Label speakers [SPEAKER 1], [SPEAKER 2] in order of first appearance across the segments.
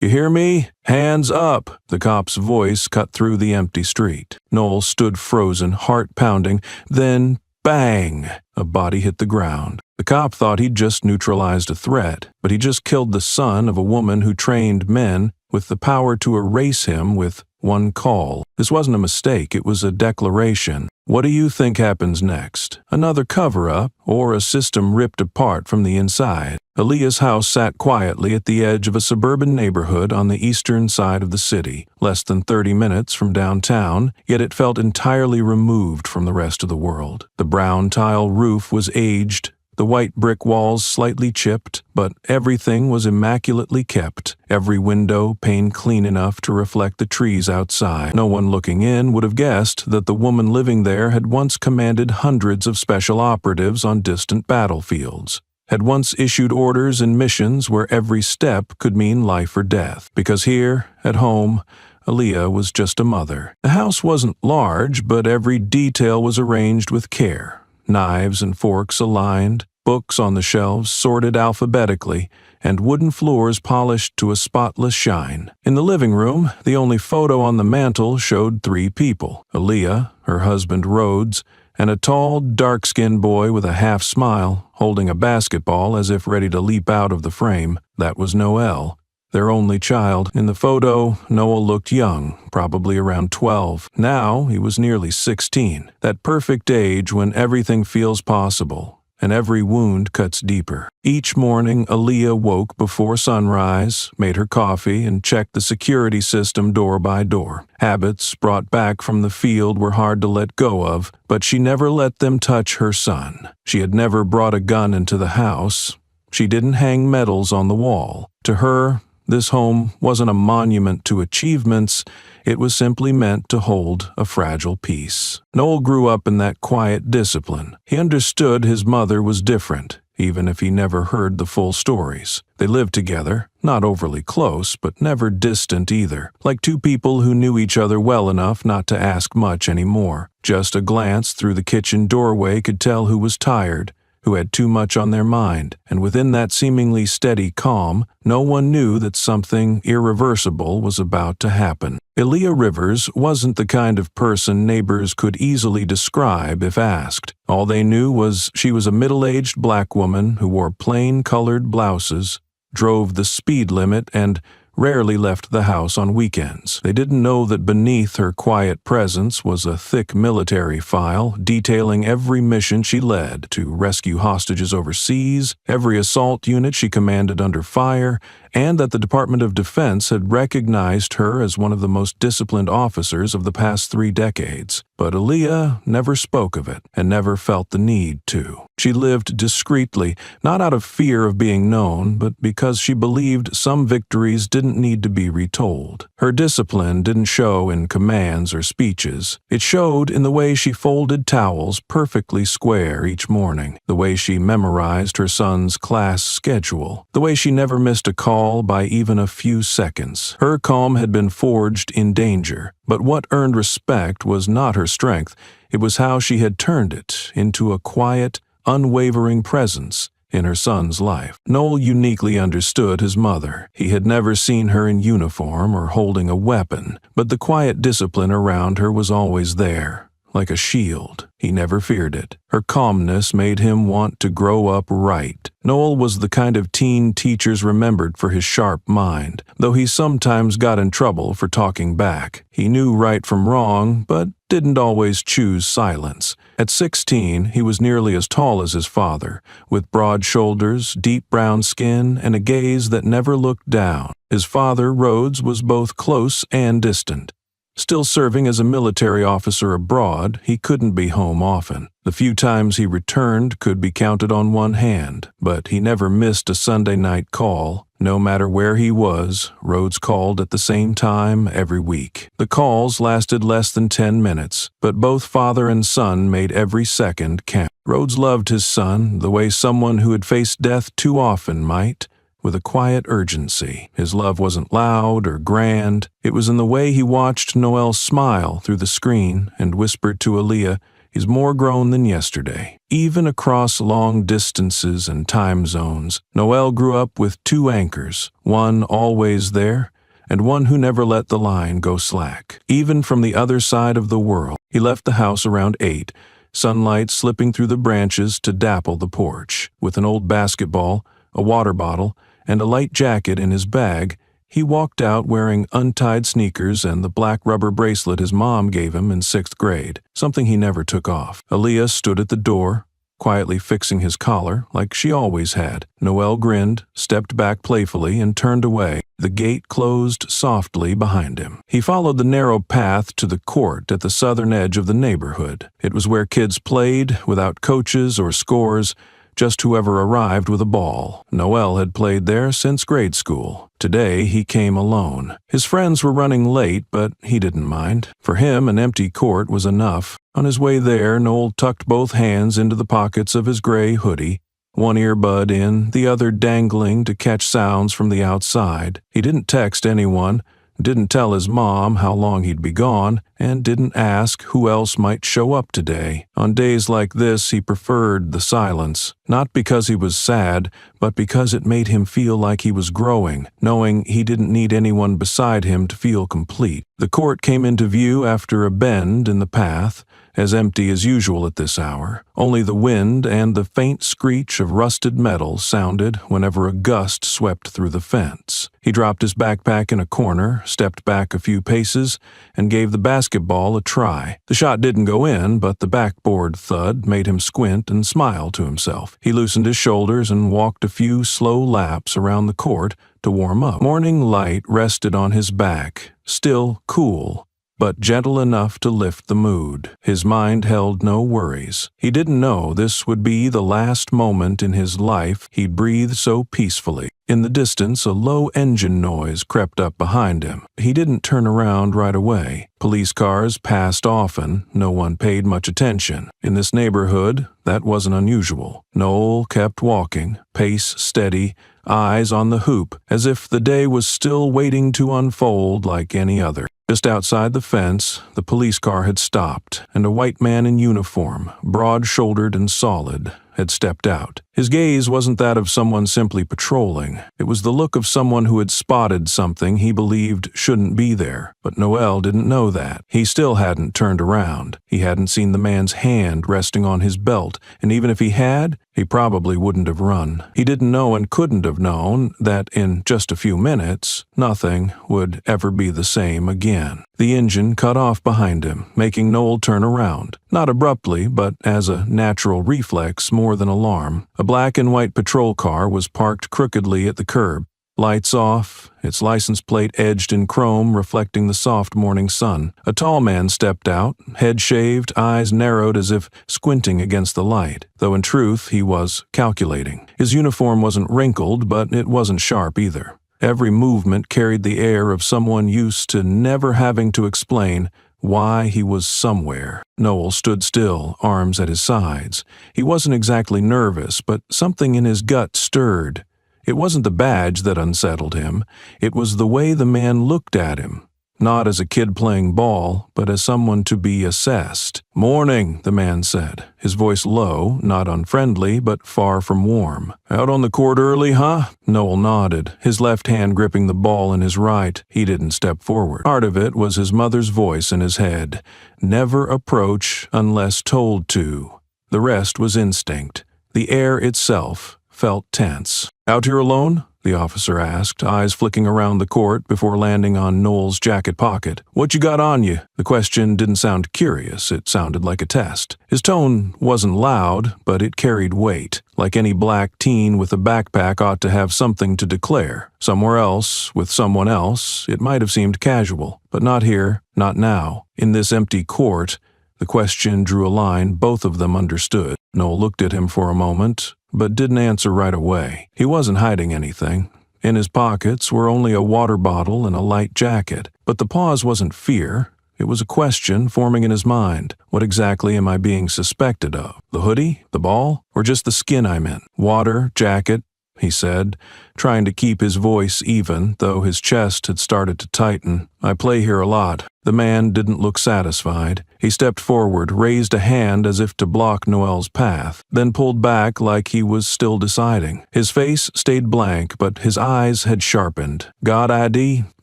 [SPEAKER 1] You hear me? Hands up!" The cop's voice cut through the empty street. Noel stood frozen, heart pounding. Then, bang! A body hit the ground. The cop thought he'd just neutralized a threat, but he just killed the son of a woman who trained men with the power to erase him with one call. This wasn't a mistake, it was a declaration. What do you think happens next? Another cover-up, or a system ripped apart from the inside? Aaliyah's house sat quietly at the edge of a suburban neighborhood on the eastern side of the city, less than 30 minutes from downtown, yet it felt entirely removed from the rest of the world. The brown tile roof was aged, the white brick walls slightly chipped, but everything was immaculately kept, every window pane clean enough to reflect the trees outside. No one looking in would have guessed that the woman living there had once commanded hundreds of special operatives on distant battlefields, had once issued orders and missions where every step could mean life or death. Because here, at home, Aaliyah was just a mother. The house wasn't large, but every detail was arranged with care. Knives and forks aligned, books on the shelves sorted alphabetically, and wooden floors polished to a spotless shine. In the living room, the only photo on the mantel showed 3 people: Aaliyah, her husband Rhodes, and a tall, dark-skinned boy with a half-smile, holding a basketball as if ready to leap out of the frame. That was Noel, their only child. In the photo, Noel looked young, probably around 12. Now he was nearly 16, that perfect age when everything feels possible, and every wound cuts deeper. Each morning, Aaliyah woke before sunrise, made her coffee, and checked the security system door by door. Habits brought back from the field were hard to let go of, but she never let them touch her son. She had never brought a gun into the house. She didn't hang medals on the wall. To her, this home wasn't a monument to achievements, it was simply meant to hold a fragile peace. Noel grew up in that quiet discipline. He understood his mother was different, even if he never heard the full stories. They lived together, not overly close, but never distant either, like 2 people who knew each other well enough not to ask much anymore. Just a glance through the kitchen doorway could tell who was tired, who had too much on their mind, and within that seemingly steady calm, no one knew that something irreversible was about to happen. Aaliyah Rivers wasn't the kind of person neighbors could easily describe if asked. All they knew was she was a middle-aged black woman who wore plain-colored blouses, drove the speed limit, and rarely left the house on weekends. They didn't know that beneath her quiet presence was a thick military file detailing every mission she led to rescue hostages overseas, every assault unit she commanded under fire, and that the Department of Defense had recognized her as one of the most disciplined officers of the past 3 decades. But Aaliyah never spoke of it and never felt the need to. She lived discreetly, not out of fear of being known, but because she believed some victories didn't need to be retold. Her discipline didn't show in commands or speeches. It showed in the way she folded towels perfectly square each morning, the way she memorized her son's class schedule, the way she never missed a call by even a few seconds. Her calm had been forged in danger, but what earned respect was not her strength, it was how she had turned it into a quiet, unwavering presence in her son's life. Noel uniquely understood his mother. He had never seen her in uniform or holding a weapon, but the quiet discipline around her was always there, like a shield. He never feared it. Her calmness made him want to grow up right. Noel was the kind of teen teachers remembered for his sharp mind, though he sometimes got in trouble for talking back. He knew right from wrong, but didn't always choose silence. At 16, he was nearly as tall as his father, with broad shoulders, deep brown skin, and a gaze that never looked down. His father, Rhodes, was both close and distant. Still serving as a military officer abroad, he couldn't be home often. The few times he returned could be counted on one hand, but he never missed a Sunday night call. No matter where he was, Rhodes called at the same time every week. The calls lasted less than 10 minutes, but both father and son made every second count. Rhodes loved his son the way someone who had faced death too often might, with a quiet urgency. His love wasn't loud or grand. It was in the way he watched Noel smile through the screen and whispered to Aaliyah, He's more grown than yesterday. Even across long distances and time zones, Noel grew up with two anchors, one always there, and one who never let the line go slack. Even from the other side of the world, he left the house around 8, sunlight slipping through the branches to dapple the porch. With an old basketball, a water bottle, and a light jacket in his bag, he walked out wearing untied sneakers and the black rubber bracelet his mom gave him in 6th grade, something he never took off. Aaliyah stood at the door, quietly fixing his collar like she always had. Noel grinned, stepped back playfully, and turned away. The gate closed softly behind him. He followed the narrow path to the court at the southern edge of the neighborhood. It was where kids played without coaches or scores, just whoever arrived with a ball. Noel had played there since grade school. Today he came alone. His friends were running late, but he didn't mind. For him, an empty court was enough. On his way there, Noel tucked both hands into the pockets of his gray hoodie, one earbud in, the other dangling to catch sounds from the outside. He didn't text anyone, didn't tell his mom how long he'd be gone, and didn't ask who else might show up today. On days like this, he preferred the silence, not because he was sad, but because it made him feel like he was growing, knowing he didn't need anyone beside him to feel complete. The court came into view after a bend in the path, as empty as usual at this hour. Only the wind and the faint screech of rusted metal sounded whenever a gust swept through the fence. He dropped his backpack in a corner, stepped back a few paces, and gave the basketball a try. The shot didn't go in, but the backboard thud made him squint and smile to himself. He loosened his shoulders and walked a few slow laps around the court to warm up. Morning light rested on his back, still cool, but gentle enough to lift the mood. His mind held no worries. He didn't know this would be the last moment in his life he'd breathe so peacefully. In the distance, a low engine noise crept up behind him. He didn't turn around right away. Police cars passed often. No one paid much attention. In this neighborhood, that wasn't unusual. Noel kept walking, pace steady, eyes on the hoop, as if the day was still waiting to unfold like any other. Just outside the fence, the police car had stopped, and a white man in uniform, broad-shouldered and solid, had stepped out. His gaze wasn't that of someone simply patrolling. It was the look of someone who had spotted something he believed shouldn't be there. But Noel didn't know that. He still hadn't turned around. He hadn't seen the man's hand resting on his belt, and even if he had, he probably wouldn't have run. He didn't know and couldn't have known that in just a few minutes, nothing would ever be the same again. The engine cut off behind him, making Noel turn around. Not abruptly, but as a natural reflex more than alarm. A black and white patrol car was parked crookedly at the curb. Lights off, its license plate edged in chrome reflecting the soft morning sun. A tall man stepped out, head shaved, eyes narrowed as if squinting against the light, though in truth he was calculating. His uniform wasn't wrinkled, but it wasn't sharp either. Every movement carried the air of someone used to never having to explain why he was somewhere. Noel stood still, arms at his sides. He wasn't exactly nervous, but something in his gut stirred. It wasn't the badge that unsettled him. It was the way the man looked at him. Not as a kid playing ball, but as someone to be assessed. "Morning," the man said, his voice low, not unfriendly, but far from warm. "Out on the court early, huh?" Noel nodded, his left hand gripping the ball in his right. He didn't step forward. Part of it was his mother's voice in his head. Never approach unless told to. The rest was instinct. The air itself felt tense. "Out here alone?" the officer asked, eyes flicking around the court before landing on Noel's jacket pocket. "What you got on you?" The question didn't sound curious, it sounded like a test. His tone wasn't loud, but it carried weight. Like any black teen with a backpack ought to have something to declare. Somewhere else, with someone else, it might have seemed casual. But not here, not now. In this empty court, the question drew a line both of them understood. Noel looked at him for a moment, but didn't answer right away. He wasn't hiding anything. In his pockets were only a water bottle and a light jacket. But the pause wasn't fear. It was a question forming in his mind. What exactly am I being suspected of? The hoodie? The ball? Or just the skin I'm in? Water, jacket, he said, trying to keep his voice even, though his chest had started to tighten. "I play here a lot." The man didn't look satisfied. He stepped forward, raised a hand as if to block Noel's path, then pulled back like he was still deciding. His face stayed blank, but his eyes had sharpened. "Got ID?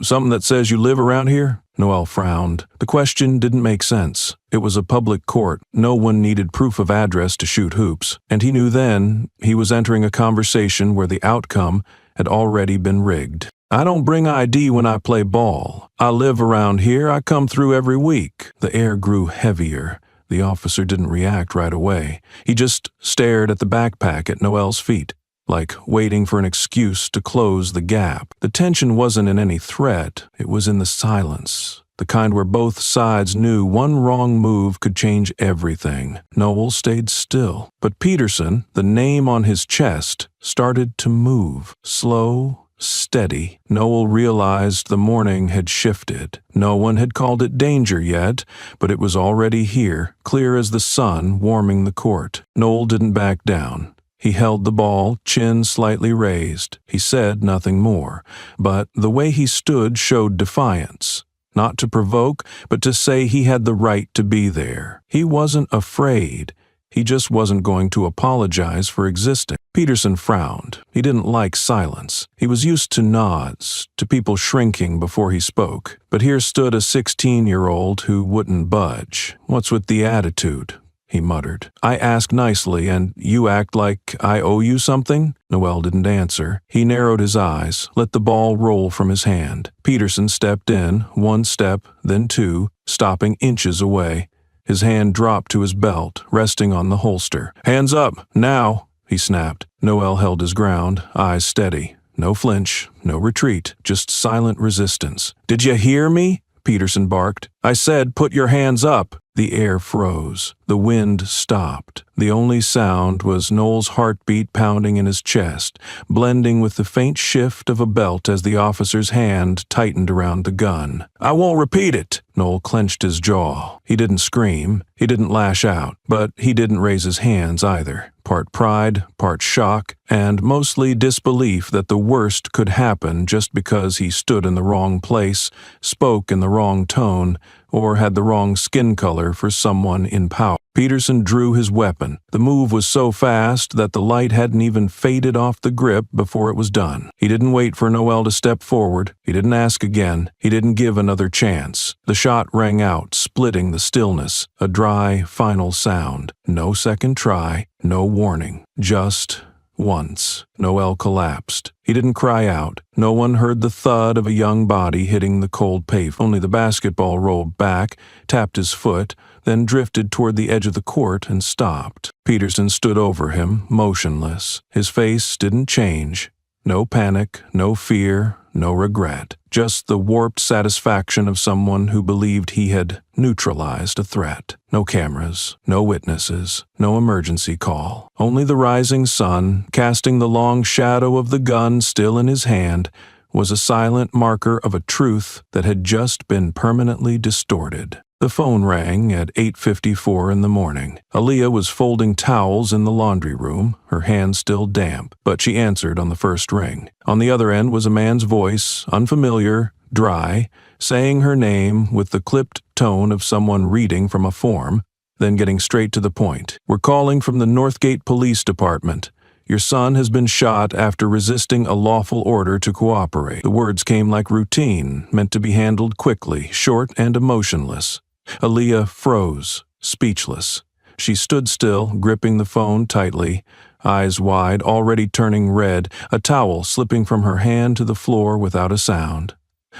[SPEAKER 1] Something that says you live around here?" Noel frowned. The question didn't make sense. It was a public court. No one needed proof of address to shoot hoops. And he knew then he was entering a conversation where the outcome had already been rigged. "I don't bring ID when I play ball. I live around here. I come through every week." The air grew heavier. The officer didn't react right away. He just stared at the backpack at Noel's feet, like waiting for an excuse to close the gap. The tension wasn't in any threat. It was in the silence. The kind where both sides knew one wrong move could change everything. Noel stayed still. But Peterson, the name on his chest, started to move. Slow, steady. Noel realized the morning had shifted. No one had called it danger yet, but it was already here, clear as the sun warming the court. Noel didn't back down. He held the ball, chin slightly raised. He said nothing more, but the way he stood showed defiance. Not to provoke, but to say he had the right to be there. He wasn't afraid. He just wasn't going to apologize for existing. Peterson frowned. He didn't like silence. He was used to nods, to people shrinking before he spoke. But here stood a 16-year-old who wouldn't budge. "What's with the attitude?" he muttered. "I ask nicely, and you act like I owe you something?" Noel didn't answer. He narrowed his eyes, let the ball roll from his hand. Peterson stepped in, one step, then two, stopping inches away. His hand dropped to his belt, resting on the holster. "Hands up, now!" he snapped. Noel held his ground, eyes steady. No flinch, no retreat, just silent resistance. "Did you hear me?" Peterson barked. "I said put your hands up." The air froze. The wind stopped. The only sound was Noel's heartbeat pounding in his chest, blending with the faint shift of a belt as the officer's hand tightened around the gun. "I won't repeat it." Noel clenched his jaw. He didn't scream. He didn't lash out. But he didn't raise his hands either. Part pride, part shock, and mostly disbelief that the worst could happen just because he stood in the wrong place, spoke in the wrong tone, or had the wrong skin color for someone in power. Peterson drew his weapon. The move was so fast that the light hadn't even faded off the grip before it was done. He didn't wait for Noel to step forward. He didn't ask again. He didn't give another chance. The shot rang out, splitting the stillness, a dry, final sound. No second try, no warning, just once. Noel collapsed. He didn't cry out. No one heard the thud of a young body hitting the cold pavement. Only the basketball rolled back, tapped his foot, then drifted toward the edge of the court and stopped. Peterson stood over him, motionless. His face didn't change. No panic, no fear, no regret. Just the warped satisfaction of someone who believed he had neutralized a threat. No cameras, no witnesses, no emergency call. Only the rising sun, casting the long shadow of the gun still in his hand, was a silent marker of a truth that had just been permanently distorted. The phone rang at 8:54 in the morning. Aaliyah was folding towels in the laundry room, her hands still damp, but she answered on the first ring. On the other end was a man's voice, unfamiliar, dry, saying her name with the clipped tone of someone reading from a form, then getting straight to the point. "We're calling from the Northgate Police Department. Your son has been shot after resisting a lawful order to cooperate." The words came like routine, meant to be handled quickly, short and emotionless. Aaliyah froze, speechless. She stood still, gripping the phone tightly, eyes wide, already turning red, a towel slipping from her hand to the floor without a sound.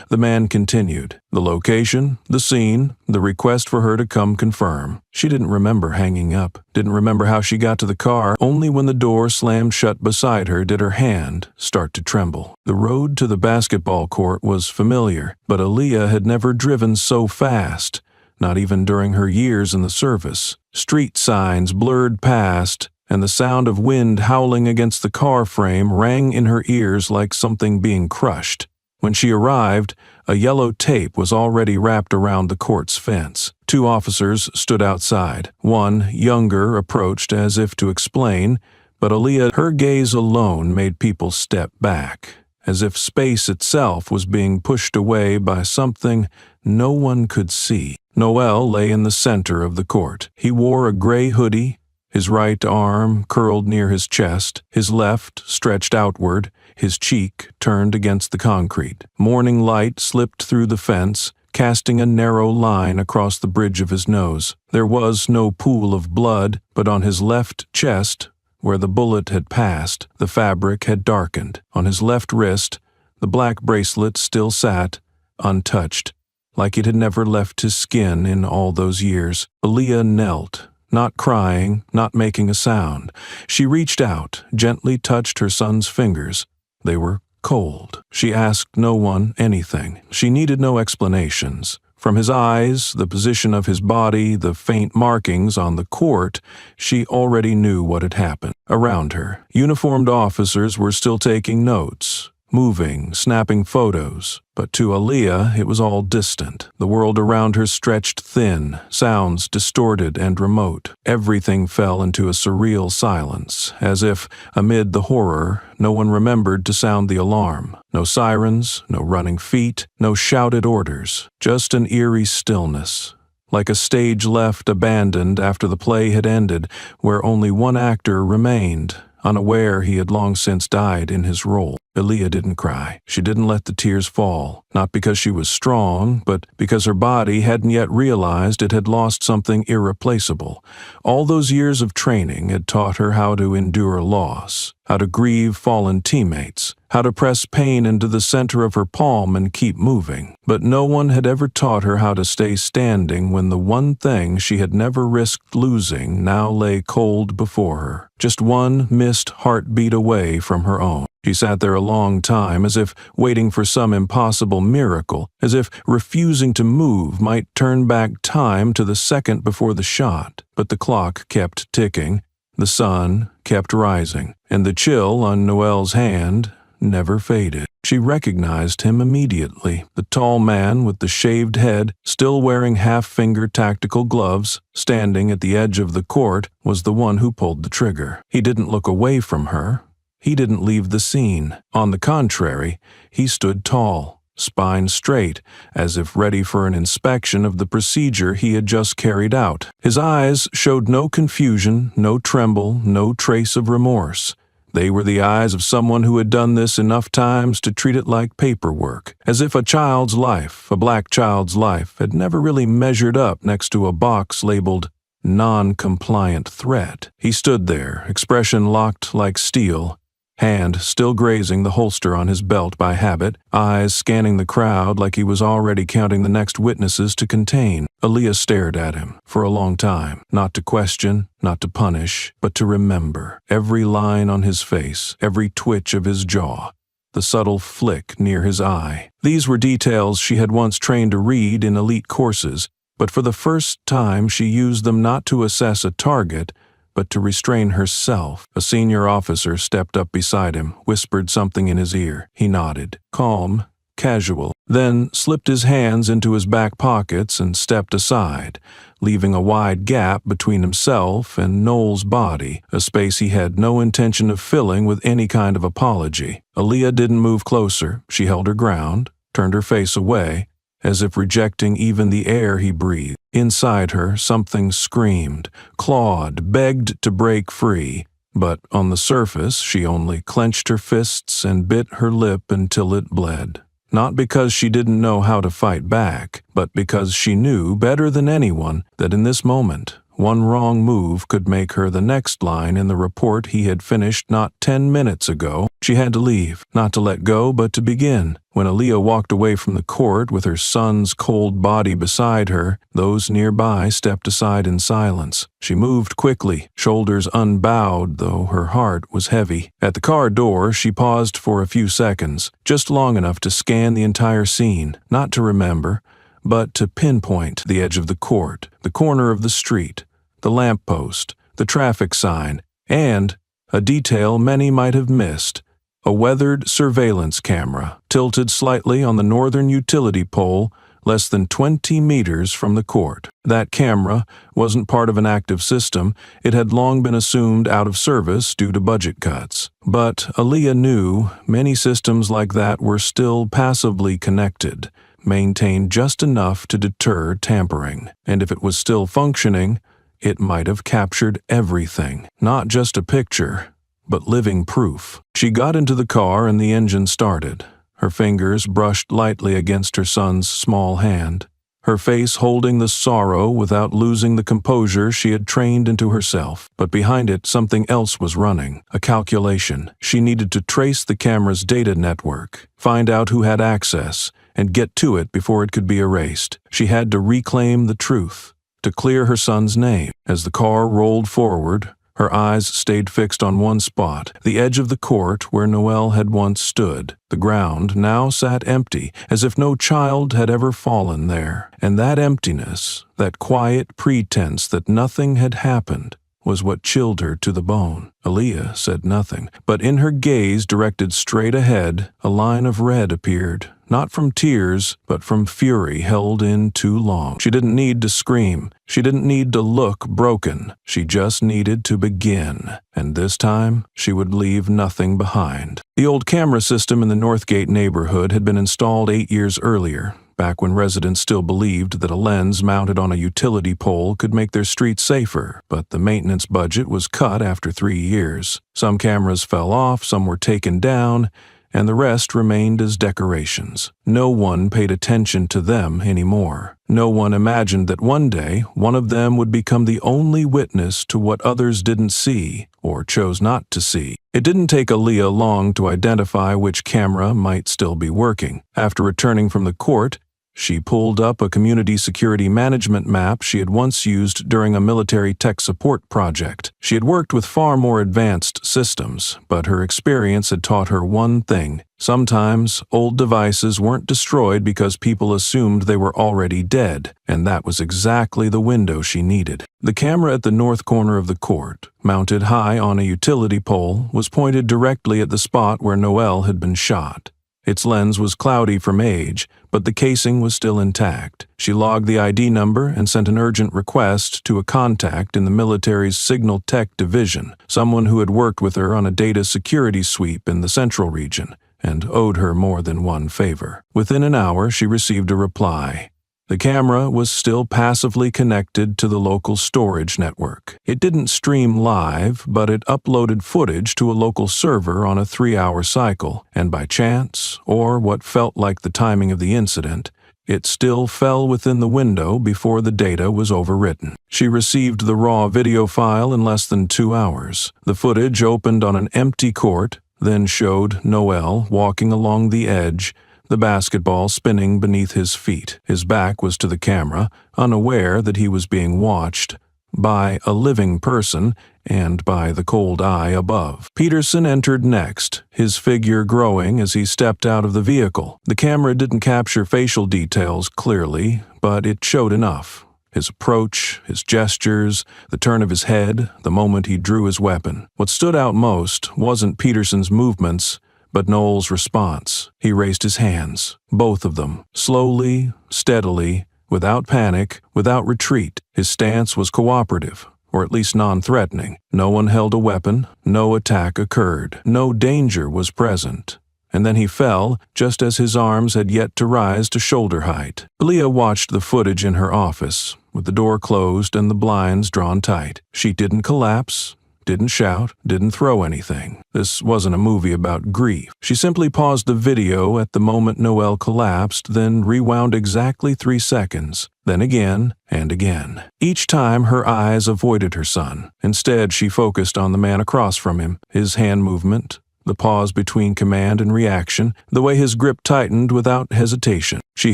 [SPEAKER 1] The man continued. The location, the scene, the request for her to come confirm. She didn't remember hanging up, didn't remember how she got to the car. Only when the door slammed shut beside her did her hand start to tremble. The road to the basketball court was familiar, but Aaliyah had never driven so fast. Not even during her years in the service. Street signs blurred past, and the sound of wind howling against the car frame rang in her ears like something being crushed. When she arrived, a yellow tape was already wrapped around the court's fence. 2 officers stood outside. One, younger, approached as if to explain, But Aaliyah, her gaze alone made people step back, as if space itself was being pushed away by something no one could see. Noel lay in the center of the court. He wore a gray hoodie, his right arm curled near his chest, his left stretched outward, his cheek turned against the concrete. Morning light slipped through the fence, casting a narrow line across the bridge of his nose. There was no pool of blood, but on his left chest, where the bullet had passed, the fabric had darkened. On his left wrist, the black bracelet still sat, untouched, like it had never left his skin in all those years. Aaliyah knelt, not crying, not making a sound. She reached out, gently touched her son's fingers. They were cold. She asked no one anything. She needed no explanations. From his eyes, the position of his body, the faint markings on the court, she already knew what had happened. Around her, uniformed officers were still taking notes, moving, snapping photos. But to Aaliyah, it was all distant. The world around her stretched thin, sounds distorted and remote. Everything fell into a surreal silence, as if, amid the horror, no one remembered to sound the alarm. No sirens, no running feet, no shouted orders, just an eerie stillness. Like a stage left abandoned after the play had ended, where only one actor remained, unaware he had long since died in his role. Aaliyah didn't cry. She didn't let the tears fall, not because she was strong, but because her body hadn't yet realized it had lost something irreplaceable. All those years of training had taught her how to endure loss, how to grieve fallen teammates, how to press pain into the center of her palm and keep moving. But no one had ever taught her how to stay standing when the one thing she had never risked losing now lay cold before her, just one missed heartbeat away from her own. She sat there a long time, as if waiting for some impossible miracle, as if refusing to move might turn back time to the second before the shot. But the clock kept ticking, the sun kept rising, and the chill on Noel's hand never faded. She recognized him immediately. The tall man with the shaved head, still wearing half-finger tactical gloves, standing at the edge of the court, was the one who pulled the trigger. He didn't look away from her. He didn't leave the scene. On the contrary, he stood tall, spine straight, as if ready for an inspection of the procedure he had just carried out. His eyes showed no confusion, no tremble, no trace of remorse. They were the eyes of someone who had done this enough times to treat it like paperwork, as if a child's life, a black child's life, had never really measured up next to a box labeled non-compliant threat. He stood there, expression locked like steel, hand still grazing the holster on his belt by habit, eyes scanning the crowd like he was already counting the next witnesses to contain. Aaliyah stared at him for a long time, not to question, not to punish, but to remember. Every line on his face, every twitch of his jaw, the subtle flick near his eye. These were details she had once trained to read in elite courses, but for the first time she used them not to assess a target, but to restrain herself. A senior officer stepped up beside him, whispered something in his ear. He nodded, calm, casual, then slipped his hands into his back pockets and stepped aside, leaving a wide gap between himself and Noel's body, a space he had no intention of filling with any kind of apology. Aaliyah didn't move closer. She held her ground, turned her face away, as if rejecting even the air he breathed. Inside her, something screamed, clawed, begged to break free, but on the surface she only clenched her fists and bit her lip until it bled. Not because she didn't know how to fight back, but because she knew better than anyone that in this moment, one wrong move could make her the next line in the report he had finished not 10 minutes ago. She had to leave, not to let go, but to begin. When Aaliyah walked away from the court with her son's cold body beside her, those nearby stepped aside in silence. She moved quickly, shoulders unbowed, though her heart was heavy. At the car door, she paused for a few seconds, just long enough to scan the entire scene, not to remember, but to pinpoint the edge of the court, the corner of the street, the lamppost, the traffic sign, and a detail many might have missed: a weathered surveillance camera, tilted slightly on the northern utility pole, less than 20 meters from the court. That camera wasn't part of an active system. It had long been assumed out of service due to budget cuts. But Aaliyah knew many systems like that were still passively connected, maintained just enough to deter tampering. And if it was still functioning, it might have captured everything, not just a picture, but living proof. She got into the car and the engine started. Her fingers brushed lightly against her son's small hand, her face holding the sorrow without losing the composure she had trained into herself. But behind it, something else was running, a calculation. She needed to trace the camera's data network, find out who had access, and get to it before it could be erased. She had to reclaim the truth, to clear her son's name. As the car rolled forward, her eyes stayed fixed on one spot, the edge of the court where Noel had once stood. The ground now sat empty, as if no child had ever fallen there. And that emptiness, that quiet pretense that nothing had happened, was what chilled her to the bone. Aaliyah said nothing, but in her gaze directed straight ahead, a line of red appeared, not from tears, but from fury held in too long. She didn't need to scream. She didn't need to look broken. She just needed to begin. And this time, she would leave nothing behind. The old camera system in the Northgate neighborhood had been installed 8 years earlier, back when residents still believed that a lens mounted on a utility pole could make their streets safer, but the maintenance budget was cut after 3 years. Some cameras fell off, some were taken down, and the rest remained as decorations. No one paid attention to them anymore. No one imagined that one day one of them would become the only witness to what others didn't see or chose not to see. It didn't take Aaliyah long to identify which camera might still be working. After returning from the court, she pulled up a community security management map she had once used during a military tech support project. She had worked with far more advanced systems, but her experience had taught her one thing. Sometimes, old devices weren't destroyed because people assumed they were already dead, and that was exactly the window she needed. The camera at the north corner of the court, mounted high on a utility pole, was pointed directly at the spot where Noel had been shot. Its lens was cloudy from age, but the casing was still intact. She logged the ID number and sent an urgent request to a contact in the military's Signal Tech division, someone who had worked with her on a data security sweep in the central region, and owed her more than one favor. Within an hour, she received a reply. The camera was still passively connected to the local storage network. It didn't stream live, but it uploaded footage to a local server on a 3-hour cycle, and by chance, or what felt like the timing of the incident, it still fell within the window before the data was overwritten. She received the raw video file in less than 2 hours. The footage opened on an empty court, then showed Noel walking along the edge, the basketball spinning beneath his feet. His back was to the camera, unaware that he was being watched by a living person and by the cold eye above. Peterson entered next, his figure growing as he stepped out of the vehicle. The camera didn't capture facial details clearly, but it showed enough. His approach, his gestures, the turn of his head, the moment he drew his weapon. What stood out most wasn't Peterson's movements, but Noel's response. He raised his hands, both of them, slowly, steadily, without panic, without retreat. His stance was cooperative, or at least non-threatening. No one held a weapon, no attack occurred, no danger was present. And then he fell, just as his arms had yet to rise to shoulder height. Aaliyah watched the footage in her office, with the door closed and the blinds drawn tight. She didn't collapse, didn't shout, didn't throw anything. This wasn't a movie about grief. She simply paused the video at the moment Noel collapsed, then rewound exactly 3 seconds, then again and again. Each time her eyes avoided her son. Instead, she focused on the man across from him, his hand movement, the pause between command and reaction, the way his grip tightened without hesitation. She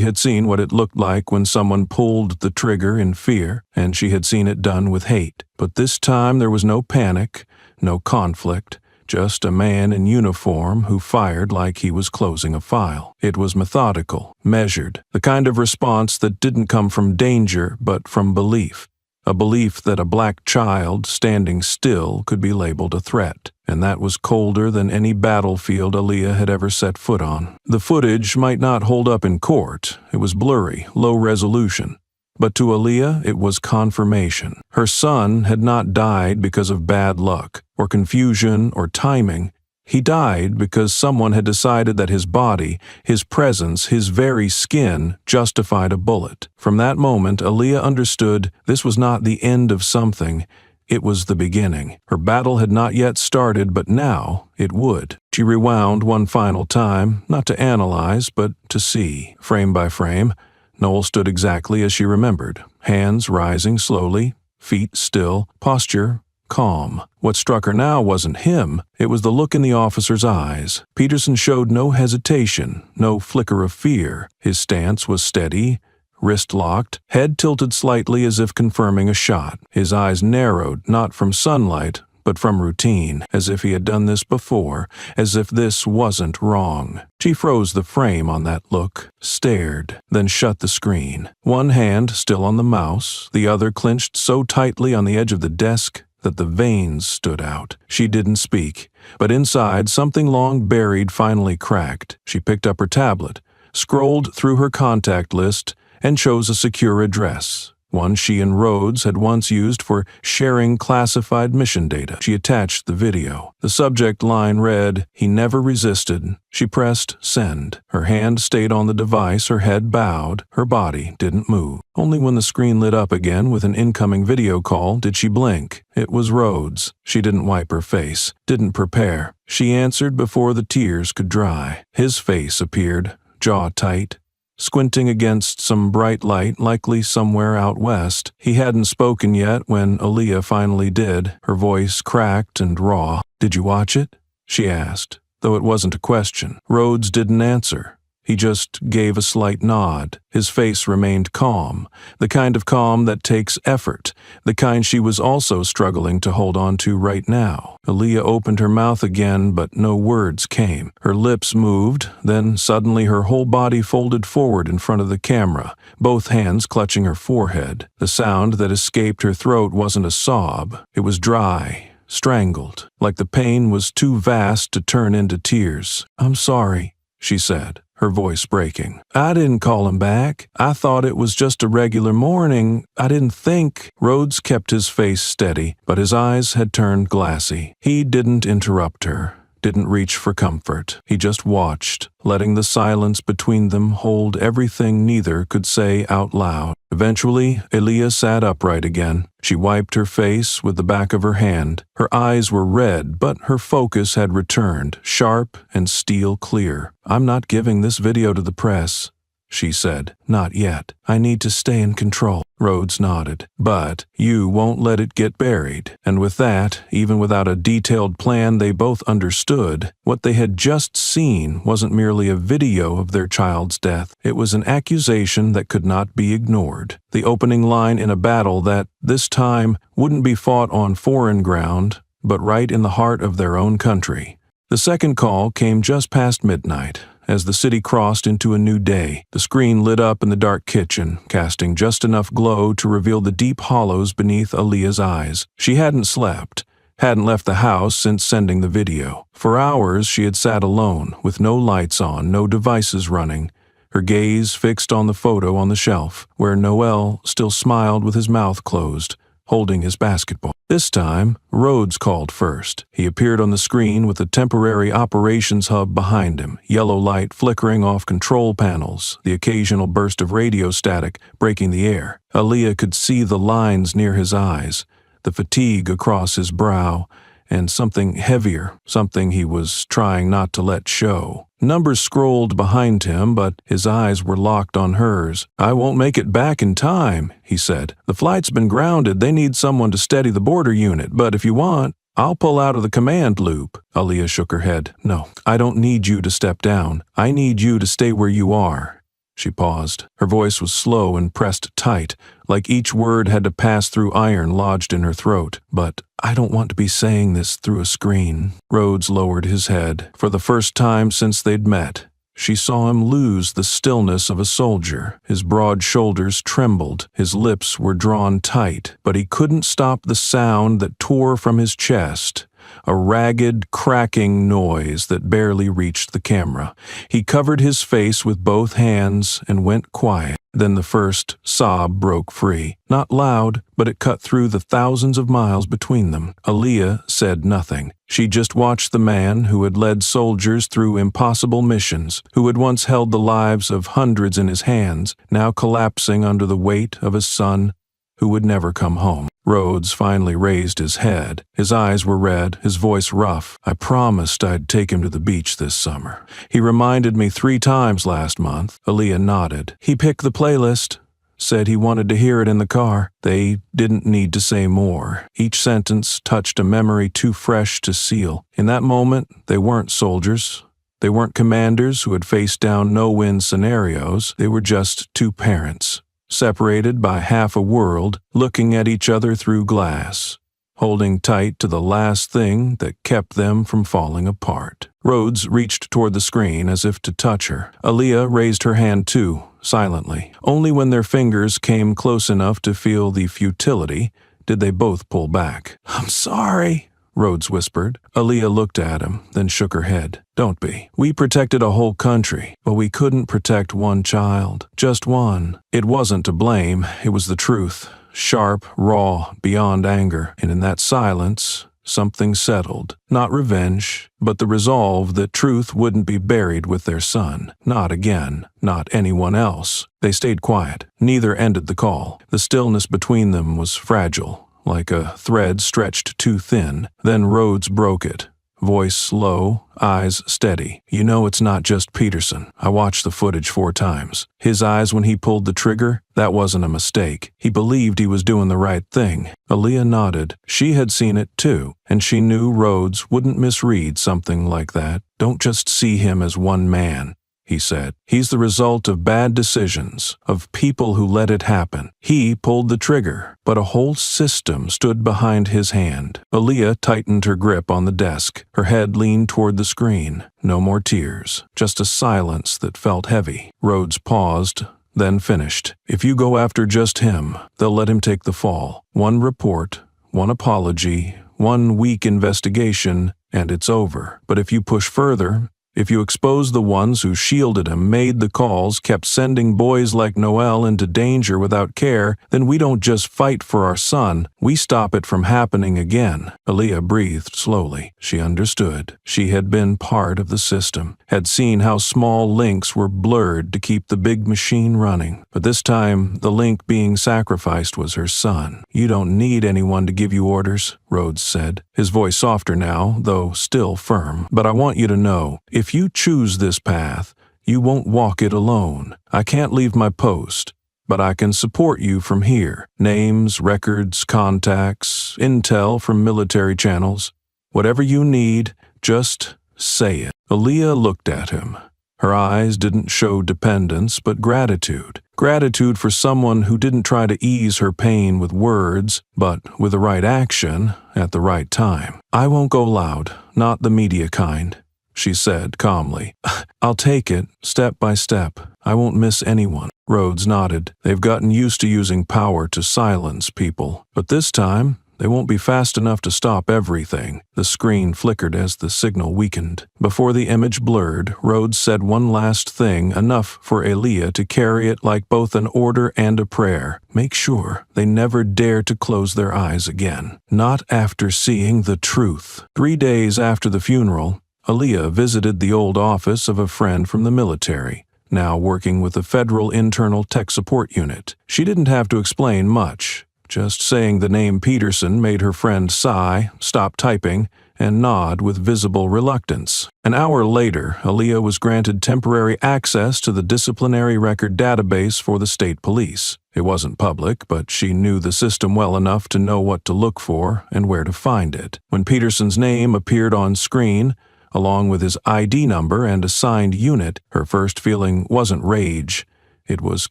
[SPEAKER 1] had seen what it looked like when someone pulled the trigger in fear, and she had seen it done with hate. But this time there was no panic, no conflict, just a man in uniform who fired like he was closing a file. It was methodical, measured, the kind of response that didn't come from danger but from belief. A belief that a black child standing still could be labeled a threat. and that was colder than any battlefield Aaliyah had ever set foot on. The footage might not hold up in court. It was blurry, low resolution. But to Aaliyah, it was confirmation. Her son had not died because of bad luck, or confusion, or timing. He died because someone had decided that his body, his presence, his very skin justified a bullet. From that moment, Aaliyah understood this was not the end of something. It was the beginning. Her battle had not yet started, but now it would. She rewound one final time, not to analyze, but to see, frame by frame. Noel stood exactly as she remembered, hands rising slowly, feet still, posture calm. What struck her now wasn't him, it was the look in the officer's eyes. Peterson showed no hesitation, no flicker of fear. His stance was steady, wrist locked, head tilted slightly as if confirming a shot. His eyes narrowed, not from sunlight, but from routine, as if he had done this before, as if this wasn't wrong. She froze the frame on that look, stared, then shut the screen. One hand still on the mouse, the other clenched so tightly on the edge of the desk that the veins stood out. She didn't speak, but inside something long buried finally cracked. She picked up her tablet, scrolled through her contact list, and chose a secure address. One she and Rhodes had once used for sharing classified mission data. She attached the video. The subject line read, "He never resisted." She pressed send. Her hand stayed on the device, her head bowed, her body didn't move. Only when the screen lit up again with an incoming video call did she blink. It was Rhodes. She didn't wipe her face, didn't prepare. She answered before the tears could dry. His face appeared, jaw tight, squinting against some bright light, likely somewhere out west. He hadn't spoken yet when Aaliyah finally did, her voice cracked and raw. "Did you watch it?" she asked, though it wasn't a question. Rhodes didn't answer. He just gave a slight nod. His face remained calm, the kind of calm that takes effort, the kind she was also struggling to hold on to right now. Aaliyah opened her mouth again, but no words came. Her lips moved, then suddenly her whole body folded forward in front of the camera, both hands clutching her forehead. The sound that escaped her throat wasn't a sob. It was dry, strangled, like the pain was too vast to turn into tears. "I'm sorry," she said, her voice breaking. "I didn't call him back. I thought it was just a regular morning. I didn't think." Rhodes kept his face steady, but his eyes had turned glassy. He didn't interrupt her, didn't reach for comfort. He just watched, letting the silence between them hold everything neither could say out loud. Eventually, Aaliyah sat upright again. She wiped her face with the back of her hand. Her eyes were red, but her focus had returned, sharp and steel clear. "I'm not giving this video to the press," she said. "Not yet. I need to stay in control." Rhodes nodded. "But you won't let it get buried." And with that, even without a detailed plan, they both understood. What they had just seen wasn't merely a video of their child's death. It was an accusation that could not be ignored. The opening line in a battle that, this time, wouldn't be fought on foreign ground, but right in the heart of their own country. The second call came just past midnight. As the city crossed into a new day, the screen lit up in the dark kitchen, casting just enough glow to reveal the deep hollows beneath Aaliyah's eyes. She hadn't slept, hadn't left the house since sending the video. For hours she had sat alone, with no lights on, no devices running, her gaze fixed on the photo on the shelf, where Noel still smiled with his mouth closed, holding his basketball. This time, Rhodes called first. He appeared on the screen with a temporary operations hub behind him, yellow light flickering off control panels, the occasional burst of radio static breaking the air. Aaliyah could see the lines near his eyes, the fatigue across his brow, and something heavier, something he was trying not to let show. Numbers scrolled behind him, but his eyes were locked on hers. "I won't make it back in time," he said. "The flight's been grounded. They need someone to steady the border unit, but if you want, I'll pull out of the command loop." Aaliyah shook her head. "No, I don't need you to step down. I need you to stay where you are." She paused. Her voice was slow and pressed tight, like each word had to pass through iron lodged in her throat. "But I don't want to be saying this through a screen." Rhodes lowered his head. For the first time since they'd met, she saw him lose the stillness of a soldier. His broad shoulders trembled, his lips were drawn tight, but he couldn't stop the sound that tore from his chest, a ragged, cracking noise that barely reached the camera. He covered his face with both hands and went quiet. Then the first sob broke free. Not loud, but it cut through the thousands of miles between them. Aaliyah said nothing. She just watched the man who had led soldiers through impossible missions, who had once held the lives of hundreds in his hands, now collapsing under the weight of a son who would never come home. Rhodes finally raised his head. His eyes were red, his voice rough. I promised I'd take him to the beach this summer. He reminded me 3 times last month. Aaliyah nodded. He picked the playlist, said he wanted to hear it in the car. They didn't need to say more. Each sentence touched a memory too fresh to seal. In that moment, they weren't soldiers. They weren't commanders who had faced down no-win scenarios. They were just 2 parents, separated by half a world, looking at each other through glass, holding tight to the last thing that kept them from falling apart. Rhodes reached toward the screen as if to touch her. Aaliyah raised her hand too, silently. Only when their fingers came close enough to feel the futility did they both pull back. "I'm sorry," Rhodes whispered. Aaliyah looked at him, then shook her head. "Don't be. We protected a whole country, but we couldn't protect one child. Just one. It wasn't to blame, it was the truth. Sharp, raw, beyond anger. And in that silence, something settled. Not revenge, but the resolve that truth wouldn't be buried with their son. Not again. Not anyone else. They stayed quiet. Neither ended the call. The stillness between them was fragile, like a thread stretched too thin. Then Rhodes broke it. Voice low, eyes steady. "You know it's not just Peterson. I watched the footage 4 times. His eyes when he pulled the trigger, that wasn't a mistake. He believed he was doing the right thing." Aaliyah nodded. She had seen it too, and she knew Rhodes wouldn't misread something like that. "Don't just see him as one man," he said. "He's the result of bad decisions, of people who let it happen. He pulled the trigger, but a whole system stood behind his hand." Aaliyah tightened her grip on the desk. Her head leaned toward the screen. No more tears, just a silence that felt heavy. Rhodes paused, then finished. "If you go after just him, they'll let him take the fall. One report, one apology, one weak investigation, and it's over. But if you push further, if you expose the ones who shielded him, made the calls, kept sending boys like Noel into danger without care, then we don't just fight for our son, we stop it from happening again." Aaliyah breathed slowly. She understood. She had been part of the system, had seen how small links were blurred to keep the big machine running. But this time, the link being sacrificed was her son. "You don't need anyone to give you orders," Rhodes said, his voice softer now, though still firm. "But I want you to know, if you choose this path, you won't walk it alone. I can't leave my post, but I can support you from here. Names, records, contacts, intel from military channels. Whatever you need, just say it." Aaliyah looked at him. Her eyes didn't show dependence, but gratitude. Gratitude for someone who didn't try to ease her pain with words, but with the right action at the right time. "I won't go loud, not the media kind," she said calmly. "I'll take it, step by step. I won't miss anyone." Rhodes nodded. They've gotten used to using power to silence people. But this time, they won't be fast enough to stop everything. The screen flickered as the signal weakened. Before the image blurred, Rhodes said one last thing, enough for Aaliyah to carry it like both an order and a prayer. "Make sure they never dare to close their eyes again. Not after seeing the truth." 3 days after the funeral, Aaliyah visited the old office of a friend from the military, now working with the Federal Internal Tech Support Unit. She didn't have to explain much. Just saying the name Peterson made her friend sigh, stop typing, and nod with visible reluctance. An hour later, Aaliyah was granted temporary access to the disciplinary record database for the state police. It wasn't public, but she knew the system well enough to know what to look for and where to find it. When Peterson's name appeared on screen, along with his ID number and assigned unit, her first feeling wasn't rage. It was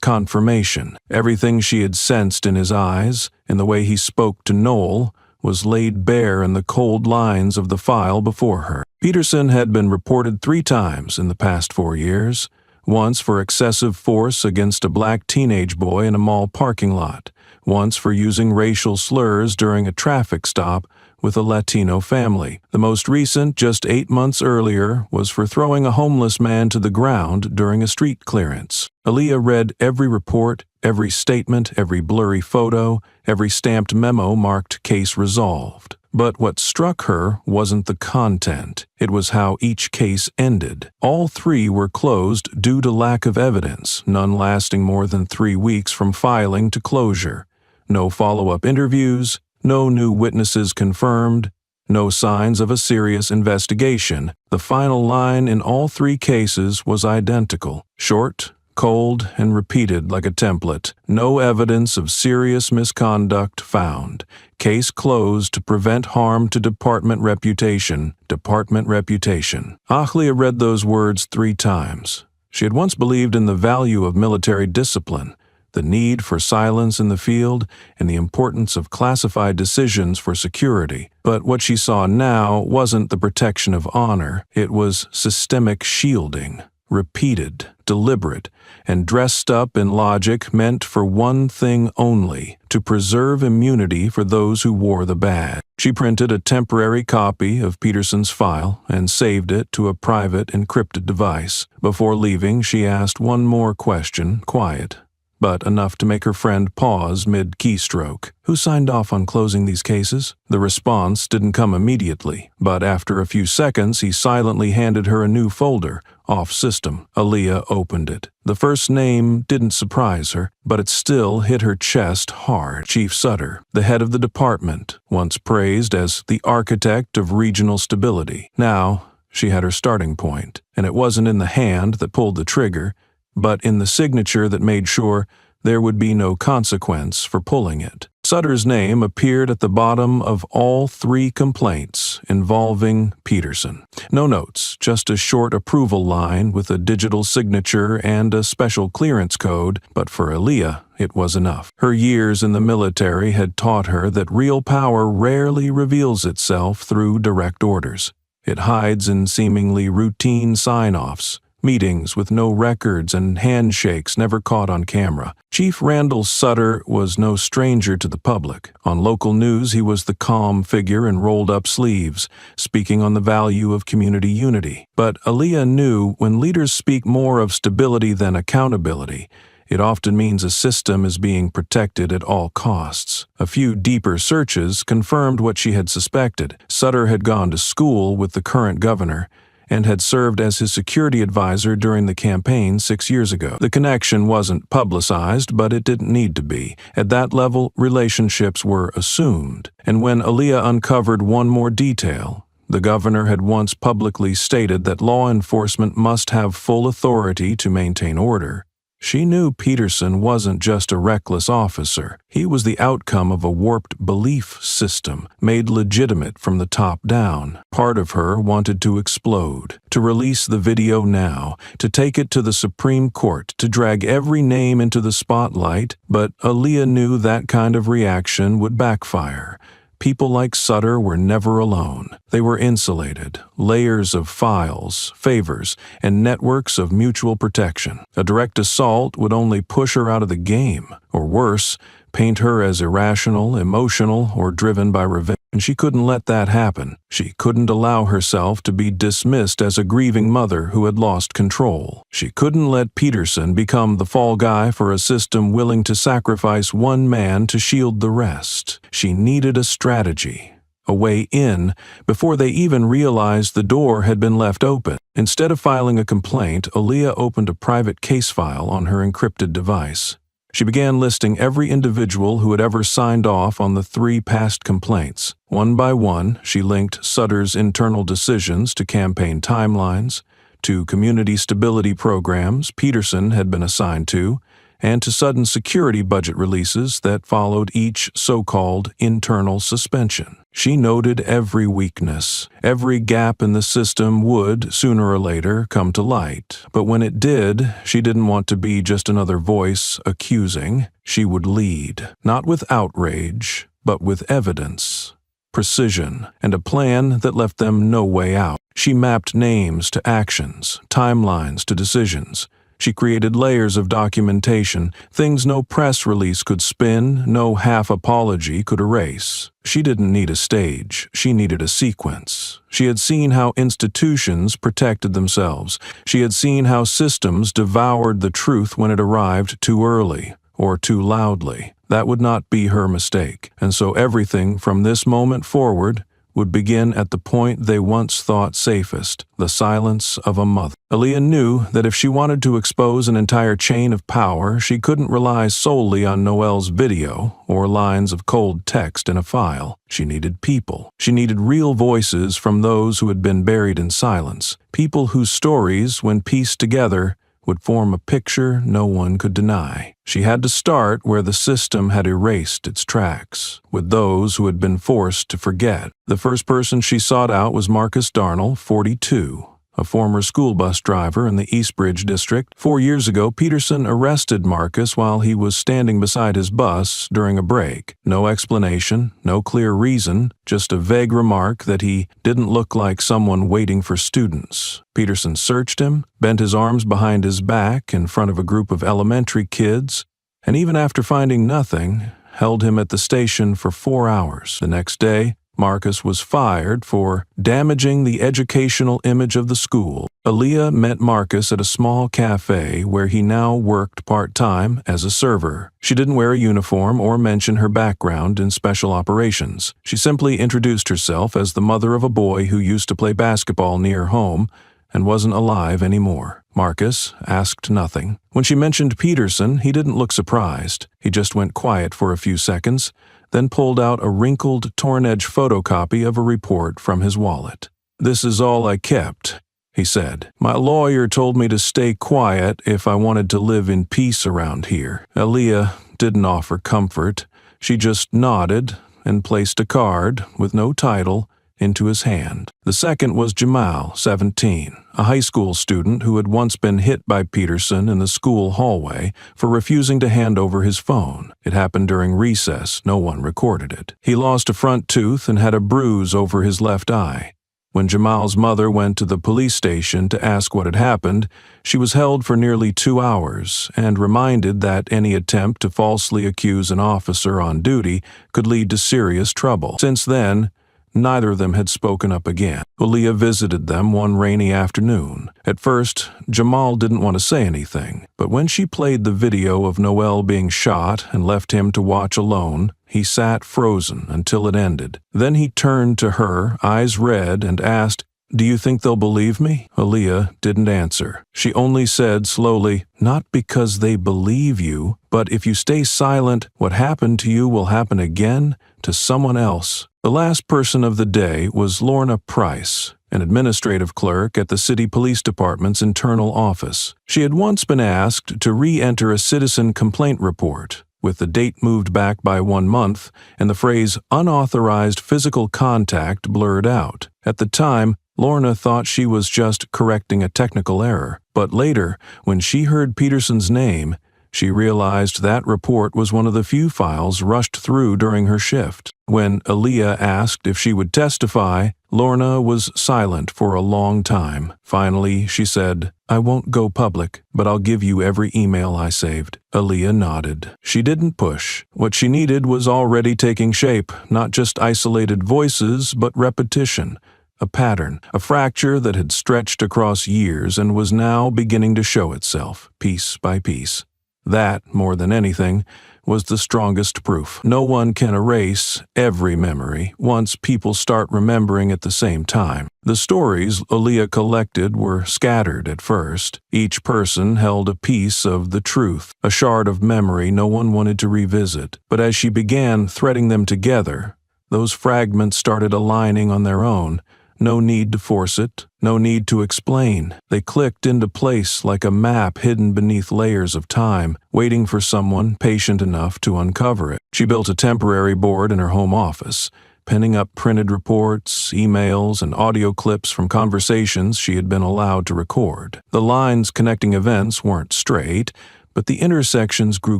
[SPEAKER 1] confirmation. Everything she had sensed in his eyes, in the way he spoke to Noel, was laid bare in the cold lines of the file before her. Peterson had been reported 3 times in the past 4 years, once for excessive force against a black teenage boy in a mall parking lot, once for using racial slurs during a traffic stop with a Latino family. The most recent, just 8 months earlier, was for throwing a homeless man to the ground during a street clearance. Aaliyah read every report, every statement, every blurry photo, every stamped memo marked "case resolved." But what struck her wasn't the content. It was how each case ended. All 3 were closed due to lack of evidence, none lasting more than 3 weeks from filing to closure. No follow-up interviews, no new witnesses confirmed, no signs of a serious investigation. The final line in all 3 cases was identical: short, cold, and repeated like a template. No evidence of serious misconduct found. Case closed to prevent harm to department reputation. Department reputation. Ahlia read those words 3 times. She had once believed in the value of military discipline, the need for silence in the field, and the importance of classified decisions for security. But what she saw now wasn't the protection of honor. It was systemic shielding. Repeated, deliberate, and dressed up in logic meant for one thing only: to preserve immunity for those who wore the badge. She printed a temporary copy of Peterson's file and saved it to a private encrypted device. Before leaving, she asked one more question, quiet, but enough to make her friend pause mid-keystroke. "Who signed off on closing these cases?" The response didn't come immediately, but after a few seconds he silently handed her a new folder, off-system. Aaliyah opened it. The first name didn't surprise her, but it still hit her chest hard. Chief Sutter, the head of the department, once praised as the architect of regional stability. Now, she had her starting point, and it wasn't in the hand that pulled the trigger, but in the signature that made sure there would be no consequence for pulling it. Sutter's name appeared at the bottom of all 3 complaints involving Peterson. No notes, just a short approval line with a digital signature and a special clearance code, but for Aaliyah, it was enough. Her years in the military had taught her that real power rarely reveals itself through direct orders. It hides in seemingly routine sign-offs, meetings with no records, and handshakes never caught on camera. Chief Randall Sutter was no stranger to the public. On local news, he was the calm figure in rolled-up sleeves, speaking on the value of community unity. But Aaliyah knew when leaders speak more of stability than accountability, it often means a system is being protected at all costs. A few deeper searches confirmed what she had suspected. Sutter had gone to school with the current governor and had served as his security advisor during the campaign 6 years ago. The connection wasn't publicized, but it didn't need to be. At that level, relationships were assumed. And when Aaliyah uncovered one more detail, the governor had once publicly stated that law enforcement must have full authority to maintain order. She knew Peterson wasn't just a reckless officer. He was the outcome of a warped belief system, made legitimate from the top down. Part of her wanted to explode, to release the video now, to take it to the Supreme Court, to drag every name into the spotlight, but Aaliyah knew that kind of reaction would backfire. People like Sutter were never alone. They were insulated, layers of files, favors, and networks of mutual protection. A direct assault would only push her out of the game, or worse, paint her as irrational, emotional, or driven by revenge. And she couldn't let that happen. She couldn't allow herself to be dismissed as a grieving mother who had lost control. She couldn't let Peterson become the fall guy for a system willing to sacrifice one man to shield the rest. She needed a strategy, a way in, before they even realized the door had been left open. Instead of filing a complaint, Aaliyah opened a private case file on her encrypted device. She began listing every individual who had ever signed off on the 3 past complaints. One by one, she linked Sutter's internal decisions to campaign timelines, to community stability programs Peterson had been assigned to, and to sudden security budget releases that followed each so-called internal suspension. She noted every weakness. Every gap in the system would, sooner or later, come to light. But when it did, she didn't want to be just another voice accusing. She would lead, not with outrage, but with evidence, precision, and a plan that left them no way out. She mapped names to actions, timelines to decisions, She created layers of documentation, things no press release could spin, no half apology could erase. She didn't need a stage, she needed a sequence. She had seen how institutions protected themselves. She had seen how systems devoured the truth when it arrived too early or too loudly. That would not be her mistake, and so everything from this moment forward would begin at the point they once thought safest, the silence of a mother. Aaliyah knew that if she wanted to expose an entire chain of power, she couldn't rely solely on Noel's video or lines of cold text in a file. She needed people. She needed real voices from those who had been buried in silence, people whose stories, when pieced together, would form a picture no one could deny. She had to start where the system had erased its tracks, with those who had been forced to forget. The first person she sought out was Marcus Darnell, 42. A former school bus driver in the Eastbridge district. 4 years ago, Peterson arrested Marcus while he was standing beside his bus during a break. No explanation, no clear reason, just a vague remark that he didn't look like someone waiting for students. Peterson searched him, bent his arms behind his back in front of a group of elementary kids, and even after finding nothing, held him at the station for 4 hours. The next day, Marcus was fired for damaging the educational image of the school. Aaliyah met Marcus at a small cafe where he now worked part-time as a server. She didn't wear a uniform or mention her background in special operations. She simply introduced herself as the mother of a boy who used to play basketball near home and wasn't alive anymore. Marcus asked nothing. When she mentioned Peterson, he didn't look surprised. He just went quiet for a few seconds, then pulled out a wrinkled, torn-edge photocopy of a report from his wallet. "This is all I kept," he said. "My lawyer told me to stay quiet if I wanted to live in peace around here." Aaliyah didn't offer comfort. She just nodded and placed a card, with no title, into his hand. The second was Jamal, 17, a high school student who had once been hit by Peterson in the school hallway for refusing to hand over his phone. It happened during recess. No one recorded it. He lost a front tooth and had a bruise over his left eye. When Jamal's mother went to the police station to ask what had happened, she was held for nearly 2 hours and reminded that any attempt to falsely accuse an officer on duty could lead to serious trouble. Since then, neither of them had spoken up again. Aaliyah visited them one rainy afternoon. At first, Jamal didn't want to say anything, but when she played the video of Noel being shot and left him to watch alone, he sat frozen until it ended. Then he turned to her, eyes red, and asked, "Do you think they'll believe me?" Aaliyah didn't answer. She only said slowly, "Not because they believe you, but if you stay silent, what happened to you will happen again to someone else." The last person of the day was Lorna Price, an administrative clerk at the city police department's internal office. She had once been asked to re-enter a citizen complaint report, with the date moved back by 1 month and the phrase unauthorized physical contact blurred out. At the time, Lorna thought she was just correcting a technical error, but later, when she heard Peterson's name, she realized that report was one of the few files rushed through during her shift. When Aaliyah asked if she would testify, Lorna was silent for a long time. Finally, she said, "I won't go public, but I'll give you every email I saved." Aaliyah nodded. She didn't push. What she needed was already taking shape, not just isolated voices, but repetition. A pattern, a fracture that had stretched across years and was now beginning to show itself, piece by piece. That, more than anything, was the strongest proof. No one can erase every memory once people start remembering at the same time. The stories Aaliyah collected were scattered at first. Each person held a piece of the truth, a shard of memory no one wanted to revisit. But as she began threading them together, those fragments started aligning on their own. No need to force it, no need to explain. They clicked into place like a map hidden beneath layers of time, waiting for someone patient enough to uncover it. She built a temporary board in her home office, penning up printed reports, emails, and audio clips from conversations she had been allowed to record. The lines connecting events weren't straight, but the intersections grew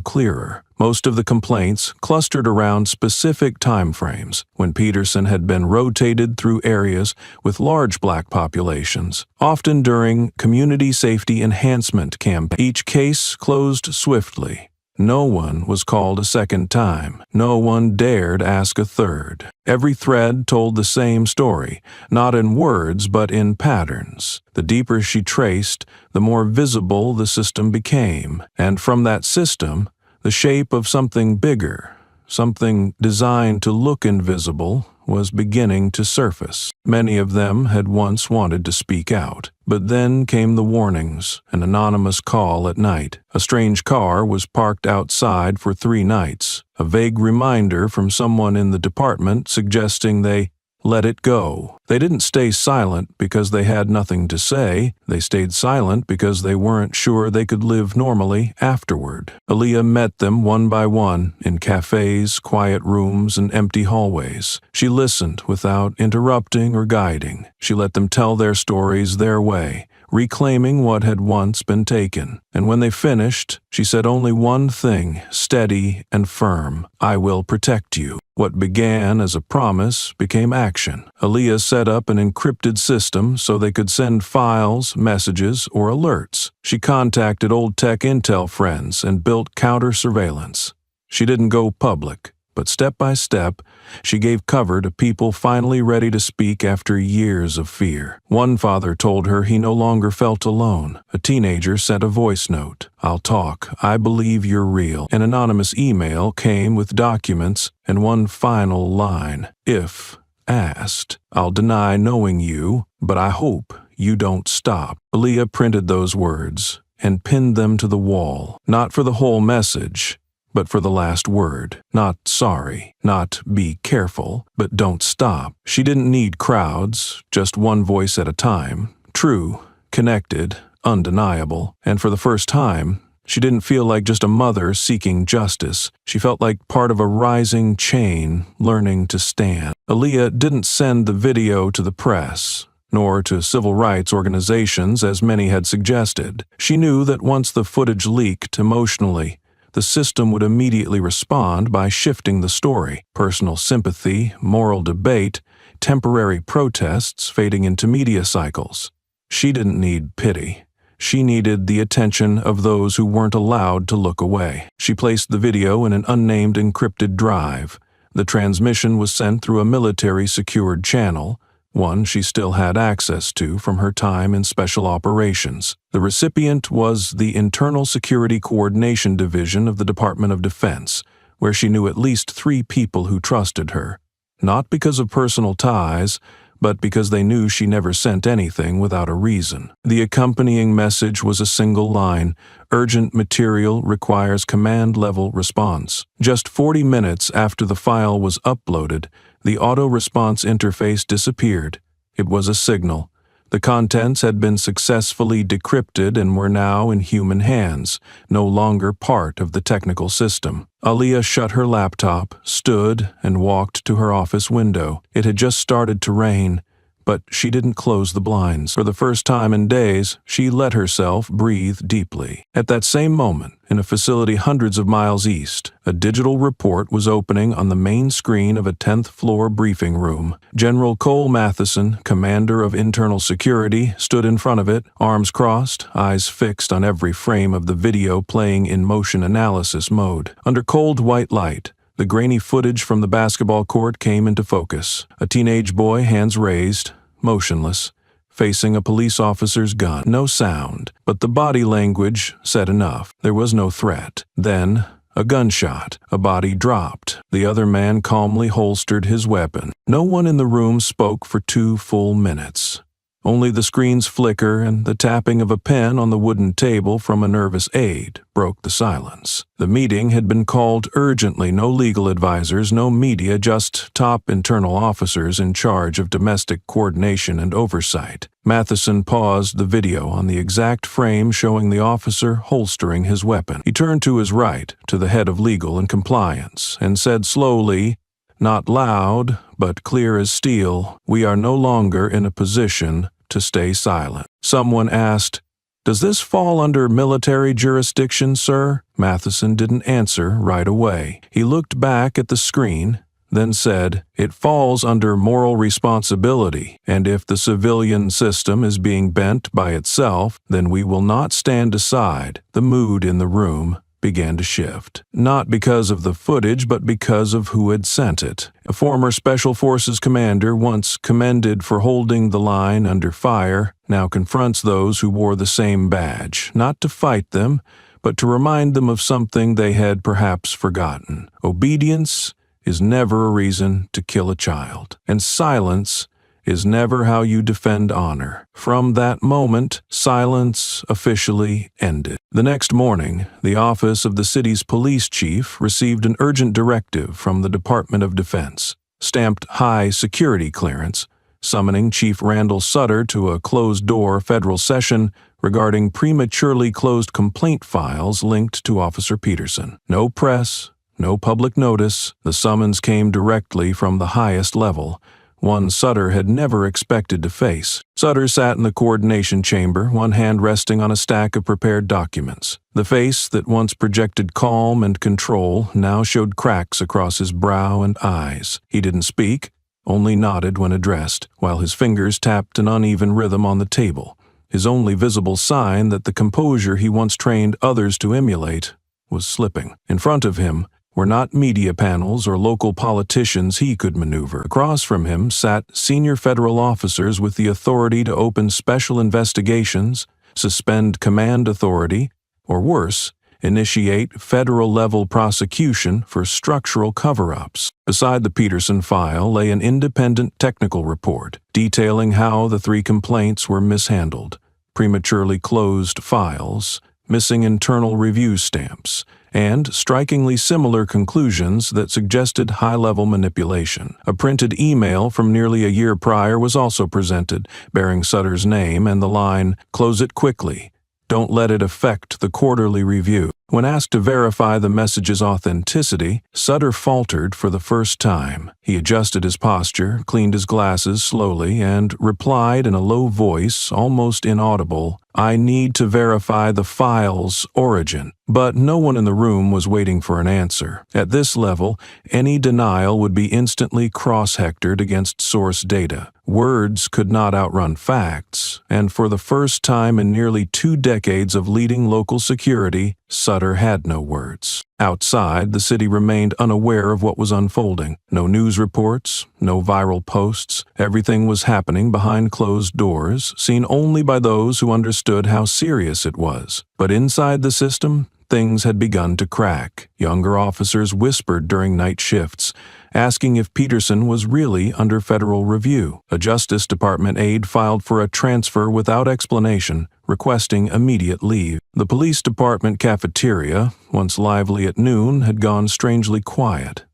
[SPEAKER 1] clearer. Most of the complaints clustered around specific time frames when Peterson had been rotated through areas with large black populations, often during community safety enhancement campaigns. Each case closed swiftly. No one was called a second time. No one dared ask a third. Every thread told the same story, not in words but in patterns. The deeper she traced, the more visible the system became, and from that system, the shape of something bigger, something designed to look invisible, was beginning to surface. Many of them had once wanted to speak out, but then came the warnings, an anonymous call at night. A strange car was parked outside for 3 nights, a vague reminder from someone in the department suggesting they let it go. They didn't stay silent because they had nothing to say. They stayed silent because they weren't sure they could live normally afterward. Aaliyah met them one by one in cafes, quiet rooms, and empty hallways. She listened without interrupting or guiding. She let them tell their stories their way, reclaiming what had once been taken. And when they finished, she said only one thing, steady and firm: "I will protect you." What began as a promise became action. Aaliyah set up an encrypted system so they could send files, messages, or alerts. She contacted old tech intel friends and built counter-surveillance. She didn't go public, but step by step, she gave cover to people finally ready to speak after years of fear. One father told her he no longer felt alone. A teenager sent a voice note: "I'll talk. I believe you're real." An anonymous email came with documents and one final line: "If asked, I'll deny knowing you, but I hope you don't stop." Aaliyah printed those words and pinned them to the wall, not for the whole message, but for the last word. Not sorry, not be careful, but don't stop. She didn't need crowds, just one voice at a time. True, connected, undeniable. And for the first time, she didn't feel like just a mother seeking justice. She felt like part of a rising chain, learning to stand. Aaliyah didn't send the video to the press, nor to civil rights organizations as many had suggested. She knew that once the footage leaked emotionally, the system would immediately respond by shifting the story. Personal sympathy, moral debate, temporary protests fading into media cycles. She didn't need pity. She needed the attention of those who weren't allowed to look away. She placed the video in an unnamed encrypted drive. The transmission was sent through a military-secured channel, one she still had access to from her time in special operations. The recipient was the Internal Security Coordination Division of the Department of Defense, where she knew at least 3 people who trusted her, not because of personal ties, but because they knew she never sent anything without a reason. The accompanying message was a single line: "Urgent material requires command-level response." Just 40 minutes after the file was uploaded, the auto-response interface disappeared. It was a signal. The contents had been successfully decrypted and were now in human hands, no longer part of the technical system. Aaliyah shut her laptop, stood, and walked to her office window. It had just started to rain, but she didn't close the blinds. For the first time in days, she let herself breathe deeply. At that same moment, in a facility hundreds of miles east, a digital report was opening on the main screen of a 10th-floor briefing room. General Cole Matheson, commander of internal security, stood in front of it, arms crossed, eyes fixed on every frame of the video playing in motion analysis mode. Under cold white light, the grainy footage from the basketball court came into focus. A teenage boy, hands raised, motionless, facing a police officer's gun. No sound, but the body language said enough. There was no threat. Then, a gunshot. A body dropped. The other man calmly holstered his weapon. No one in the room spoke for 2 full minutes. Only the screen's flicker and the tapping of a pen on the wooden table from a nervous aide broke the silence. The meeting had been called urgently. No legal advisors, no media, just top internal officers in charge of domestic coordination and oversight. Matheson paused the video on the exact frame showing the officer holstering his weapon. He turned to his right, to the head of legal and compliance, and said slowly, not loud, but clear as steel, "We are no longer in a position to stay silent." Someone asked, "Does this fall under military jurisdiction, sir?" Matheson didn't answer right away. He looked back at the screen, then said, "It falls under moral responsibility, and if the civilian system is being bent by itself, then we will not stand aside." The mood in the room began to shift. Not because of the footage, but because of who had sent it. A former Special Forces commander, once commended for holding the line under fire, now confronts those who wore the same badge, not to fight them, but to remind them of something they had perhaps forgotten. Obedience is never a reason to kill a child, and silence is never how you defend honor. From that moment, silence officially ended. The next morning, the office of the city's police chief received an urgent directive from the Department of Defense, stamped high security clearance, summoning Chief Randall Sutter to a closed-door federal session regarding prematurely closed complaint files linked to Officer Peterson. No press, no public notice. The summons came directly from the highest level, one Sutter had never expected to face. Sutter sat in the coordination chamber, one hand resting on a stack of prepared documents. The face that once projected calm and control now showed cracks across his brow and eyes. He didn't speak, only nodded when addressed, while his fingers tapped an uneven rhythm on the table, his only visible sign that the composure he once trained others to emulate was slipping. In front of him were not media panels or local politicians he could maneuver. Across from him sat senior federal officers with the authority to open special investigations, suspend command authority, or worse, initiate federal-level prosecution for structural cover-ups. Beside the Peterson file lay an independent technical report detailing how the 3 complaints were mishandled: prematurely closed files, missing internal review stamps, and strikingly similar conclusions that suggested high-level manipulation. A printed email from nearly a year prior was also presented, bearing Sutter's name and the line, "Close it quickly. Don't let it affect the quarterly review." When asked to verify the message's authenticity, Sutter faltered for the first time. He adjusted his posture, cleaned his glasses slowly, and replied in a low voice, almost inaudible, "I need to verify the file's origin." But no one in the room was waiting for an answer. At this level, any denial would be instantly cross-hectored against source data. Words could not outrun facts, and for the first time in nearly 2 decades of leading local security, Sutter had no words. Outside, the city remained unaware of what was unfolding. No news reports, no viral posts. Everything was happening behind closed doors, seen only by those who understood how serious it was. But inside the system, things had begun to crack. Younger officers whispered during night shifts, asking if Peterson was really under federal review. A Justice Department aide filed for a transfer without explanation, requesting immediate leave. The police department cafeteria, once lively at noon, had gone strangely quiet.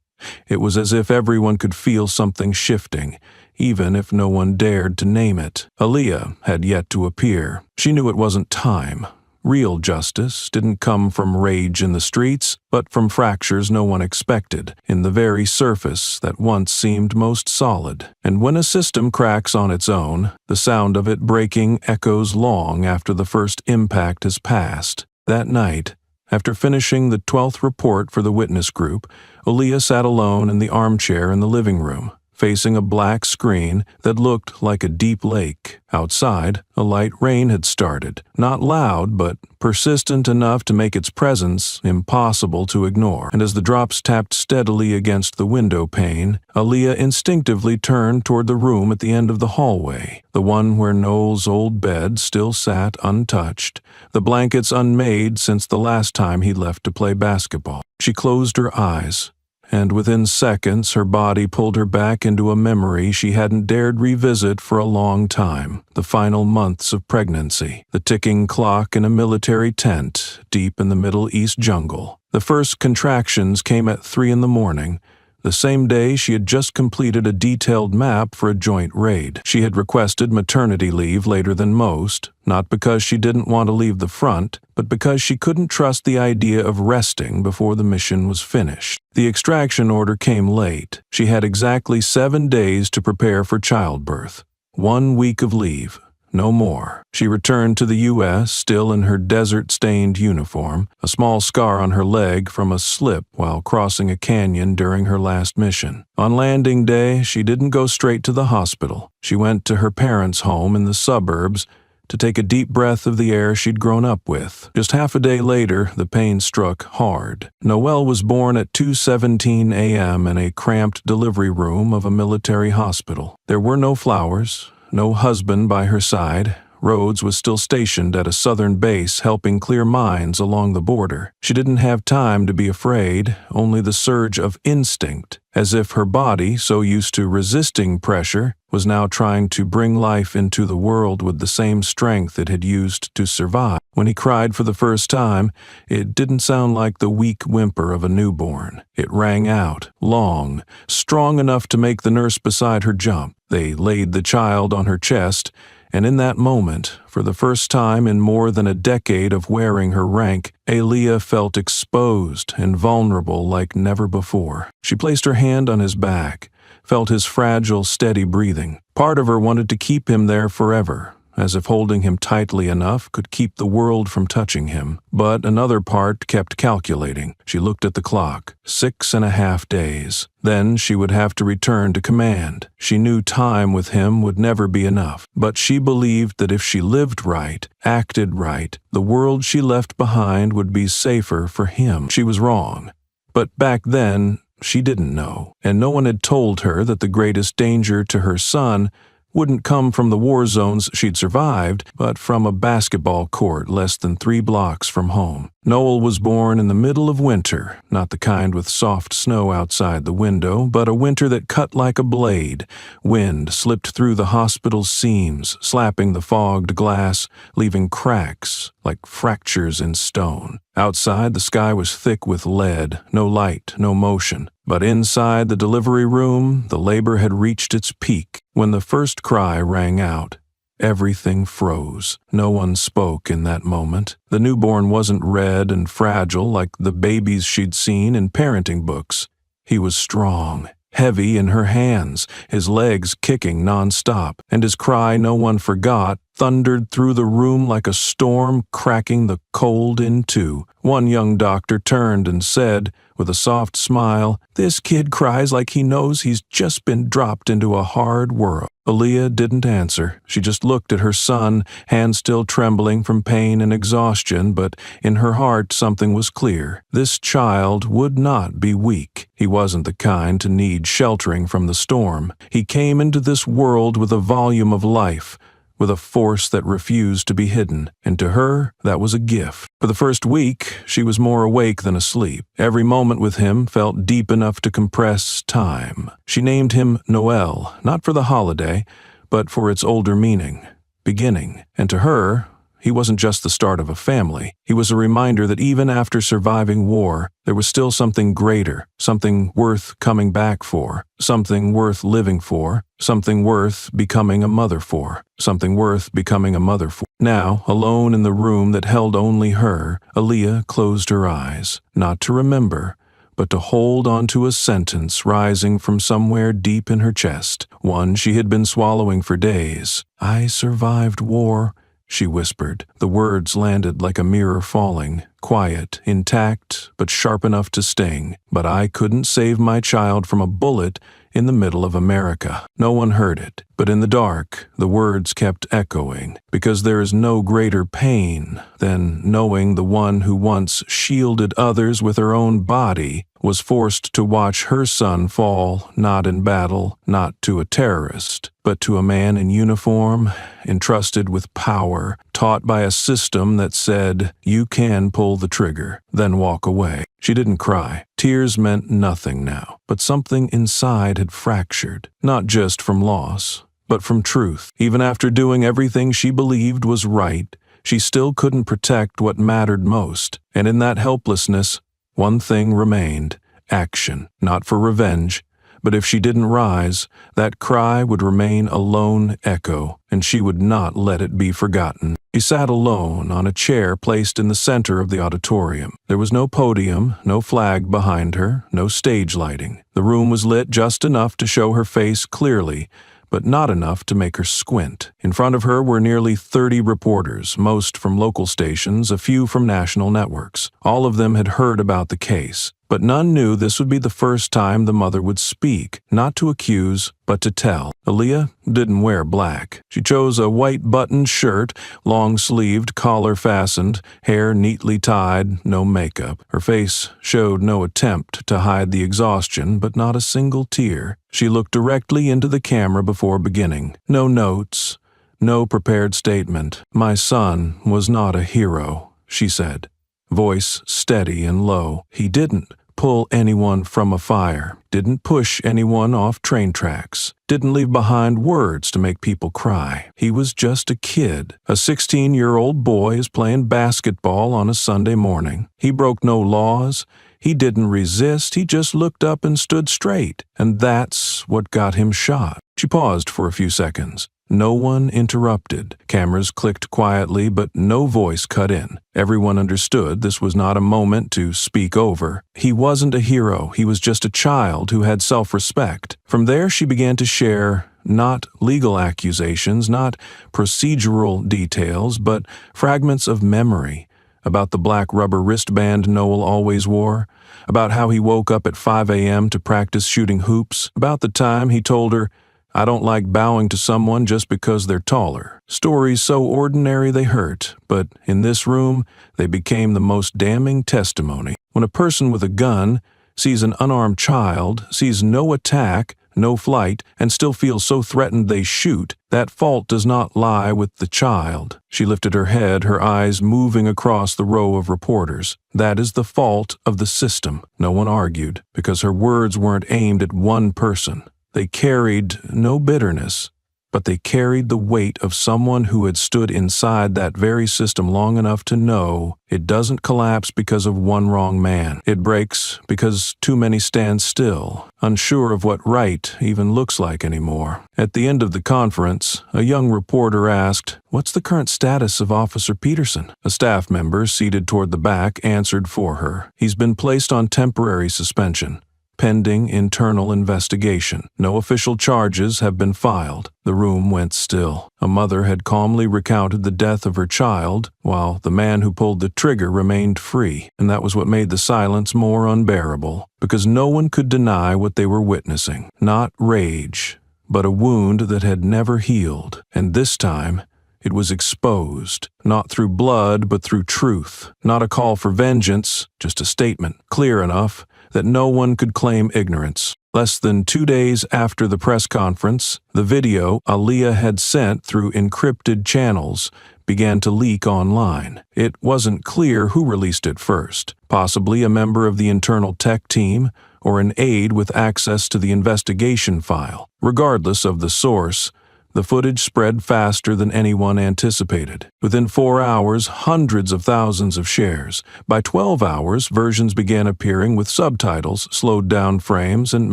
[SPEAKER 1] It was as if everyone could feel something shifting, even if no one dared to name it. Aaliyah had yet to appear. She knew it wasn't time. Real justice didn't come from rage in the streets, but from fractures no one expected, in the very surface that once seemed most solid. And when a system cracks on its own, the sound of it breaking echoes long after the first impact has passed. That night, after finishing the 12th report for the witness group, Aaliyah sat alone in the armchair in the living room, facing a black screen that looked like a deep lake. Outside, a light rain had started, not loud but persistent enough to make its presence impossible to ignore. And as the drops tapped steadily against the window pane, Aaliyah instinctively turned toward the room at the end of the hallway, the one where Noel's old bed still sat untouched, the blankets unmade since the last time he left to play basketball. She closed her eyes, and within seconds her body pulled her back into a memory she hadn't dared revisit for a long time: the final months of pregnancy, the ticking clock in a military tent deep in the Middle East jungle. The first contractions came at 3 a.m, the same day she had just completed a detailed map for a joint raid. She had requested maternity leave later than most, not because she didn't want to leave the front, but because she couldn't trust the idea of resting before the mission was finished. The extraction order came late. She had exactly 7 days to prepare for childbirth. 1 week of leave. no more. She returned to the U.S., still in her desert-stained uniform, a small scar on her leg from a slip while crossing a canyon during her last mission. On landing day, she didn't go straight to the hospital. She went to her parents' home in the suburbs to take a deep breath of the air she'd grown up with. Just half a day later, the pain struck hard. Noelle was born at 2:17 a.m. in a cramped delivery room of a military hospital. There were no flowers, no husband by her side. Rhodes was still stationed at a southern base helping clear mines along the border. She didn't have time to be afraid, only the surge of instinct, as if her body, so used to resisting pressure, was now trying to bring life into the world with the same strength it had used to survive. When he cried for the first time, it didn't sound like the weak whimper of a newborn. It rang out, long, strong enough to make the nurse beside her jump. They laid the child on her chest, and in that moment, for the first time in more than a decade of wearing her rank, Aaliyah felt exposed and vulnerable like never before. She placed her hand on his back, felt his fragile, steady breathing. Part of her wanted to keep him there forever, as if holding him tightly enough could keep the world from touching him. But another part kept calculating. She looked at the clock. 6.5 days. Then she would have to return to command. She knew time with him would never be enough, but she believed that if she lived right, acted right, the world she left behind would be safer for him. She was wrong. But back then, she didn't know, and no one had told her that the greatest danger to her son wouldn't come from the war zones she'd survived, but from a basketball court less than 3 blocks from home. Noel was born in the middle of winter, not the kind with soft snow outside the window, but a winter that cut like a blade. Wind slipped through the hospital's seams, slapping the fogged glass, leaving cracks like fractures in stone. Outside, the sky was thick with lead, no light, no motion. But inside the delivery room, the labor had reached its peak. When the first cry rang out, everything froze. No one spoke in that moment. The newborn wasn't red and fragile like the babies she'd seen in parenting books. He was strong, heavy in her hands, his legs kicking nonstop, and his cry no one forgot thundered through the room like a storm, cracking the cold in two. One young doctor turned and said, with a soft smile, "This kid cries like he knows he's just been dropped into a hard world." Aaliyah didn't answer. She just looked at her son, hands still trembling from pain and exhaustion, but in her heart something was clear. This child would not be weak. He wasn't the kind to need sheltering from the storm. He came into this world with a volume of life, with a force that refused to be hidden, and to her, that was a gift. For the first week, she was more awake than asleep. Every moment with him felt deep enough to compress time. She named him Noel, not for the holiday, but for its older meaning, beginning. And to her, he wasn't just the start of a family. He was a reminder that even after surviving war, there was still something greater, something worth coming back for, something worth living for, something worth becoming a mother for, something worth becoming a mother for. Now, alone in the room that held only her, Aaliyah closed her eyes, not to remember, but to hold onto a sentence rising from somewhere deep in her chest, one she had been swallowing for days. "I survived war," she whispered. The words landed like a mirror falling, quiet, intact, but sharp enough to sting. "But I couldn't save my child from a bullet in the middle of America." No one heard it, but in the dark, the words kept echoing, because there is no greater pain than knowing the one who once shielded others with her own body was forced to watch her son fall, not in battle, not to a terrorist, but to a man in uniform, entrusted with power, taught by a system that said, "You can pull the trigger, then walk away." She didn't cry. Tears meant nothing now, but something inside had fractured, not just from loss, but from truth. Even after doing everything she believed was right, she still couldn't protect what mattered most, and in that helplessness, one thing remained: action. Not for revenge, but if she didn't rise, that cry would remain a lone echo, and she would not let it be forgotten. She sat alone on a chair placed in the center of the auditorium. There was no podium, no flag behind her, no stage lighting. The room was lit just enough to show her face clearly, but not enough to make her squint. In front of her were nearly 30 reporters, most from local stations, a few from national networks. All of them had heard about the case, but none knew this would be the first time the mother would speak, not to accuse, but to tell. Aaliyah didn't wear black. She chose a white buttoned shirt, long-sleeved, collar-fastened, hair neatly tied, no makeup. Her face showed no attempt to hide the exhaustion, but not a single tear. She looked directly into the camera before beginning. No notes, no prepared statement. "My son was not a hero," she said, voice steady and low. "He didn't pull anyone from a fire, didn't push anyone off train tracks, didn't leave behind words to make people cry. He was just a kid. A 16-year-old boy is playing basketball on a Sunday morning. He broke no laws. He didn't resist. He just looked up and stood straight. And that's what got him shot." She paused for a few seconds. No one interrupted. Cameras clicked quietly, but no voice cut in. Everyone understood this was not a moment to speak over. He wasn't a hero. He was just a child who had self-respect. From there, she began to share not legal accusations, not procedural details, but fragments of memory about the black rubber wristband Noel always wore, about how he woke up at 5 a.m. to practice shooting hoops, about the time he told her, "I don't like bowing to someone just because they're taller." Stories so ordinary they hurt, but in this room, they became the most damning testimony. When a person with a gun sees an unarmed child, sees no attack, no flight, and still feels so threatened they shoot, that fault does not lie with the child. She lifted her head, her eyes moving across the row of reporters. That is the fault of the system. No one argued, because her words weren't aimed at one person. They carried no bitterness, but they carried the weight of someone who had stood inside that very system long enough to know it doesn't collapse because of one wrong man. It breaks because too many stand still, unsure of what right even looks like anymore. At the end of the conference, a young reporter asked, "What's the current status of Officer Peterson?" A staff member seated toward the back answered for her. "He's been placed on temporary suspension, pending internal investigation. No official charges have been filed." The room went still. A mother had calmly recounted the death of her child, while the man who pulled the trigger remained free, and that was what made the silence more unbearable, because no one could deny what they were witnessing. Not rage, but a wound that had never healed, and this time it was exposed, not through blood, but through truth. Not a call for vengeance, just a statement, clear enough that no one could claim ignorance. Less than 2 days after the press conference, the video Aaliyah had sent through encrypted channels began to leak online. It wasn't clear who released it first, possibly a member of the internal tech team or an aide with access to the investigation file. Regardless of the source, the footage spread faster than anyone anticipated. Within 4 hours, hundreds of thousands of shares. By 12 hours, versions began appearing with subtitles, slowed down frames, and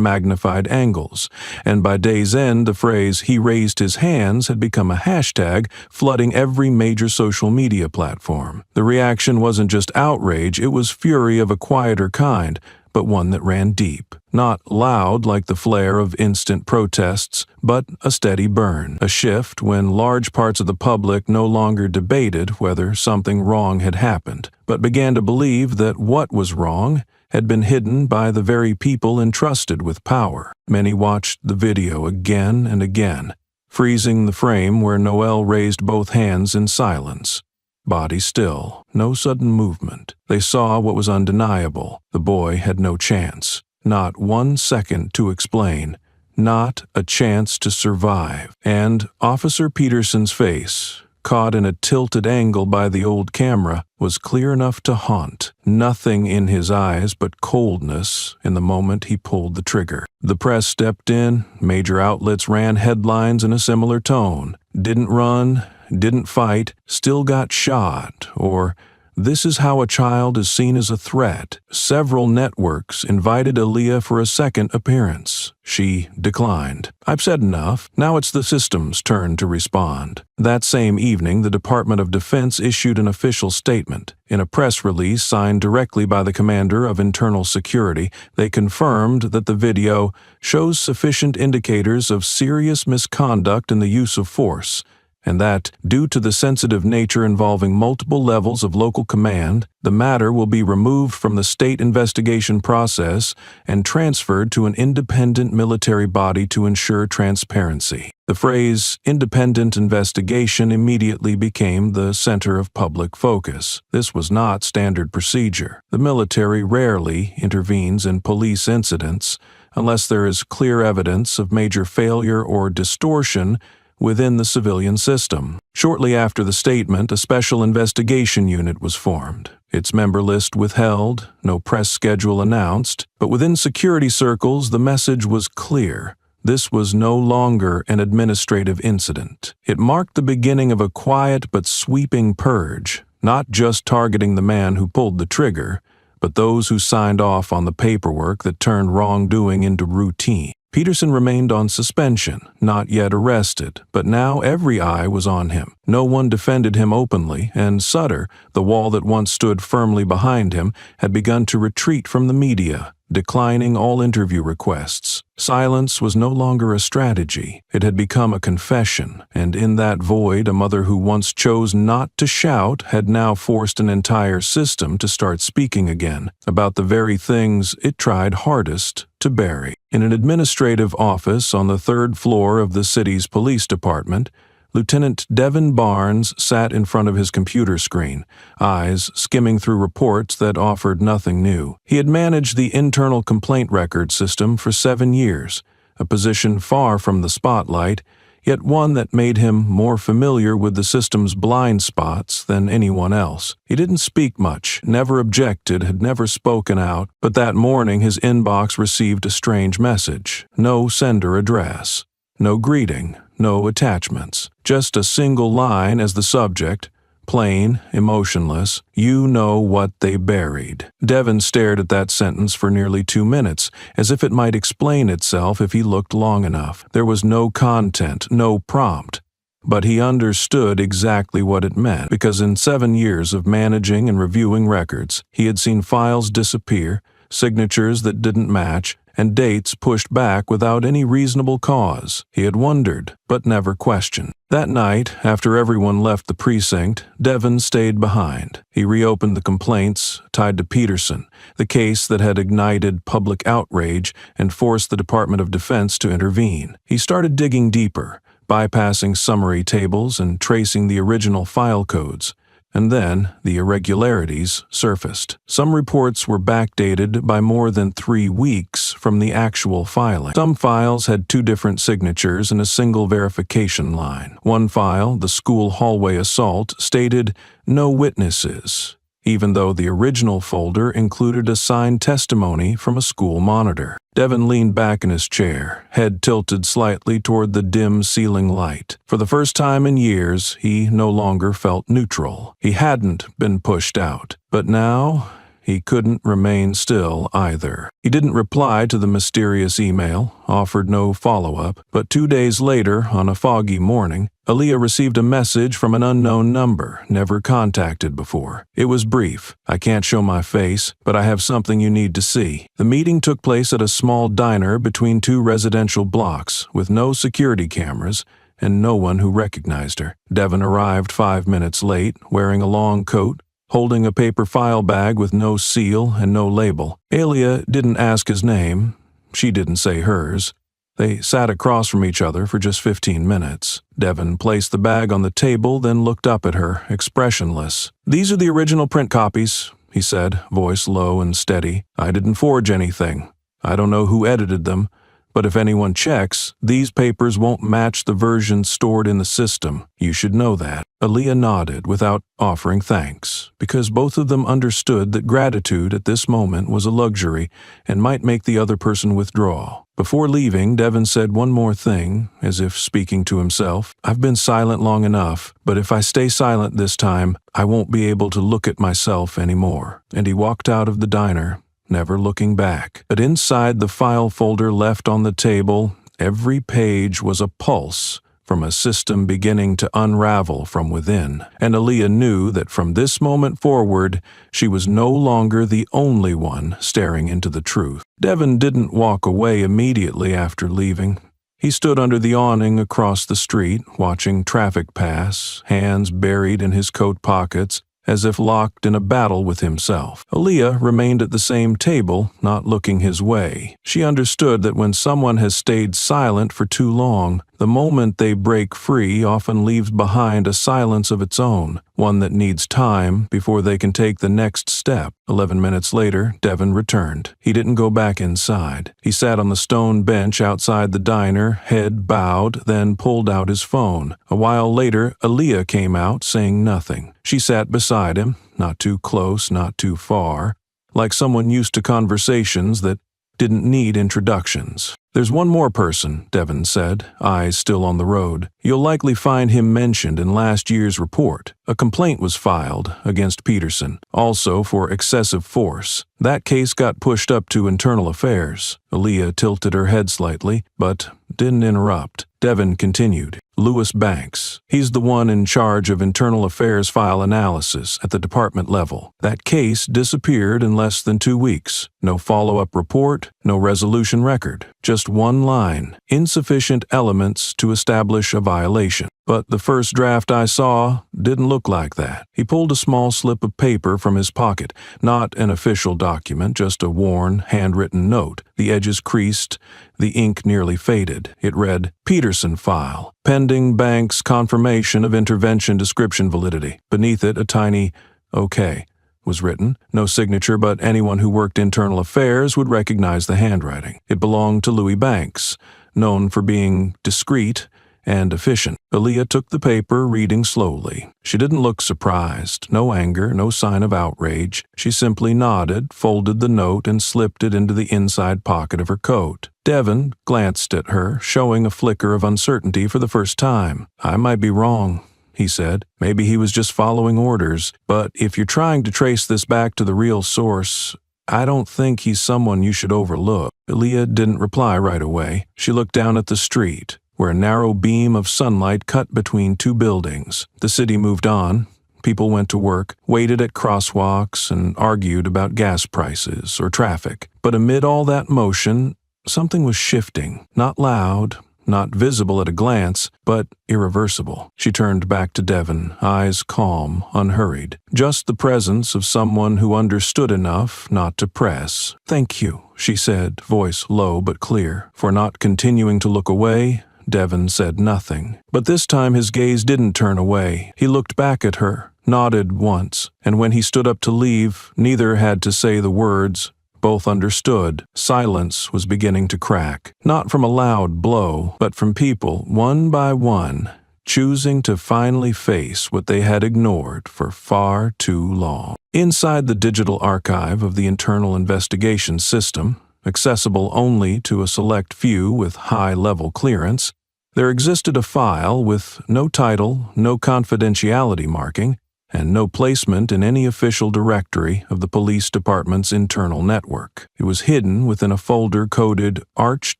[SPEAKER 1] magnified angles. And by day's end, the phrase, "he raised his hands," had become a hashtag, flooding every major social media platform. The reaction wasn't just outrage, it was fury of a quieter kind, but one that ran deep. Not loud like the flare of instant protests, but a steady burn. A shift when large parts of the public no longer debated whether something wrong had happened, but began to believe that what was wrong had been hidden by the very people entrusted with power. Many watched the video again and again, freezing the frame where Noel raised both hands in silence. Body still, no sudden movement. They saw what was undeniable. The boy had no chance. Not 1 second to explain. Not a chance to survive. And Officer Peterson's face, caught in a tilted angle by the old camera, was clear enough to haunt. Nothing in his eyes but coldness in the moment he pulled the trigger. The press stepped in. Major outlets ran headlines in a similar tone. Didn't run, didn't fight, still got shot, or This is how a child is seen as a threat. Several networks invited Aaliyah for a second appearance. She declined. I've said enough. Now it's the system's turn to respond. That same evening, the Department of Defense issued an official statement. In a press release signed directly by the Commander of Internal Security, they confirmed that the video shows sufficient indicators of serious misconduct in the use of force, and that, due to the sensitive nature involving multiple levels of local command, the matter will be removed from the state investigation process and transferred to an independent military body to ensure transparency. The phrase independent investigation immediately became the center of public focus. This was not standard procedure. The military rarely intervenes in police incidents unless there is clear evidence of major failure or distortion within the civilian system. Shortly after the statement, a special investigation unit was formed. Its member list withheld, no press schedule announced, but within security circles the message was clear. This was no longer an administrative incident. It marked the beginning of a quiet but sweeping purge, not just targeting the man who pulled the trigger, but those who signed off on the paperwork that turned wrongdoing into routine. Peterson remained on suspension, not yet arrested, but now every eye was on him. No one defended him openly, and Sutter, the wall that once stood firmly behind him, had begun to retreat from the media, declining all interview requests. Silence was no longer a strategy. It had become a confession, and in that void, a mother who once chose not to shout had now forced an entire system to start speaking again about the very things it tried hardest to bury. In an administrative office on the third floor of the city's police department, Lieutenant Devin Barnes sat in front of his computer screen, eyes skimming through reports that offered nothing new. He had managed the internal complaint record system for 7 years, a position far from the spotlight, yet one that made him more familiar with the system's blind spots than anyone else. He didn't speak much, never objected, had never spoken out, but that morning his inbox received a strange message. No sender address, no greeting, no attachments, just a single line as the subject, plain, emotionless, "You know what they buried." Devin stared at that sentence for nearly 2 minutes, as if it might explain itself if he looked long enough. There was no content, no prompt, but he understood exactly what it meant, because in 7 years of managing and reviewing records, he had seen files disappear, signatures that didn't match, and dates pushed back without any reasonable cause. He had wondered, but never questioned. That night, after everyone left the precinct, Devin stayed behind. He reopened the complaints tied to Peterson, the case that had ignited public outrage and forced the Department of Defense to intervene. He started digging deeper, bypassing summary tables and tracing the original file codes. And then the irregularities surfaced. Some reports were backdated by more than 3 weeks from the actual filing. Some files had 2 different signatures and a single verification line. One file, the school hallway assault, stated "no witnesses," even though the original folder included a signed testimony from a school monitor. Devin leaned back in his chair, head tilted slightly toward the dim ceiling light. For the first time in years, he no longer felt neutral. He hadn't been pushed out, but now he couldn't remain still either. He didn't reply to the mysterious email, offered no follow-up, but 2 days later, on a foggy morning, Aaliyah received a message from an unknown number, never contacted before. It was brief. "I can't show my face, but I have something you need to see." The meeting took place at a small diner between 2 residential blocks, with no security cameras and no one who recognized her. Devin arrived 5 minutes late, wearing a long coat, holding a paper file bag with no seal and no label. Aaliyah didn't ask his name. She didn't say hers. They sat across from each other for just 15 minutes. Devin placed the bag on the table, then looked up at her, expressionless. "These are the original print copies," he said, voice low and steady. "I didn't forge anything. I don't know who edited them, but if anyone checks, these papers won't match the version stored in the system. You should know that." Aaliyah nodded without offering thanks, because both of them understood that gratitude at this moment was a luxury and might make the other person withdraw. Before leaving, Devon said one more thing, as if speaking to himself. "I've been silent long enough, but if I stay silent this time, I won't be able to look at myself anymore." And he walked out of the diner, never looking back. But inside the file folder left on the table, every page was a pulse from a system beginning to unravel from within. And Aaliyah knew that from this moment forward, she was no longer the only one staring into the truth. Devon didn't walk away immediately after leaving. He stood under the awning across the street, watching traffic pass, hands buried in his coat pockets, as if locked in a battle with himself. Aaliyah remained at the same table, not looking his way. She understood that when someone has stayed silent for too long, the moment they break free often leaves behind a silence of its own, one that needs time before they can take the next step. 11 minutes later, Devon returned. He didn't go back inside. He sat on the stone bench outside the diner, head bowed, then pulled out his phone. A while later, Aaliyah came out, saying nothing. She sat beside him, not too close, not too far, like someone used to conversations that didn't need introductions. "There's one more person," Devon said, eyes still on the road. "You'll likely find him mentioned in last year's report. A complaint was filed against Peterson, also for excessive force. That case got pushed up to Internal Affairs." Aaliyah tilted her head slightly, but didn't interrupt. Devon continued. "Louis Banks. He's the one in charge of Internal Affairs file analysis at the department level. That case disappeared in less than 2 weeks. No follow-up report, no resolution record. Just one line. Insufficient elements to establish a violation. But the first draft I saw didn't look like that." He pulled a small slip of paper from his pocket, not an official document, just a worn, handwritten note. The edges creased, the ink nearly faded. It read, "Peterson file. Pending Banks confirmation of intervention description validity." Beneath it, a tiny "OK" was written. No signature, but anyone who worked internal affairs would recognize the handwriting. It belonged to Louis Banks, known for being discreet and efficient. Aaliyah took the paper, reading slowly. She didn't look surprised, no anger, no sign of outrage. She simply nodded, folded the note, and slipped it into the inside pocket of her coat. Devon glanced at her, showing a flicker of uncertainty for the first time. "I might be wrong," he said. "Maybe he was just following orders. But if you're trying to trace this back to the real source, I don't think he's someone you should overlook." Aaliyah didn't reply right away. She looked down at the street, where a narrow beam of sunlight cut between two buildings. The city moved on. People went to work, waited at crosswalks, and argued about gas prices or traffic. But amid all that motion, something was shifting. Not loud, not visible at a glance, but irreversible. She turned back to Devon, eyes calm, unhurried. Just the presence of someone who understood enough not to press. "Thank you," she said, voice low but clear. For not continuing to look away, Devon said nothing. But this time his gaze didn't turn away. He looked back at her, nodded once, and when he stood up to leave, neither had to say the words. Both understood. Silence was beginning to crack, not from a loud blow, but from people, one by one, choosing to finally face what they had ignored for far too long. Inside the digital archive of the Internal Investigation System, accessible only to a select few with high-level clearance, there existed a file with no title, no confidentiality marking, and no placement in any official directory of the police department's internal network. It was hidden within a folder coded Arch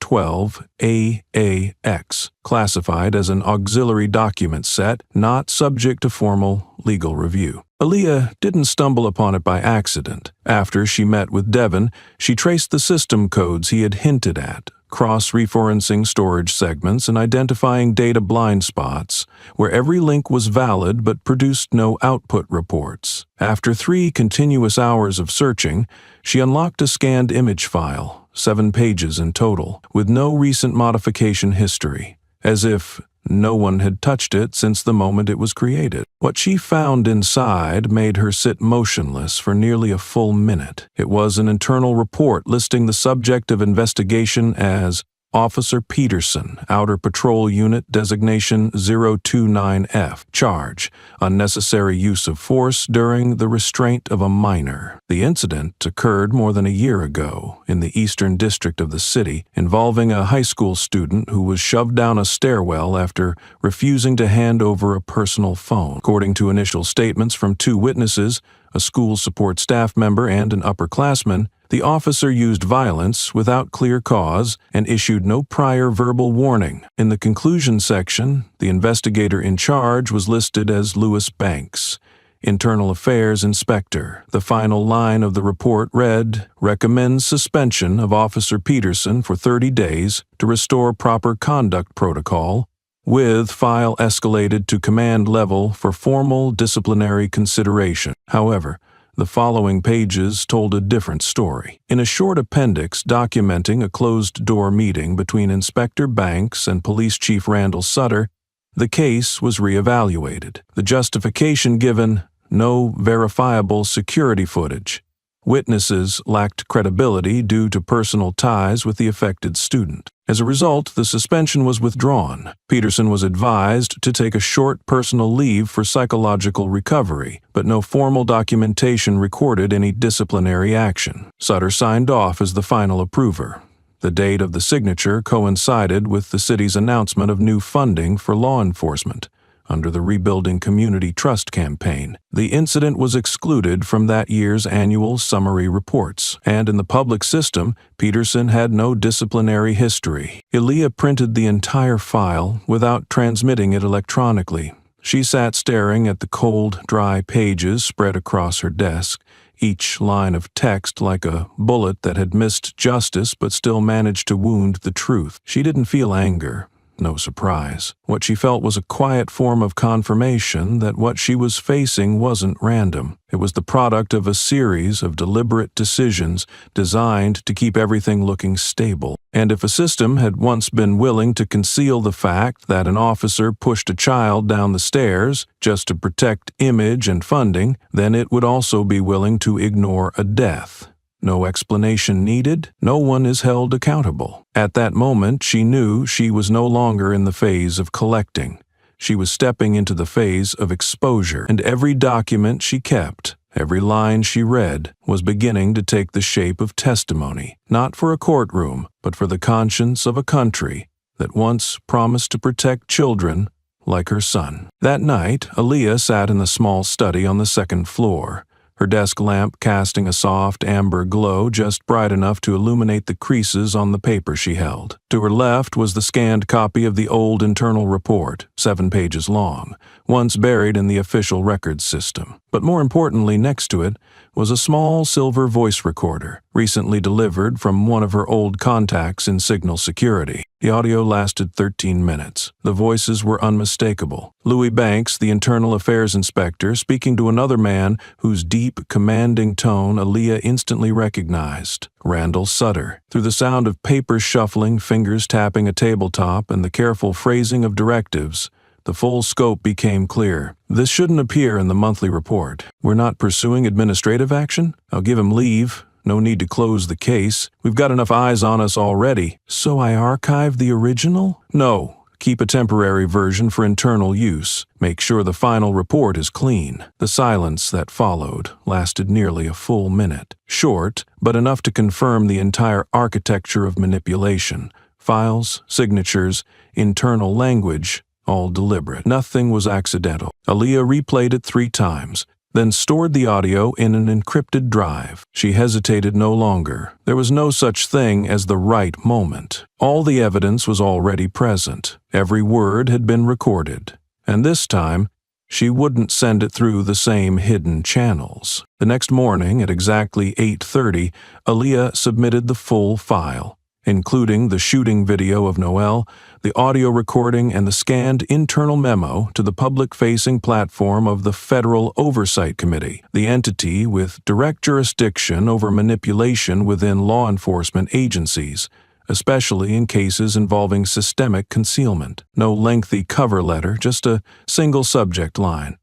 [SPEAKER 1] 12 AAX, classified as an auxiliary document set, not subject to formal legal review. Aaliyah didn't stumble upon it by accident. After she met with Devon, she traced the system codes he had hinted at, cross-referencing storage segments and identifying data blind spots, where every link was valid but produced no output reports. After 3 continuous hours of searching, she unlocked a scanned image file, 7 pages in total, with no recent modification history, as if no one had touched it since the moment it was created. What she found inside made her sit motionless for nearly a full minute. It was an internal report listing the subject of investigation as Officer Peterson, Outer Patrol Unit Designation 029F. Charge: unnecessary use of force during the restraint of a minor. The incident occurred more than a year ago in the Eastern District of the city, involving a high school student who was shoved down a stairwell after refusing to hand over a personal phone. According to initial statements from two witnesses, a school support staff member and an upperclassman, the officer used violence without clear cause and issued no prior verbal warning. In the conclusion section, the investigator in charge was listed as Lewis Banks, Internal Affairs Inspector. The final line of the report read, "Recommends suspension of Officer Peterson for 30 days to restore proper conduct protocol, with file escalated to command level for formal disciplinary consideration." However, the following pages told a different story. In a short appendix documenting a closed-door meeting between Inspector Banks and Police Chief Randall Sutter, the case was reevaluated. The justification given: no verifiable security footage. Witnesses lacked credibility due to personal ties with the affected student. As a result, the suspension was withdrawn. Peterson was advised to take a short personal leave for psychological recovery, but no formal documentation recorded any disciplinary action. Sutter signed off as the final approver. The date of the signature coincided with the city's announcement of new funding for law enforcement under the Rebuilding Community Trust campaign. The incident was excluded from that year's annual summary reports, and in the public system, Peterson had no disciplinary history. Aaliyah printed the entire file without transmitting it electronically. She sat staring at the cold, dry pages spread across her desk, each line of text like a bullet that had missed justice but still managed to wound the truth. She didn't feel anger. No surprise. What she felt was a quiet form of confirmation that what she was facing wasn't random. It was the product of a series of deliberate decisions designed to keep everything looking stable. And if a system had once been willing to conceal the fact that an officer pushed a child down the stairs just to protect image and funding, then it would also be willing to ignore a death. No explanation needed, no one is held accountable. At that moment, she knew she was no longer in the phase of collecting. She was stepping into the phase of exposure, and every document she kept, every line she read, was beginning to take the shape of testimony, not for a courtroom, but for the conscience of a country that once promised to protect children like her son. That night, Aaliyah sat in the small study on the second floor, her desk lamp casting a soft amber glow just bright enough to illuminate the creases on the paper she held. To her left was the scanned copy of the old internal report, 7 pages long, once buried in the official records system. But more importantly, next to it was a small silver voice recorder, recently delivered from one of her old contacts in signal security. The audio lasted 13 minutes. The voices were unmistakable. Louis Banks, the Internal Affairs Inspector, speaking to another man whose deep, commanding tone Aaliyah instantly recognized. Randall Sutter. Through the sound of paper shuffling, fingers tapping a tabletop, and the careful phrasing of directives, the full scope became clear. This shouldn't appear in the monthly report. We're not pursuing administrative action? I'll give him leave. No need to close the case. We've got enough eyes on us already. So I archived the original? No. Keep a temporary version for internal use. Make sure the final report is clean. The silence that followed lasted nearly a full minute. Short, but enough to confirm the entire architecture of manipulation. Files, signatures, internal language, all deliberate. Nothing was accidental. Aaliyah replayed it 3 times, then stored the audio in an encrypted drive. She hesitated no longer. There was no such thing as the right moment. All the evidence was already present. Every word had been recorded. And this time, she wouldn't send it through the same hidden channels. The next morning, at exactly 8:30, Aaliyah submitted the full file, including the shooting video of Noel, the audio recording, and the scanned internal memo to the public-facing platform of the Federal Oversight Committee, the entity with direct jurisdiction over manipulation within law enforcement agencies, especially in cases involving systemic concealment. No lengthy cover letter, just a single subject line.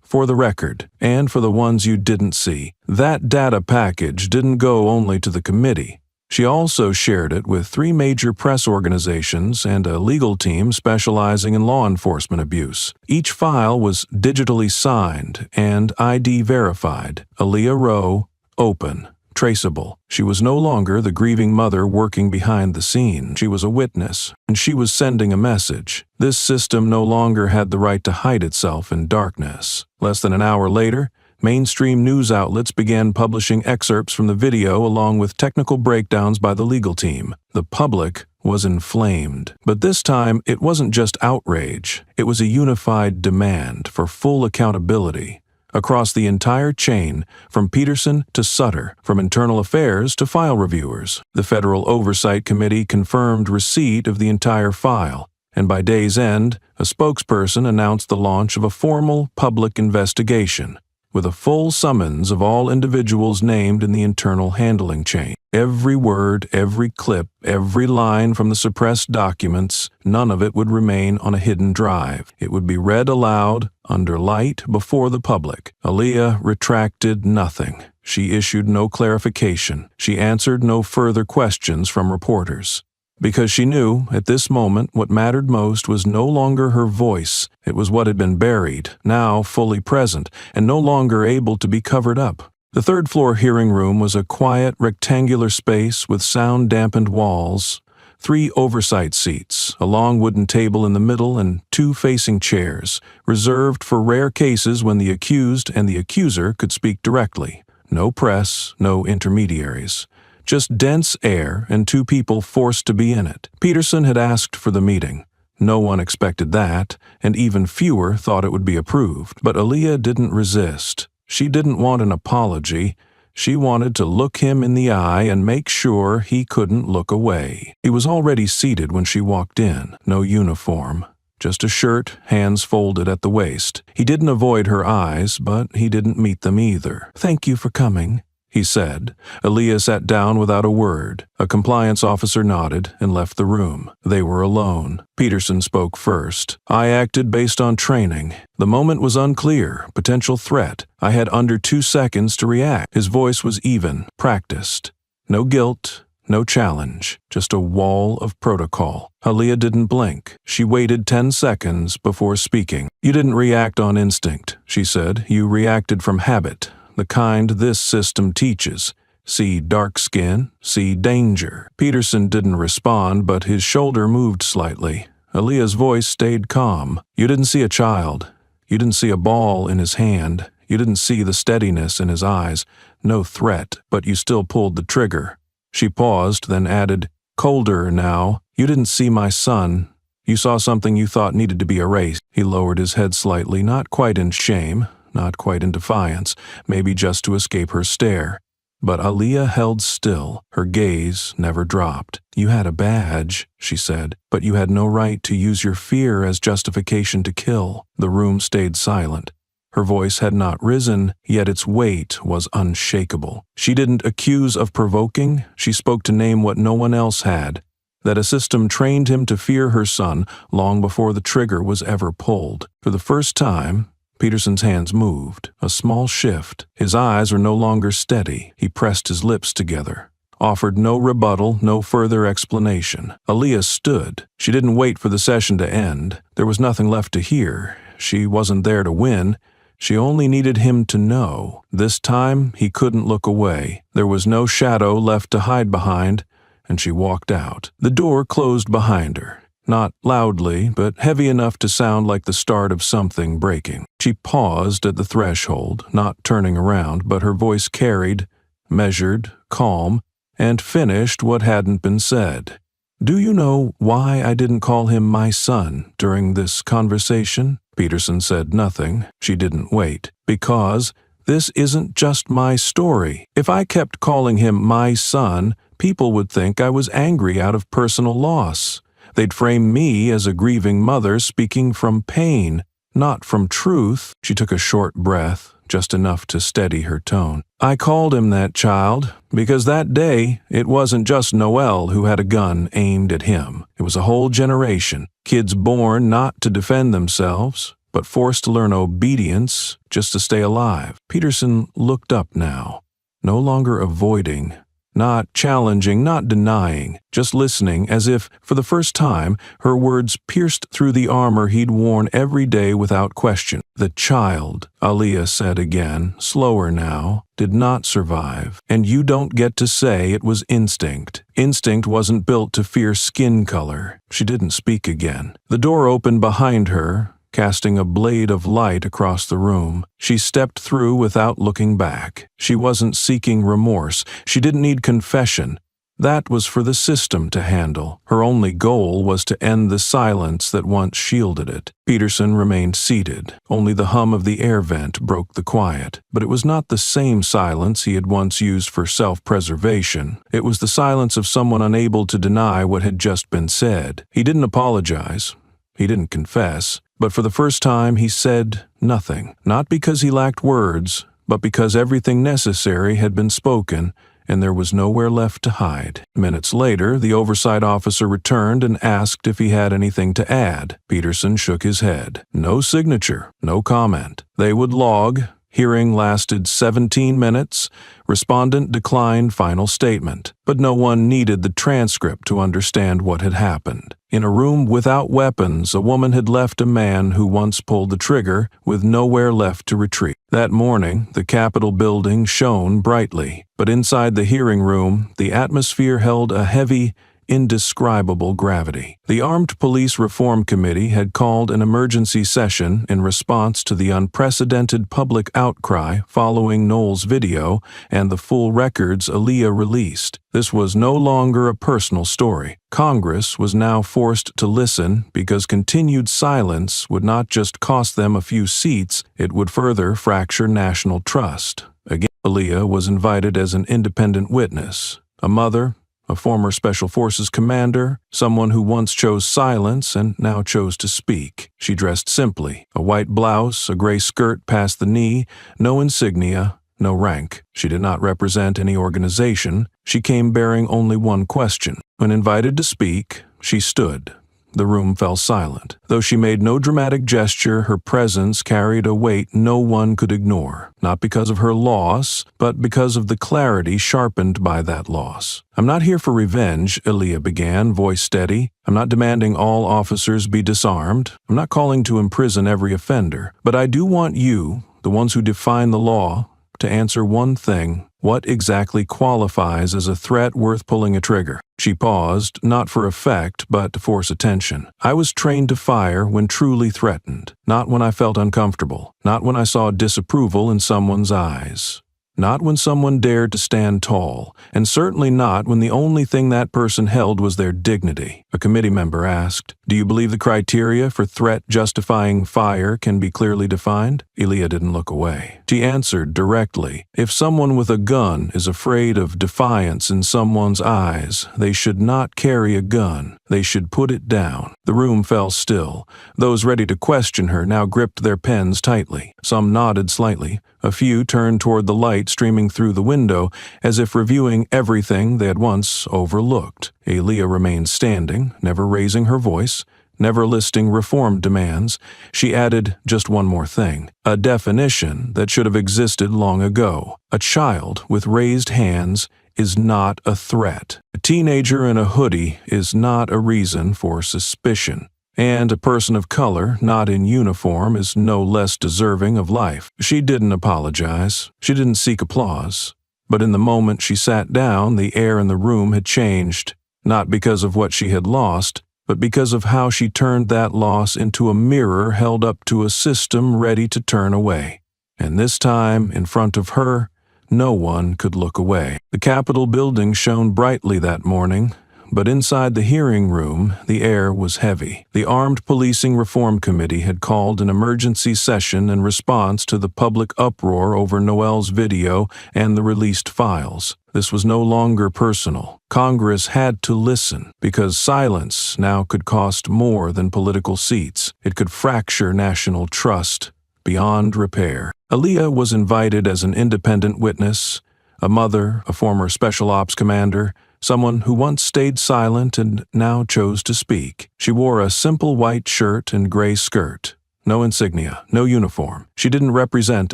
[SPEAKER 1] For the record, and for the ones you didn't see. That data package didn't go only to the committee. She also shared it with 3 major press organizations and a legal team specializing in law enforcement abuse. Each file was digitally signed and ID verified. Aaliyah Rowe, open, traceable. She was no longer the grieving mother working behind the scene. She was a witness, and she was sending a message. This system no longer had the right to hide itself in darkness. Less than an hour later, mainstream news outlets began publishing excerpts from the video along with technical breakdowns by the legal team. The public was inflamed. But this time, it wasn't just outrage. It was a unified demand for full accountability. Across the entire chain, from Peterson to Sutter, from internal affairs to file reviewers, the Federal Oversight Committee confirmed receipt of the entire file, and by day's end, a spokesperson announced the launch of a formal public investigation, with a full summons of all individuals named in the internal handling chain. Every word, every clip, every line from the suppressed documents, none of it would remain on a hidden drive. It would be read aloud, under light, before the public. Aaliyah retracted nothing. She issued no clarification. She answered no further questions from reporters. Because she knew, at this moment, what mattered most was no longer her voice. It was what had been buried, now fully present, and no longer able to be covered up. The third-floor hearing room was a quiet, rectangular space with sound-dampened walls, 3 oversight seats, a long wooden table in the middle, and 2 facing chairs, reserved for rare cases when the accused and the accuser could speak directly. No press, no intermediaries. Just dense air and 2 people forced to be in it. Peterson had asked for the meeting. No one expected that, and even fewer thought it would be approved. But Aaliyah didn't resist. She didn't want an apology. She wanted to look him in the eye and make sure he couldn't look away. He was already seated when she walked in. No uniform. Just a shirt, hands folded at the waist. He didn't avoid her eyes, but he didn't meet them either. "Thank you for coming," he said. Aaliyah sat down without a word. A compliance officer nodded and left the room. They were alone. Peterson spoke first. "I acted based on training. The moment was unclear, potential threat. I had under 2 seconds to react." His voice was even, practiced. No guilt, no challenge, just a wall of protocol. Aaliyah didn't blink. She waited 10 seconds before speaking. "You didn't react on instinct," she said. "You reacted from habit. The kind this system teaches. See dark skin, see danger." Peterson didn't respond, but his shoulder moved slightly. Aaliyah's voice stayed calm. "You didn't see a child. You didn't see a ball in his hand. You didn't see the steadiness in his eyes. No threat, but you still pulled the trigger." She paused, then added, "Colder now. You didn't see my son. You saw something you thought needed to be erased." He lowered his head slightly, not quite in shame, not quite in defiance, maybe just to escape her stare. But Aaliyah held still. Her gaze never dropped. "You had a badge," she said, "but you had no right to use your fear as justification to kill." The room stayed silent. Her voice had not risen, yet its weight was unshakable. She didn't accuse of provoking. She spoke to name what no one else had, that a system trained him to fear her son long before the trigger was ever pulled. For the first time, Peterson's hands moved, a small shift. His eyes were no longer steady. He pressed his lips together, offered no rebuttal, no further explanation. Aaliyah stood. She didn't wait for the session to end. There was nothing left to hear. She wasn't there to win. She only needed him to know. This time, he couldn't look away. There was no shadow left to hide behind, and she walked out. The door closed behind her. Not loudly, but heavy enough to sound like the start of something breaking. She paused at the threshold, not turning around, but her voice carried, measured, calm, and finished what hadn't been said. "Do you know why I didn't call him my son during this conversation?" Peterson said nothing. She didn't wait. "Because this isn't just my story. If I kept calling him my son, people would think I was angry out of personal loss. They'd frame me as a grieving mother speaking from pain, not from truth." She took a short breath, just enough to steady her tone. "I called him that, child, because that day it wasn't just Noel who had a gun aimed at him. It was a whole generation. Kids born not to defend themselves, but forced to learn obedience just to stay alive." Peterson looked up now, no longer avoiding, not challenging, not denying, just listening as if, for the first time, her words pierced through the armor he'd worn every day without question. The child, Aaliyah said again, slower now, did not survive, and you don't get to say it was instinct. Instinct wasn't built to fear skin color. She didn't speak again. The door opened behind her, casting a blade of light across the room. She stepped through without looking back. She wasn't seeking remorse. She didn't need confession. That was for the system to handle. Her only goal was to end the silence that once shielded it. Peterson remained seated. Only the hum of the air vent broke the quiet. But it was not the same silence he had once used for self-preservation. It was the silence of someone unable to deny what had just been said. He didn't apologize. He didn't confess. But for the first time he said nothing. Not because he lacked words, but because everything necessary had been spoken, and there was nowhere left to hide. Minutes later, the oversight officer returned and asked if he had anything to add. Peterson shook his head. No signature, no comment. They would log. Hearing lasted 17 minutes. Respondent declined final statement. But no one needed the transcript to understand what had happened. In a room without weapons, a woman had left a man who once pulled the trigger with nowhere left to retreat. That morning, the Capitol building shone brightly, but inside the hearing room, the atmosphere held a heavy, indescribable gravity. The Armed Police Reform Committee had called an emergency session in response to the unprecedented public outcry following Noel's video and the full records Aaliyah released. This was no longer a personal story. Congress was now forced to listen because continued silence would not just cost them a few seats, it would further fracture national trust. Again, Aaliyah was invited as an independent witness, a mother, a former Special Forces commander, someone who once chose silence and now chose to speak. She dressed simply, a white blouse, a gray skirt past the knee, no insignia, no rank. She did not represent any organization. She came bearing only one question. When invited to speak, she stood. The room fell silent. Though she made no dramatic gesture, her presence carried a weight no one could ignore, not because of her loss, but because of the clarity sharpened by that loss. "I'm not here for revenge," Aaliyah began, voice steady. "I'm not demanding all officers be disarmed. I'm not calling to imprison every offender. But I do want you, the ones who define the law, to answer one thing. What exactly qualifies as a threat worth pulling a trigger?" She paused, not for effect, but to force attention. "I was trained to fire when truly threatened, not when I felt uncomfortable, not when I saw disapproval in someone's eyes. Not when someone dared to stand tall, and certainly not when the only thing that person held was their dignity." A committee member asked, "Do you believe the criteria for threat justifying fire can be clearly defined?" Aaliyah didn't look away. She answered directly, "If someone with a gun is afraid of defiance in someone's eyes, they should not carry a gun. They should put it down." The room fell still. Those ready to question her now gripped their pens tightly. Some nodded slightly. A few turned toward the light streaming through the window, as if reviewing everything they had once overlooked. Aaliyah remained standing, never raising her voice, never listing reform demands. She added just one more thing, a definition that should have existed long ago. A child with raised hands is not a threat. A teenager in a hoodie is not a reason for suspicion. And a person of color, not in uniform, is no less deserving of life. She didn't apologize. She didn't seek applause. But in the moment she sat down, the air in the room had changed, not because of what she had lost, but because of how she turned that loss into a mirror held up to a system ready to turn away. And this time, in front of her, no one could look away. The Capitol building shone brightly that morning, but inside the hearing room, the air was heavy. The Armed Policing Reform Committee had called an emergency session in response to the public uproar over Noel's video and the released files. This was no longer personal. Congress had to listen, because silence now could cost more than political seats. It could fracture national trust beyond repair. Aaliyah was invited as an independent witness, a mother, a former special ops commander, someone who once stayed silent and now chose to speak. She wore a simple white shirt and gray skirt. No insignia, no uniform. She didn't represent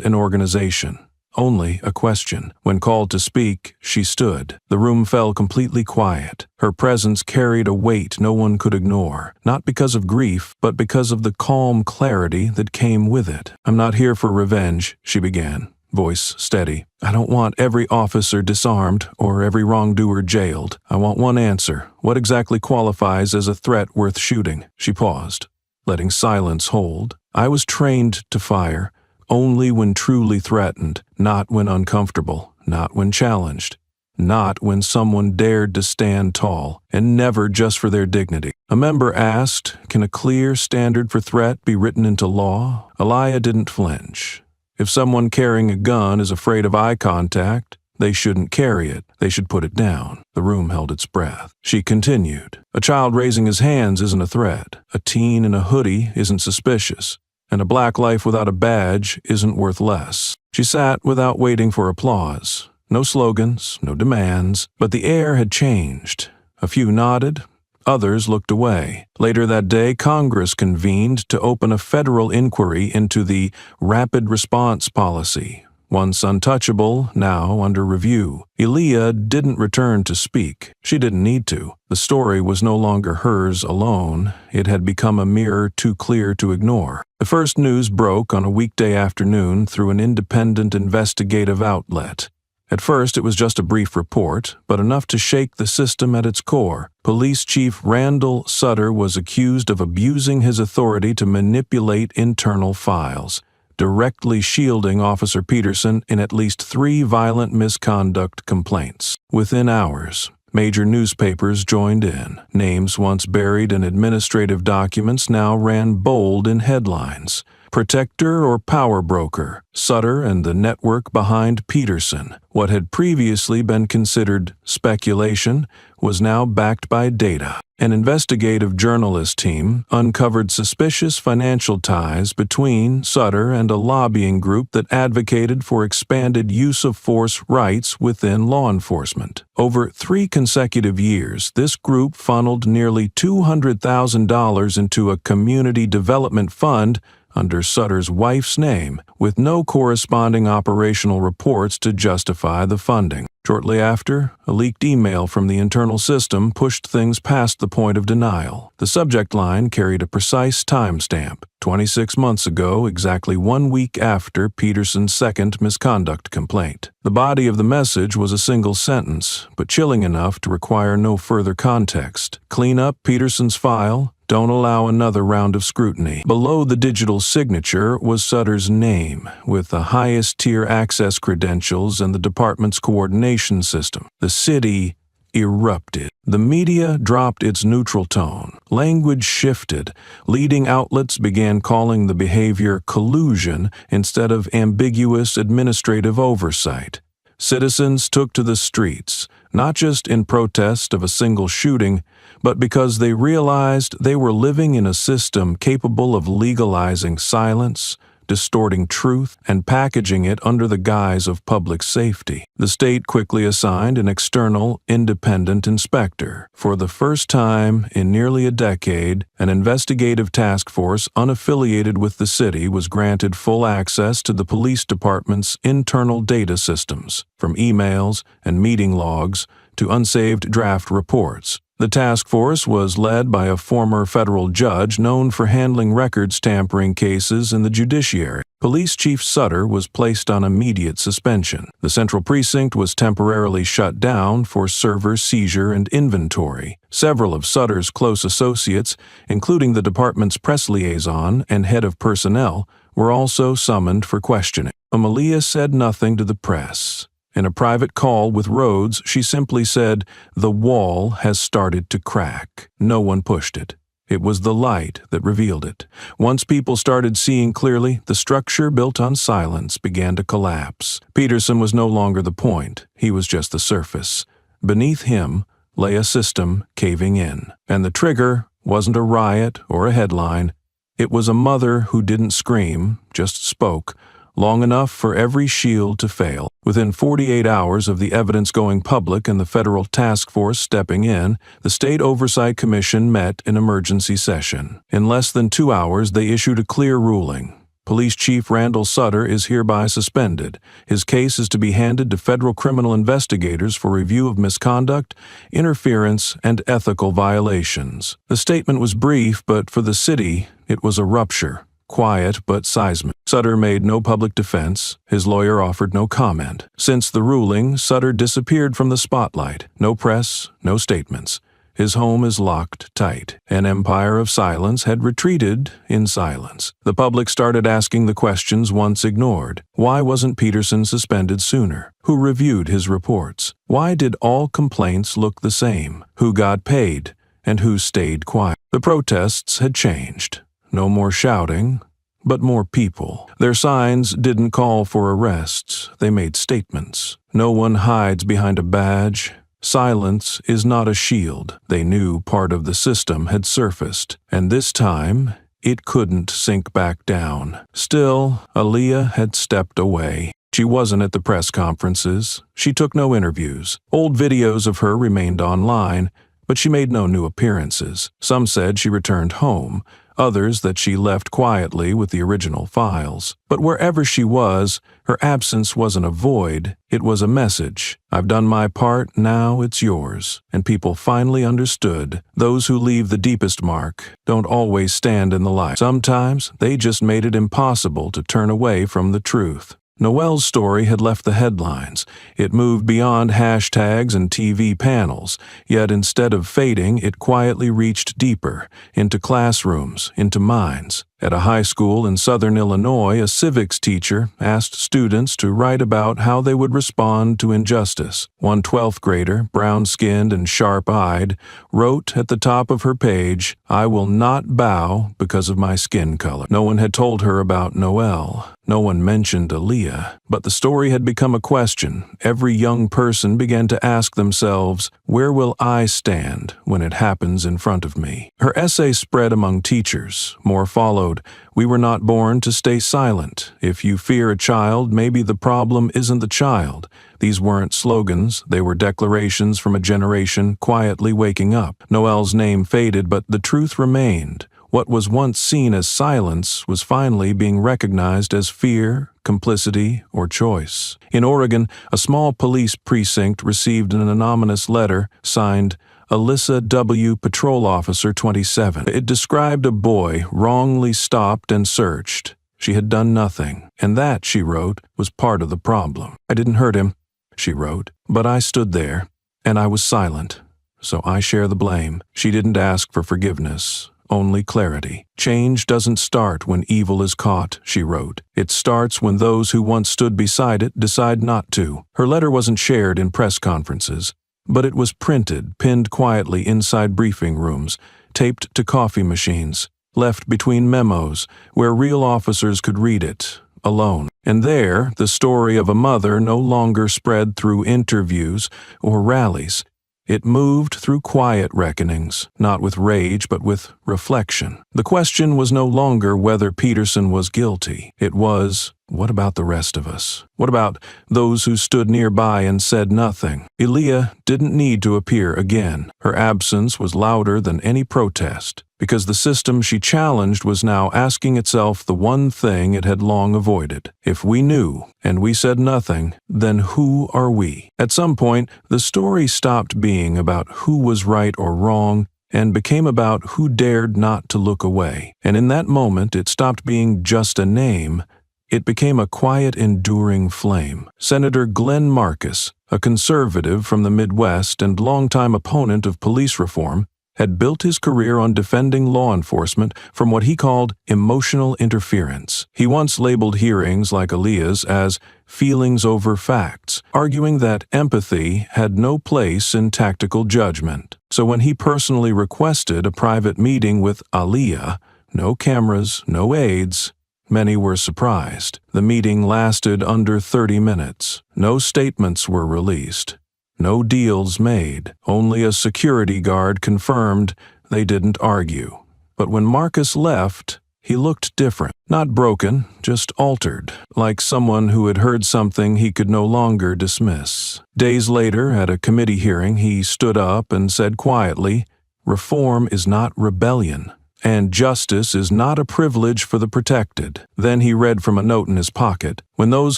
[SPEAKER 1] an organization. only a question. When called to speak, she stood. The room fell completely quiet. Her presence carried a weight no one could ignore, not because of grief, but because of the calm clarity that came with it. "I'm not here for revenge," she began, voice steady. "I don't want every officer disarmed or every wrongdoer jailed. I want one answer. What exactly qualifies as a threat worth shooting?" She paused, letting silence hold. "I was trained to fire only when truly threatened, not when uncomfortable, not when challenged, not when someone dared to stand tall, and never just for their dignity." A member asked, "Can a clear standard for threat be written into law?" Aliyah didn't flinch. If someone carrying a gun is afraid of eye contact, they shouldn't carry it. They should put it down. The room held its breath. She continued, "A child raising his hands isn't a threat. A teen in a hoodie isn't suspicious. And a black life without a badge isn't worth less." She sat without waiting for applause. No slogans, no demands, but the air had changed. A few nodded, others looked away. Later that day, Congress convened to open a federal inquiry into the rapid response policy. Once untouchable, now under review. Aliyah didn't return to speak. She didn't need to. The story was no longer hers alone. It had become a mirror too clear to ignore. The first news broke on a weekday afternoon through an independent investigative outlet. At first, it was just a brief report, but enough to shake the system at its core. Police Chief Randall Sutter was accused of abusing his authority to manipulate internal files, directly shielding Officer Peterson in at least 3 violent misconduct complaints. Within hours, major newspapers joined in. Names once buried in administrative documents now ran bold in headlines. Protector or power broker, Sutter and the network behind Peterson. What had previously been considered speculation was now backed by data. An investigative journalist team uncovered suspicious financial ties between Sutter and a lobbying group that advocated for expanded use of force rights within law enforcement. Over 3 consecutive years, this group funneled nearly $200,000 into a community development fund under Sutter's wife's name, with no corresponding operational reports to justify the funding. Shortly after, a leaked email from the internal system pushed things past the point of denial. The subject line carried a precise timestamp, 26 months ago, exactly 1 week after Peterson's second misconduct complaint. The body of the message was a single sentence, but chilling enough to require no further context. "Clean up Peterson's file. Don't allow another round of scrutiny." Below the digital signature was Sutter's name, with the highest tier access credentials and the department's coordination system. The city erupted. The media dropped its neutral tone. Language shifted. Leading outlets began calling the behavior collusion instead of ambiguous administrative oversight. Citizens took to the streets, not just in protest of a single shooting, but because they realized they were living in a system capable of legalizing silence, distorting truth, and packaging it under the guise of public safety. The state quickly assigned an external, independent inspector. For the first time in nearly a decade, an investigative task force unaffiliated with the city was granted full access to the police department's internal data systems, from emails and meeting logs to unsaved draft reports. The task force was led by a former federal judge known for handling records tampering cases in the judiciary. Police Chief Sutter was placed on immediate suspension. The Central Precinct was temporarily shut down for server seizure and inventory. Several of Sutter's close associates, including the department's press liaison and head of personnel, were also summoned for questioning. Aliyah said nothing to the press. In a private call with Rhodes, she simply said, "The wall has started to crack." No one pushed it. It was the light that revealed it. Once people started seeing clearly, the structure built on silence began to collapse. Peterson was no longer the point. He was just the surface. Beneath him lay a system caving in. And the trigger wasn't a riot or a headline. It was a mother who didn't scream, just spoke, long enough for every shield to fail. Within 48 hours of the evidence going public and the federal task force stepping in, the State Oversight Commission met in emergency session. In less than 2 hours, they issued a clear ruling. Police Chief Randall Sutter is hereby suspended. His case is to be handed to federal criminal investigators for review of misconduct, interference, and ethical violations. The statement was brief, but for the city, it was a rupture. Quiet but seismic. Sutter made no public defense. His lawyer offered no comment. Since the ruling, Sutter disappeared from the spotlight. No press, no statements. His home is locked tight. An empire of silence had retreated in silence. The public started asking the questions once ignored. Why wasn't Peterson suspended sooner? Who reviewed his reports? Why did all complaints look the same? Who got paid? And who stayed quiet? The protests had changed. No more shouting, but more people. Their signs didn't call for arrests. They made statements. No one hides behind a badge. Silence is not a shield. They knew part of the system had surfaced, and this time, it couldn't sink back down. Still, Aaliyah had stepped away. She wasn't at the press conferences. She took no interviews. Old videos of her remained online, but she made no new appearances. Some said she returned home, others that she left quietly with the original files. But wherever she was, her absence wasn't a void, it was a message. I've done my part, now it's yours. And people finally understood. Those who leave the deepest mark don't always stand in the light. Sometimes they just made it impossible to turn away from the truth. Noelle's story had left the headlines. It moved beyond hashtags and TV panels, yet instead of fading, it quietly reached deeper, into classrooms, into minds. At a high school in southern Illinois, a civics teacher asked students to write about how they would respond to injustice. One 12th grader, brown-skinned and sharp-eyed, wrote at the top of her page, "I will not bow because of my skin color." No one had told her about Noelle. No one mentioned Aaliyah. But the story had become a question. Every young person began to ask themselves, where will I stand when it happens in front of me? Her essay spread among teachers. More followed. We were not born to stay silent. If you fear a child, maybe the problem isn't the child. These weren't slogans. They were declarations from a generation quietly waking up. Noelle's name faded, but the truth remained. What was once seen as silence was finally being recognized as fear, complicity, or choice. In Oregon, a small police precinct received an anonymous letter signed Alyssa W. Patrol Officer 27. It described a boy wrongly stopped and searched. She had done nothing, and that, she wrote, was part of the problem. I didn't hurt him, she wrote, but I stood there, and I was silent, so I share the blame. She didn't ask for forgiveness. Only clarity. Change doesn't start when evil is caught, she wrote. It starts when those who once stood beside it decide not to. Her letter wasn't shared in press conferences, but it was printed, pinned quietly inside briefing rooms, taped to coffee machines, left between memos, where real officers could read it, alone. And there, the story of a mother no longer spread through interviews or rallies. It moved through quiet reckonings, not with rage but with reflection. The question was no longer whether Peterson was guilty. It was, what about the rest of us? What about those who stood nearby and said nothing? Aaliyah didn't need to appear again. Her absence was louder than any protest, because the system she challenged was now asking itself the one thing it had long avoided. If we knew, and we said nothing, then who are we? At some point, the story stopped being about who was right or wrong and became about who dared not to look away. And in that moment, it stopped being just a name. It became a quiet, enduring flame. Senator Glenn Marcus, a conservative from the Midwest and longtime opponent of police reform, had built his career on defending law enforcement from what he called emotional interference. He once labeled hearings like Aaliyah's as feelings over facts, arguing that empathy had no place in tactical judgment. So when he personally requested a private meeting with Aaliyah, no cameras, no aides, many were surprised. The meeting lasted under 30 minutes. No statements were released. No deals made. Only a security guard confirmed they didn't argue. But when Marcus left, he looked different. Not broken, just altered, like someone who had heard something he could no longer dismiss. Days later, at a committee hearing, he stood up and said quietly, "Reform is not rebellion, and justice is not a privilege for the protected. Then he read from a note in his pocket. When those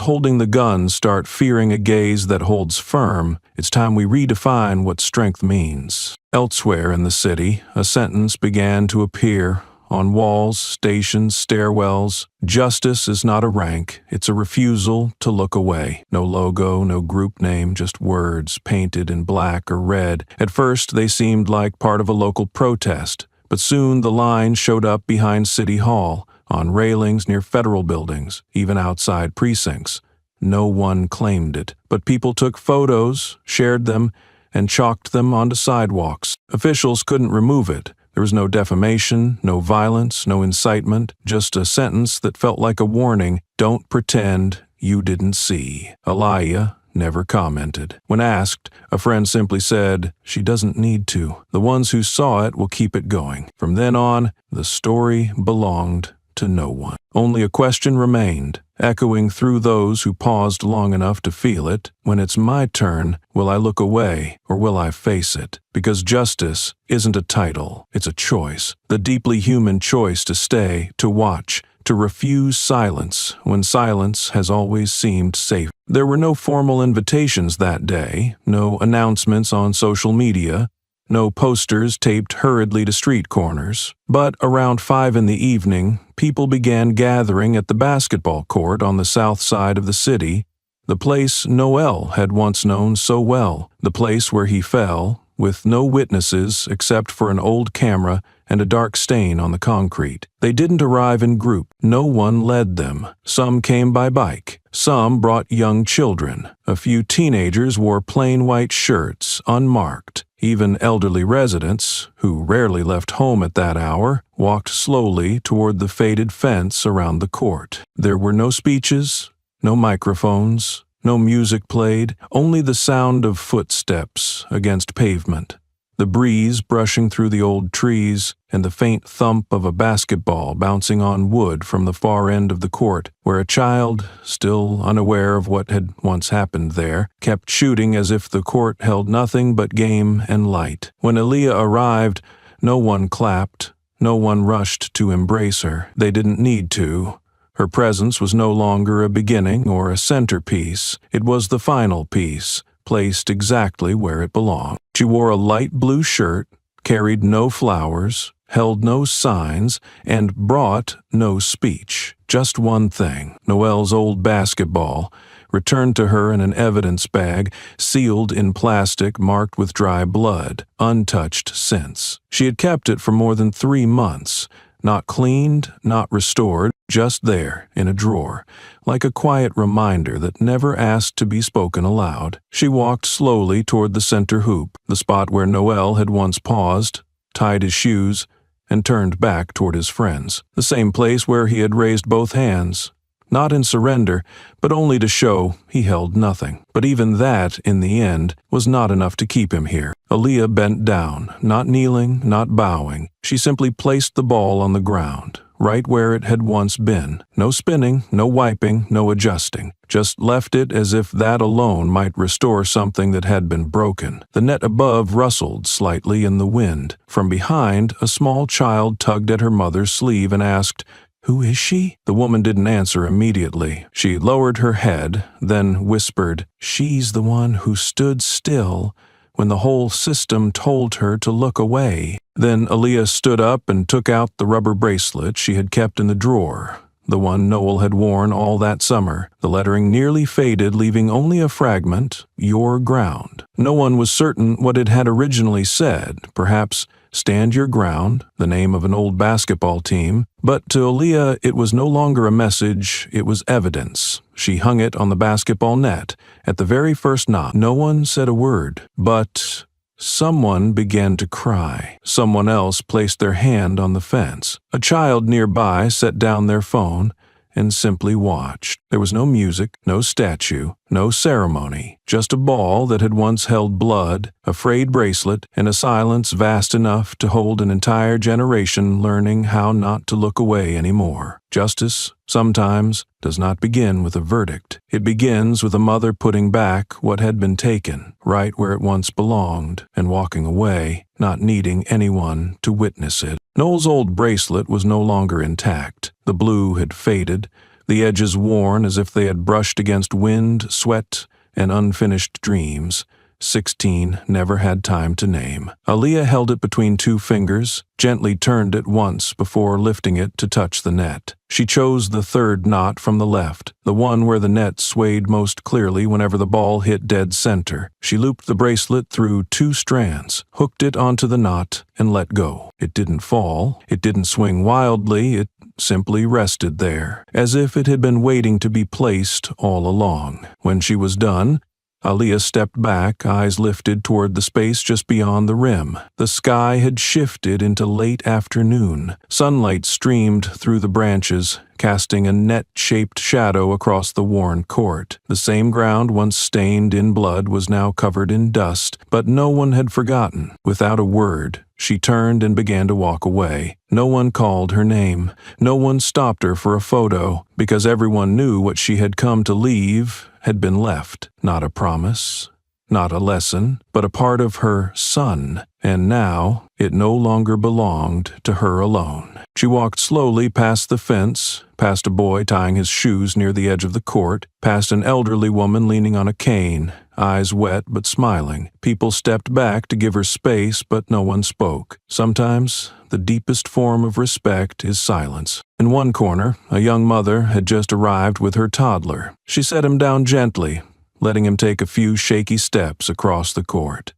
[SPEAKER 1] holding the guns start fearing a gaze that holds firm, it's time we redefine what strength means. Elsewhere in the city, a sentence began to appear on walls, stations, stairwells. Justice is not a rank, it's a refusal to look away. No logo, no group name, just words painted in black or red. At first, they seemed like part of a local protest, but soon the line showed up behind City Hall, on railings near federal buildings, even outside precincts. No one claimed it, but people took photos, shared them, and chalked them onto sidewalks. Officials couldn't remove it. There was no defamation, no violence, no incitement, just a sentence that felt like a warning: don't pretend you didn't see. Aliyah never commented. When asked, a friend simply said, "She doesn't need to. The ones who saw it will keep it going." From then on, the story belonged to no one. Only a question remained, echoing through those who paused long enough to feel it. When it's my turn, will I look away or will I face it? Because justice isn't a title, it's a choice. The deeply human choice to stay, to watch, to refuse silence when silence has always seemed safe. There were no formal invitations that day, no announcements on social media, no posters taped hurriedly to street corners. But around 5 in the evening, people began gathering at the basketball court on the south side of the city, the place Noel had once known so well, the place where he fell, with no witnesses except for an old camera and a dark stain on the concrete. They didn't arrive in group. No one led them. Some came by bike. Some brought young children. A few teenagers wore plain white shirts, unmarked. Even elderly residents, who rarely left home at that hour, walked slowly toward the faded fence around the court. There were no speeches, no microphones, no music played, only the sound of footsteps against pavement, the breeze brushing through the old trees, and the faint thump of a basketball bouncing on wood from the far end of the court, where a child, still unaware of what had once happened there, kept shooting as if the court held nothing but game and light. When Aliyah arrived, no one clapped, no one rushed to embrace her. They didn't need to. Her presence was no longer a beginning or a centerpiece. It was the final piece, placed exactly where it belonged. She wore a light blue shirt, carried no flowers, held no signs, and brought no speech. Just one thing: Noel's old basketball, returned to her in an evidence bag, sealed in plastic marked with dry blood, untouched since. She had kept it for more than 3 months, not cleaned, not restored, just there in a drawer, like a quiet reminder that never asked to be spoken aloud. She walked slowly toward the center hoop, the spot where Noel had once paused, tied his shoes, and turned back toward his friends. The same place where he had raised both hands, not in surrender, but only to show he held nothing. But even that, in the end, was not enough to keep him here. Aliyah bent down, not kneeling, not bowing. She simply placed the ball on the ground, right where it had once been. No spinning, no wiping, no adjusting. Just left it as if that alone might restore something that had been broken. The net above rustled slightly in the wind. From behind, a small child tugged at her mother's sleeve and asked, "Who is she?" The woman didn't answer immediately. She lowered her head, then whispered, "She's the one who stood still when the whole system told her to look away." Then Aliyah stood up and took out the rubber bracelet she had kept in the drawer, the one Noel had worn all that summer. The lettering nearly faded, leaving only a fragment, "Your ground." No one was certain what it had originally said, perhaps "Stand your ground," the name of an old basketball team. But to Aliyah, it was no longer a message, it was evidence. She hung it on the basketball net. At the very first knock, no one said a word, but someone began to cry. Someone else placed their hand on the fence. A child nearby set down their phone and simply watched. There was no music, no statue, no ceremony, just a ball that had once held blood, a frayed bracelet, and a silence vast enough to hold an entire generation learning how not to look away anymore. Justice, sometimes, does not begin with a verdict. It begins with a mother putting back what had been taken, right where it once belonged, and walking away, not needing anyone to witness it. Noel's old bracelet was no longer intact. The blue had faded, the edges worn as if they had brushed against wind, sweat, and unfinished dreams. 16 never had time to name. Aaliyah held it between two fingers, gently turned it once before lifting it to touch the net. She chose the third knot from the left, the one where the net swayed most clearly whenever the ball hit dead center. She looped the bracelet through 2 strands, hooked it onto the knot, and let go. It didn't fall. It didn't swing wildly. It simply rested there, as if it had been waiting to be placed all along. When she was done, Aaliyah stepped back, eyes lifted toward the space just beyond the rim. The sky had shifted into late afternoon. Sunlight streamed through the branches, casting a net-shaped shadow across the worn court. The same ground once stained in blood was now covered in dust, but no one had forgotten. Without a word, she turned and began to walk away. No one called her name. No one stopped her for a photo, because everyone knew what she had come to leave had been left. Not a promise, not a lesson, but a part of her son, and now it no longer belonged to her alone. She walked slowly past the fence, past a boy tying his shoes near the edge of the court, past an elderly woman leaning on a cane, eyes wet but smiling. People stepped back to give her space, but no one spoke. Sometimes the deepest form of respect is silence. In one corner, a young mother had just arrived with her toddler. She set him down gently, letting him take a few shaky steps across the court.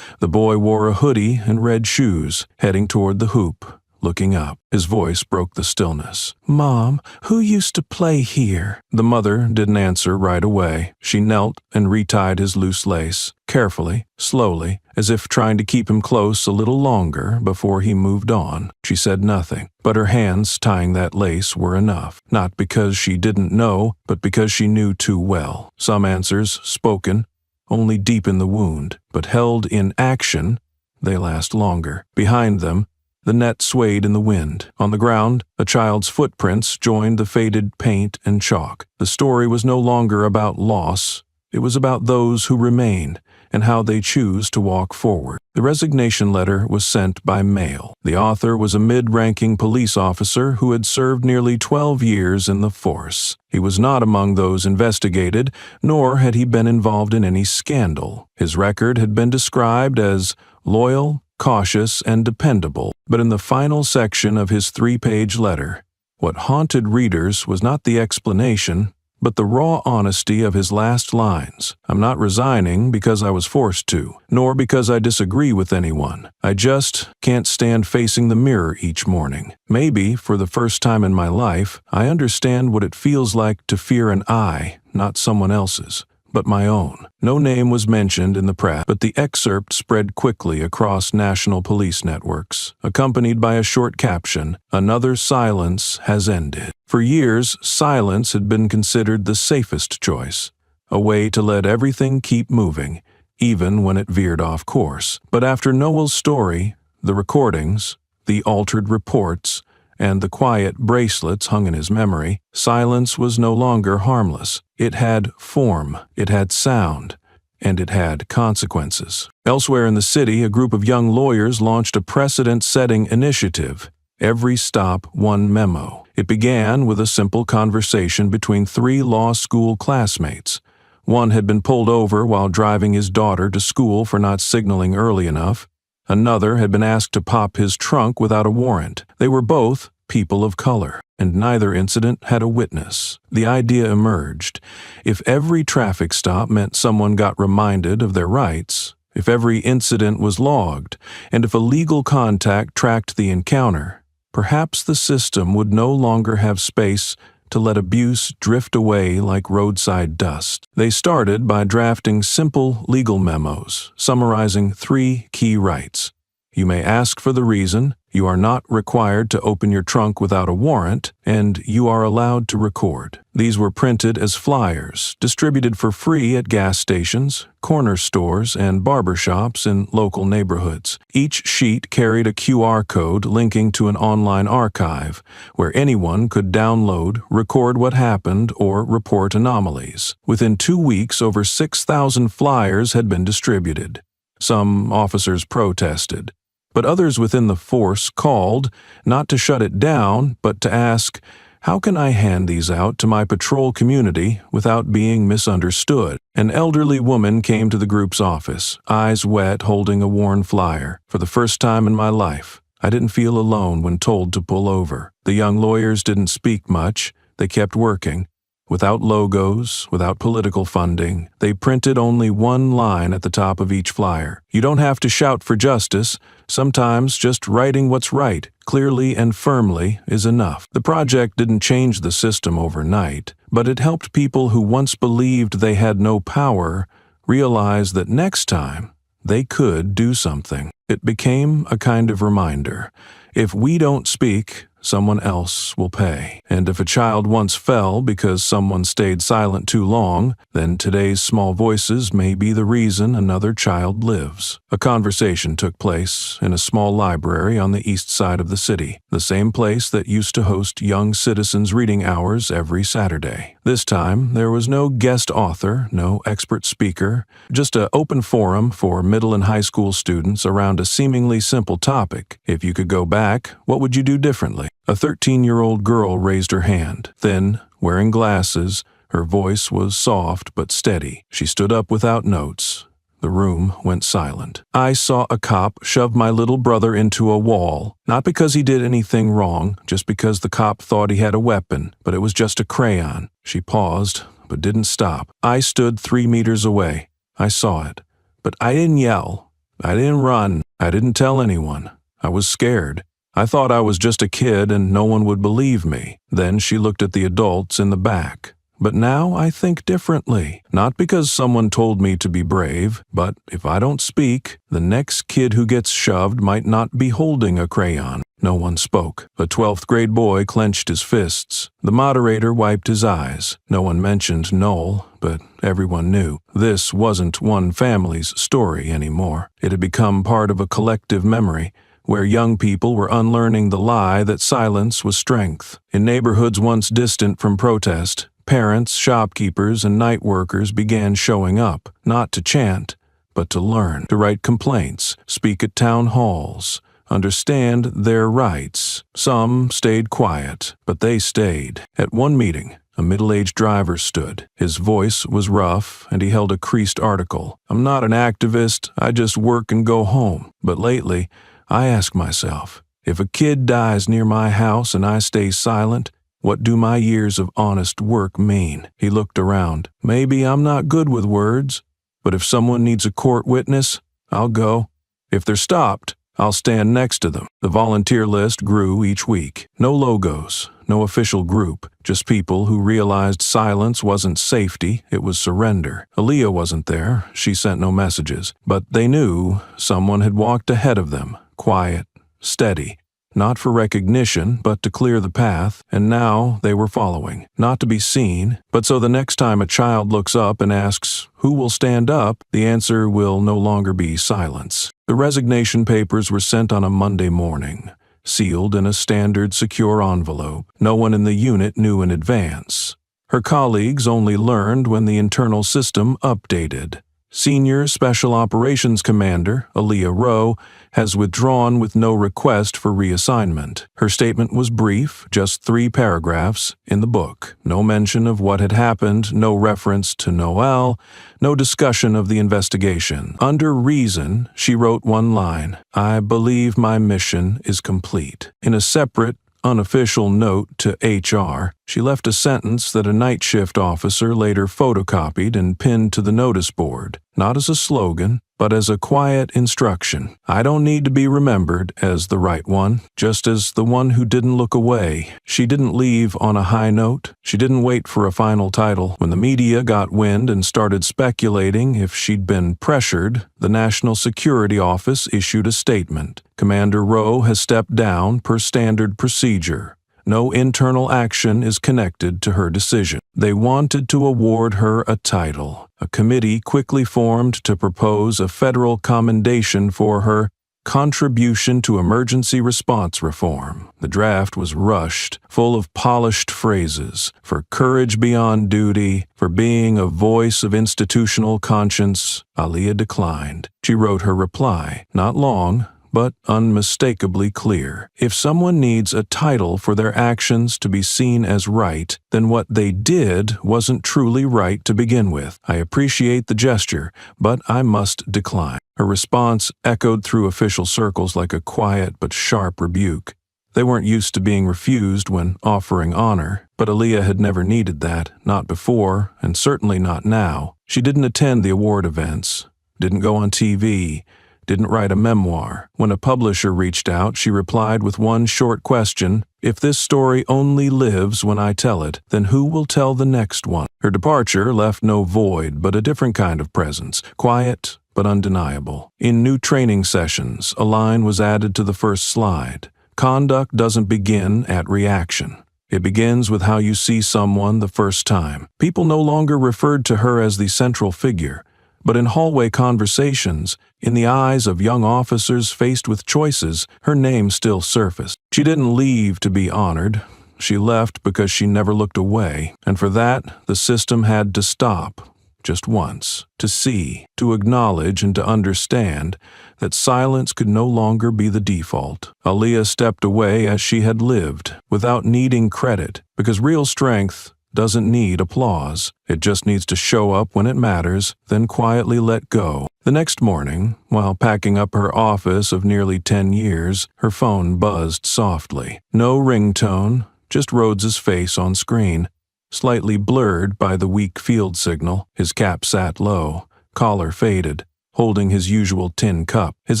[SPEAKER 1] The boy wore a hoodie and red shoes, heading toward the hoop. Looking up, his voice broke the stillness. "Mom, who used to play here?" The mother didn't answer right away. She knelt and retied his loose lace, carefully, slowly, as if trying to keep him close a little longer before he moved on. She said nothing, but her hands tying that lace were enough. Not because she didn't know, but because she knew too well. Some answers, spoken, only deepen the wound, but held in action, they last longer. Behind them, the net swayed in the wind. On the ground, a child's footprints joined the faded paint and chalk. The story was no longer about loss. It was about those who remained and how they choose to walk forward. The resignation letter was sent by mail. The author was a mid-ranking police officer who had served nearly 12 years in the force. He was not among those investigated, nor had he been involved in any scandal. His record had been described as loyal, cautious, and dependable, but in the final section of his 3-page letter, what haunted readers was not the explanation, but the raw honesty of his last lines. "I'm not resigning because I was forced to, nor because I disagree with anyone. I just can't stand facing the mirror each morning. Maybe, for the first time in my life, I understand what it feels like to fear an eye, not someone else's, but my own." No name was mentioned in the press, but the excerpt spread quickly across national police networks, accompanied by a short caption, "Another silence has ended." For years, silence had been considered the safest choice, a way to let everything keep moving, even when it veered off course. But after Noel's story, the recordings, the altered reports, and the quiet bracelets hung in his memory, silence was no longer harmless. It had form, it had sound, and it had consequences. Elsewhere in the city, a group of young lawyers launched a precedent-setting initiative, Every Stop, One Memo. It began with a simple conversation between 3 law school classmates. One had been pulled over while driving his daughter to school for not signaling early enough. Another had been asked to pop his trunk without a warrant. They were both people of color, and neither incident had a witness. The idea emerged. If every traffic stop meant someone got reminded of their rights, if every incident was logged, and if a legal contact tracked the encounter, perhaps the system would no longer have space to let abuse drift away like roadside dust. They started by drafting simple legal memos, summarizing 3 key rights. You may ask for the reason, you are not required to open your trunk without a warrant, and you are allowed to record. These were printed as flyers, distributed for free at gas stations, corner stores, and barbershops in local neighborhoods. Each sheet carried a QR code linking to an online archive, where anyone could download, record what happened, or report anomalies. Within 2 weeks, over 6,000 flyers had been distributed. Some officers protested. But others within the force called, not to shut it down, but to ask, how can I hand these out to my patrol community without being misunderstood? An elderly woman came to the group's office, eyes wet, holding a worn flyer. For the first time in my life, I didn't feel alone when told to pull over. The young lawyers didn't speak much. They kept working. Without logos, without political funding, they printed only one line at the top of each flyer. You don't have to shout for justice. Sometimes just writing what's right, clearly and firmly, is enough. The project didn't change the system overnight, but it helped people who once believed they had no power realize that next time they could do something. It became a kind of reminder. If we don't speak, someone else will pay. And if a child once fell because someone stayed silent too long, then today's small voices may be the reason another child lives. A conversation took place in a small library on the east side of the city, the same place that used to host young citizens' reading hours every Saturday. This time, there was no guest author, no expert speaker, just an open forum for middle and high school students around a seemingly simple topic. If you could go back, what would you do differently? A 13-year-old girl raised her hand. Thin, wearing glasses, her voice was soft but steady. She stood up without notes. The room went silent. I saw a cop shove my little brother into a wall, not because he did anything wrong, just because the cop thought he had a weapon, but it was just a crayon. She paused, but didn't stop. I stood 3 meters away. I saw it, but I didn't yell. I didn't run. I didn't tell anyone. I was scared. I thought I was just a kid and no one would believe me. Then she looked at the adults in the back. But now I think differently. Not because someone told me to be brave, but if I don't speak, the next kid who gets shoved might not be holding a crayon. No one spoke. A 12th grade boy clenched his fists. The moderator wiped his eyes. No one mentioned Noel, but everyone knew. This wasn't one family's story anymore. It had become part of a collective memory, where young people were unlearning the lie that silence was strength. In neighborhoods once distant from protest, parents, shopkeepers, and night workers began showing up, not to chant, but to learn, to write complaints, speak at town halls, understand their rights. Some stayed quiet, but they stayed. At one meeting, a middle-aged driver stood. His voice was rough, and he held a creased article. I'm not an activist, I just work and go home. But lately, I ask myself, if a kid dies near my house and I stay silent, what do my years of honest work mean? He looked around. Maybe I'm not good with words, but if someone needs a court witness, I'll go. If they're stopped, I'll stand next to them. The volunteer list grew each week. No logos, no official group, just people who realized silence wasn't safety, it was surrender. Aaliyah wasn't there, she sent no messages, but they knew someone had walked ahead of them. Quiet, steady, not for recognition, but to clear the path, and now they were following. Not to be seen, but so the next time a child looks up and asks, who will stand up, the answer will no longer be silence. The resignation papers were sent on a Monday morning, sealed in a standard secure envelope. No one in the unit knew in advance. Her colleagues only learned when the internal system updated. Senior Special Operations Commander, Aaliyah Rowe, has withdrawn with no request for reassignment. Her statement was brief, just 3 paragraphs in the book. No mention of what had happened, no reference to Noel, no discussion of the investigation. Under reason, she wrote one line, I believe my mission is complete. In a separate, unofficial note to HR, she left a sentence that a night shift officer later photocopied and pinned to the notice board, not as a slogan, but as a quiet instruction. I don't need to be remembered as the right one, just as the one who didn't look away. She didn't leave on a high note. She didn't wait for a final title. When the media got wind and started speculating if she'd been pressured, the National Security Office issued a statement. Commander Rowe has stepped down per standard procedure. No internal action is connected to her decision. They wanted to award her a title. A committee quickly formed to propose a federal commendation for her contribution to emergency response reform. The draft was rushed, full of polished phrases, for courage beyond duty, for being a voice of institutional conscience. Aaliyah declined. She wrote her reply, not long, but unmistakably clear. If someone needs a title for their actions to be seen as right, then what they did wasn't truly right to begin with. I appreciate the gesture, but I must decline. Her response echoed through official circles like a quiet but sharp rebuke. They weren't used to being refused when offering honor, but Aaliyah had never needed that, not before, and certainly not now. She didn't attend the award events, didn't go on TV, didn't write a memoir. When a publisher reached out, she replied with one short question: if this story only lives when I tell it, then who will tell the next one? Her departure left no void, but a different kind of presence, quiet but undeniable. In new training sessions, a line was added to the first slide. Conduct doesn't begin at reaction. It begins with how you see someone the first time. People no longer referred to her as the central figure, but in hallway conversations, in the eyes of young officers faced with choices, her name still surfaced. She didn't leave to be honored. She left because she never looked away, and for that, the system had to stop. Just once, to see, to acknowledge, and to understand that silence could no longer be the default. Aaliyah stepped away as she had lived, without needing credit, because real strength doesn't need applause. It just needs to show up when it matters, then quietly let go. The next morning, while packing up her office of nearly 10 years, her phone buzzed softly. No ringtone, just Rhodes's face on screen. Slightly blurred by the weak field signal, his cap sat low, collar faded, holding his usual tin cup. His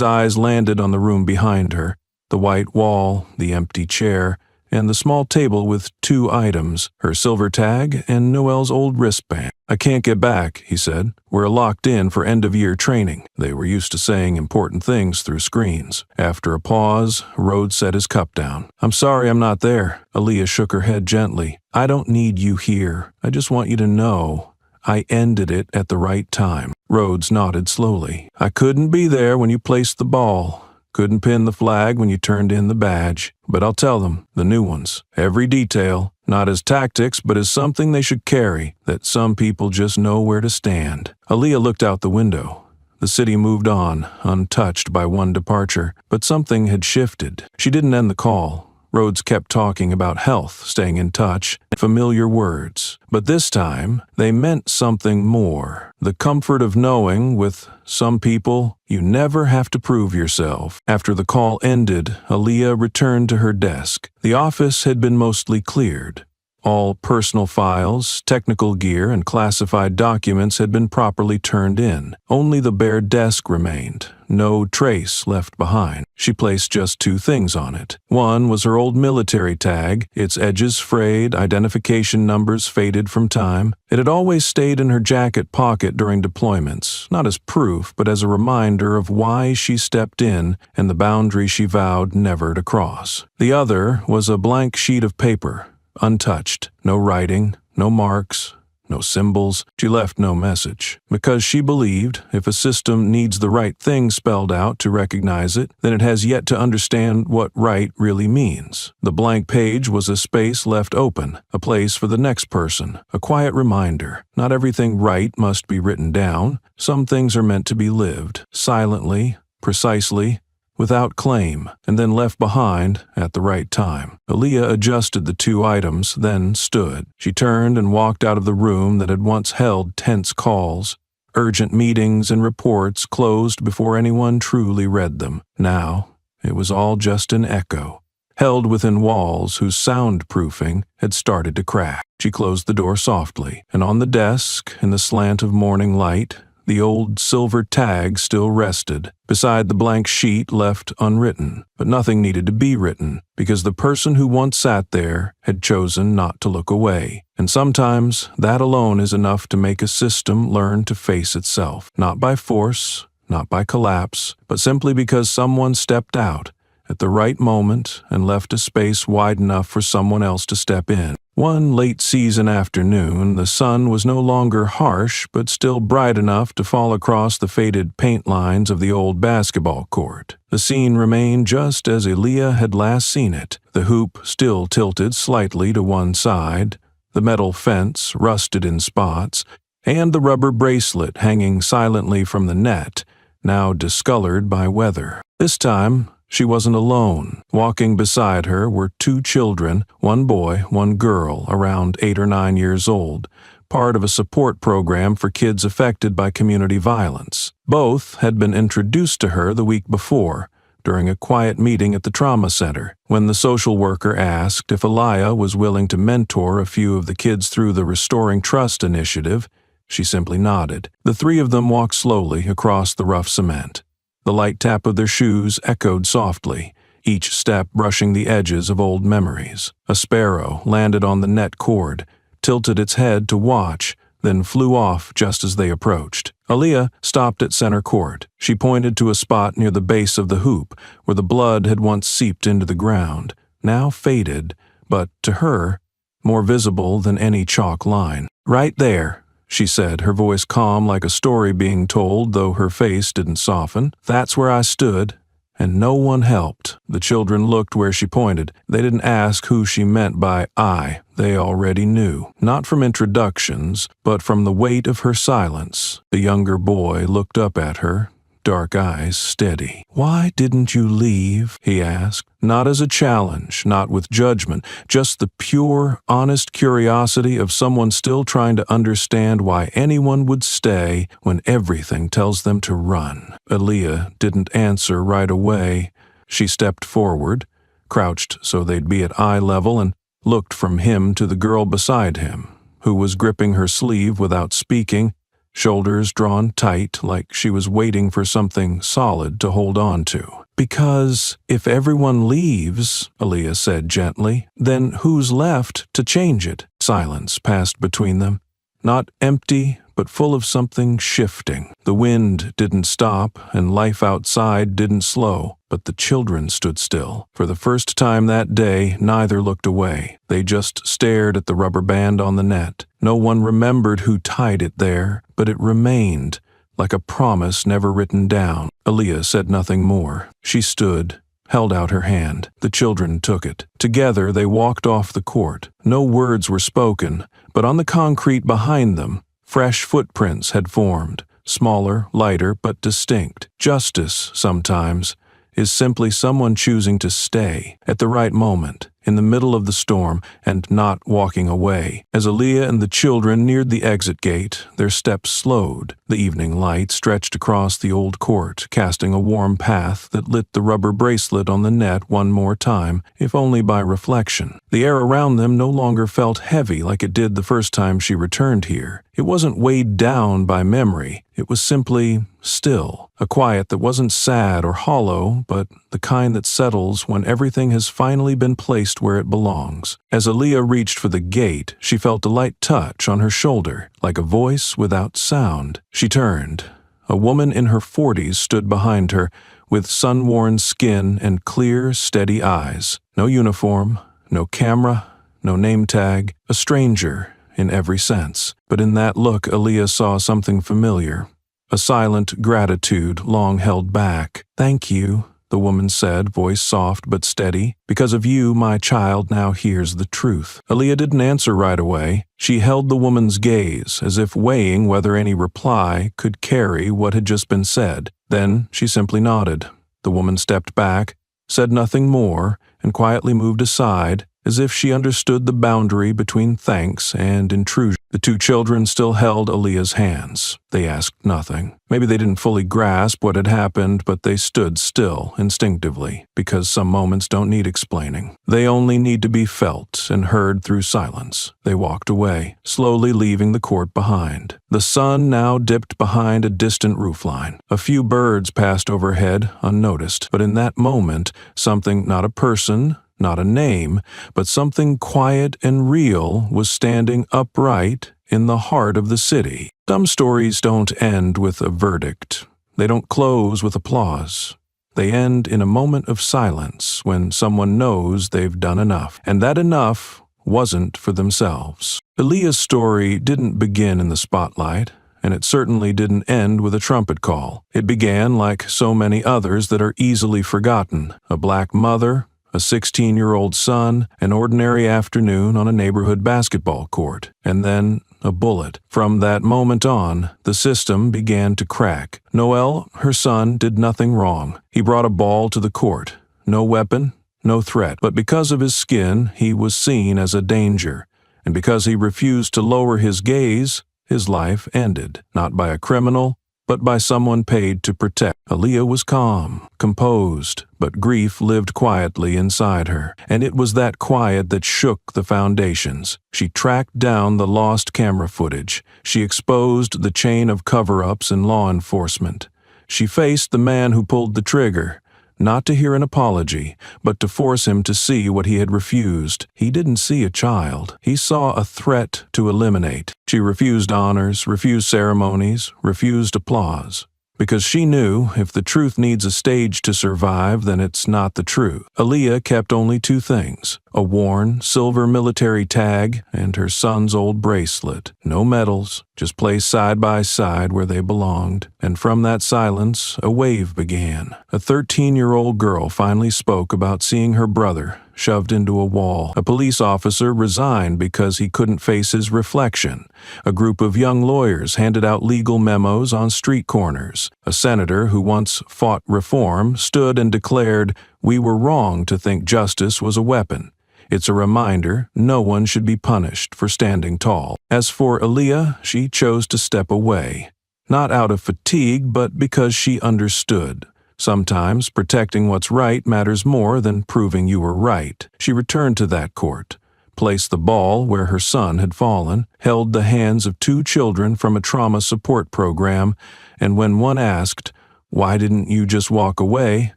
[SPEAKER 1] eyes landed on the room behind her, the white wall, the empty chair, and the small table with 2 items, her silver tag and Noelle's old wristband. I can't get back, he said. We're locked in for end-of-year training. They were used to saying important things through screens. After a pause, Rhodes set his cup down. I'm sorry I'm not there. Aaliyah shook her head gently. I don't need you here. I just want you to know I ended it at the right time. Rhodes nodded slowly. I couldn't be there when you placed the ball. Couldn't pin the flag when you turned in the badge. But I'll tell them, the new ones, every detail, not as tactics, but as something they should carry, that some people just know where to stand. Aaliyah looked out the window. The city moved on, untouched by one departure, but something had shifted. She didn't end the call. Rhodes kept talking about health, staying in touch, familiar words. But this time, they meant something more. The comfort of knowing, with some people, you never have to prove yourself. After the call ended, Aaliyah returned to her desk. The office had been mostly cleared. All personal files, technical gear, and classified documents had been properly turned in. Only the bare desk remained, no trace left behind. She placed just 2 things on it. One was her old military tag, its edges frayed, identification numbers faded from time. It had always stayed in her jacket pocket during deployments, not as proof, but as a reminder of why she stepped in and the boundary she vowed never to cross. The other was a blank sheet of paper, untouched, no writing, no marks, no symbols. She left no message, because she believed if a system needs the right thing spelled out to recognize it, then it has yet to understand what right really means. The blank page was a space left open, a place for the next person, a quiet reminder. Not everything right must be written down. Some things are meant to be lived, silently, precisely, without claim, and then left behind at the right time. Aaliyah adjusted the 2 items, then stood. She turned and walked out of the room that had once held tense calls. Urgent meetings and reports closed before anyone truly read them. Now, it was all just an echo, held within walls whose soundproofing had started to crack. She closed the door softly, and on the desk, in the slant of morning light, the old silver tag still rested, beside the blank sheet left unwritten. But nothing needed to be written, because the person who once sat there had chosen not to look away. And sometimes that alone is enough to make a system learn to face itself, not by force, not by collapse, but simply because someone stepped out at the right moment and left a space wide enough for someone else to step in. One late-season afternoon, the sun was no longer harsh, but still bright enough to fall across the faded paint lines of the old basketball court. The scene remained just as Aaliyah had last seen it, the hoop still tilted slightly to one side, the metal fence rusted in spots, and the rubber bracelet hanging silently from the net, now discolored by weather. This time, she wasn't alone. Walking beside her were 2 children, 1 boy, 1 girl, around 8 or 9 years old, part of a support program for kids affected by community violence. Both had been introduced to her the week before, during a quiet meeting at the trauma center. When the social worker asked if Aliyah was willing to mentor a few of the kids through the Restoring Trust initiative, she simply nodded. The 3 of them walked slowly across the rough cement. The light tap of their shoes echoed softly, each step brushing the edges of old memories. A sparrow landed on the net cord, tilted its head to watch, then flew off just as they approached. Aliyah stopped at center court. She pointed to a spot near the base of the hoop where the blood had once seeped into the ground, now faded, but, to her, more visible than any chalk line. "Right there," she said, her voice calm like a story being told, though her face didn't soften. "That's where I stood, and no one helped." The children looked where she pointed. They didn't ask who she meant by I. They already knew. Not from introductions, but from the weight of her silence. The younger boy looked up at her, dark eyes steady. "Why didn't you leave?" he asked. Not as a challenge, not with judgment, just the pure, honest curiosity of someone still trying to understand why anyone would stay when everything tells them to run. Aliyah didn't answer right away. She stepped forward, crouched so they'd be at eye level, and looked from him to the girl beside him, who was gripping her sleeve without speaking, shoulders drawn tight like she was waiting for something solid to hold on to. "Because if everyone leaves," Aliyah said gently, "then who's left to change it?" Silence passed between them, not empty, but full of something shifting. The wind didn't stop, and life outside didn't slow, but the children stood still. For the first time that day, neither looked away. They just stared at the rubber band on the net. No one remembered who tied it there, but it remained, like a promise never written down. Aliyah said nothing more. She stood, held out her hand. The children took it. Together they walked off the court. No words were spoken, but on the concrete behind them, fresh footprints had formed, smaller, lighter, but distinct. Justice, sometimes, is simply someone choosing to stay at the right moment, in the middle of the storm, and not walking away. As Aliyah and the children neared the exit gate, their steps slowed. The evening light stretched across the old court, casting a warm path that lit the rubber bracelet on the net one more time, if only by reflection. The air around them no longer felt heavy like it did the first time she returned here. It wasn't weighed down by memory. It was simply still, a quiet that wasn't sad or hollow, but the kind that settles when everything has finally been placed where it belongs. As Aliyah reached for the gate, she felt a light touch on her shoulder, like a voice without sound. She turned. A woman in her 40s stood behind her, with sun-worn skin and clear, steady eyes. No uniform, no camera, no name tag, a stranger in every sense. But in that look, Aliyah saw something familiar. A silent gratitude long held back. "Thank you," the woman said, voice soft but steady. "Because of you, my child now hears the truth." Aliyah didn't answer right away. She held the woman's gaze, as if weighing whether any reply could carry what had just been said. Then she simply nodded. The woman stepped back, said nothing more, and quietly moved aside, as if she understood the boundary between thanks and intrusion. The 2 children still held Aliyah's hands. They asked nothing. Maybe they didn't fully grasp what had happened, but they stood still, instinctively, because some moments don't need explaining. They only need to be felt and heard through silence. They walked away, slowly leaving the court behind. The sun now dipped behind a distant roofline. A few birds passed overhead, unnoticed, but in that moment, something, not a person, not a name, but something quiet and real was standing upright in the heart of the city. Some stories don't end with a verdict. They don't close with applause. They end in a moment of silence when someone knows they've done enough, and that enough wasn't for themselves. Aliyah's story didn't begin in the spotlight, and it certainly didn't end with a trumpet call. It began like so many others that are easily forgotten. A black mother, a 16-year-old son, an ordinary afternoon on a neighborhood basketball court, and then a bullet. From that moment on, the system began to crack. Noel, her son, did nothing wrong. He brought a ball to the court. No weapon, no threat. But because of his skin, he was seen as a danger. And because he refused to lower his gaze, his life ended. Not by a criminal, but by someone paid to protect. Aaliyah was calm, composed, but grief lived quietly inside her, and it was that quiet that shook the foundations. She tracked down the lost camera footage. She exposed the chain of cover-ups in law enforcement. She faced the man who pulled the trigger, not to hear an apology, but to force him to see what he had refused. He didn't see a child. He saw a threat to eliminate. She refused honors, refused ceremonies, refused applause. Because she knew if the truth needs a stage to survive, then it's not the truth. Aaliyah kept only two things: a worn silver military tag and her son's old bracelet. No medals, just placed side by side where they belonged. And from that silence, a wave began. A 13-year-old girl finally spoke about seeing her brother shoved into a wall. A police officer resigned because he couldn't face his reflection. A group of young lawyers handed out legal memos on street corners. A senator who once fought reform stood and declared, "We were wrong to think justice was a weapon. It's a reminder no one should be punished for standing tall." As for Aaliyah, she chose to step away. Not out of fatigue, but because she understood. Sometimes protecting what's right matters more than proving you were right. She returned to that court, placed the ball where her son had fallen, held the hands of two children from a trauma support program, and when one asked, "Why didn't you just walk away?"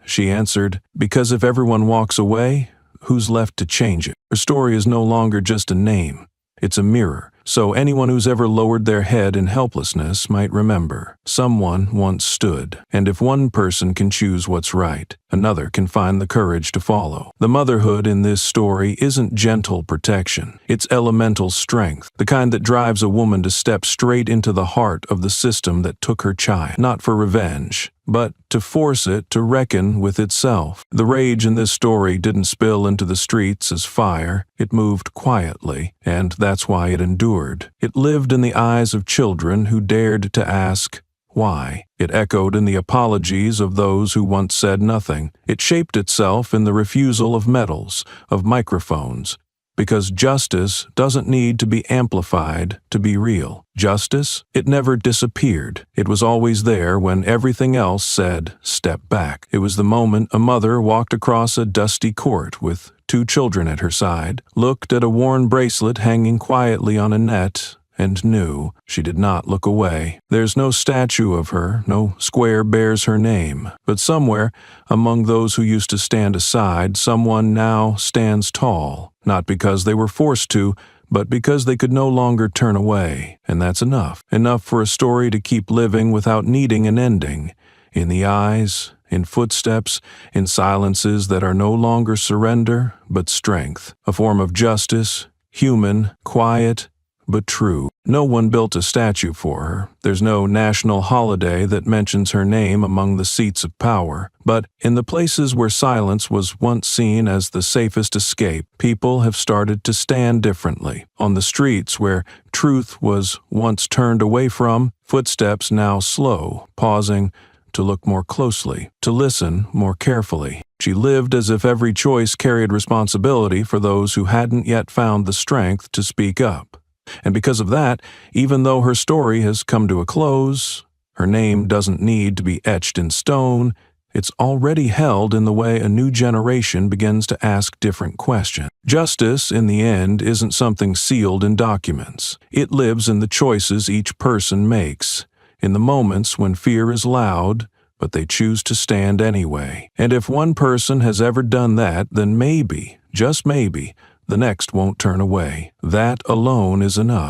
[SPEAKER 1] she answered, "Because if everyone walks away, who's left to change it?" Her story is no longer just a name. It's a mirror, so anyone who's ever lowered their head in helplessness might remember. Someone once stood, and if one person can choose what's right, another can find the courage to follow. The motherhood in this story isn't gentle protection. It's elemental strength, the kind that drives a woman to step straight into the heart of the system that took her child, not for revenge, but to force it to reckon with itself. The rage in this story didn't spill into the streets as fire. It moved quietly, and that's why it endured. It lived in the eyes of children who dared to ask, why? It echoed in the apologies of those who once said nothing. It shaped itself in the refusal of medals, of microphones. Because justice doesn't need to be amplified to be real. Justice, it never disappeared. It was always there when everything else said, step back. It was the moment a mother walked across a dusty court with two children at her side, looked at a worn bracelet hanging quietly on a net, and knew she did not look away. There's no statue of her, no square bears her name, but somewhere among those who used to stand aside, someone now stands tall, not because they were forced to, but because they could no longer turn away. And that's enough. Enough for a story to keep living without needing an ending. In the eyes, in footsteps, in silences that are no longer surrender, but strength. A form of justice, human, quiet, but true. No one built a statue for her. There's no national holiday that mentions her name among the seats of power. But in the places where silence was once seen as the safest escape, people have started to stand differently. On the streets where truth was once turned away from, footsteps now slow, pausing to look more closely, to listen more carefully. She lived as if every choice carried responsibility for those who hadn't yet found the strength to speak up. And because of that, even though her story has come to a close, her name doesn't need to be etched in stone. It's already held in the way a new generation begins to ask different questions. Justice, in the end, isn't something sealed in documents. It lives in the choices each person makes, in the moments when fear is loud, but they choose to stand anyway. And if one person has ever done that, then maybe, just maybe, the next won't turn away. That alone is enough.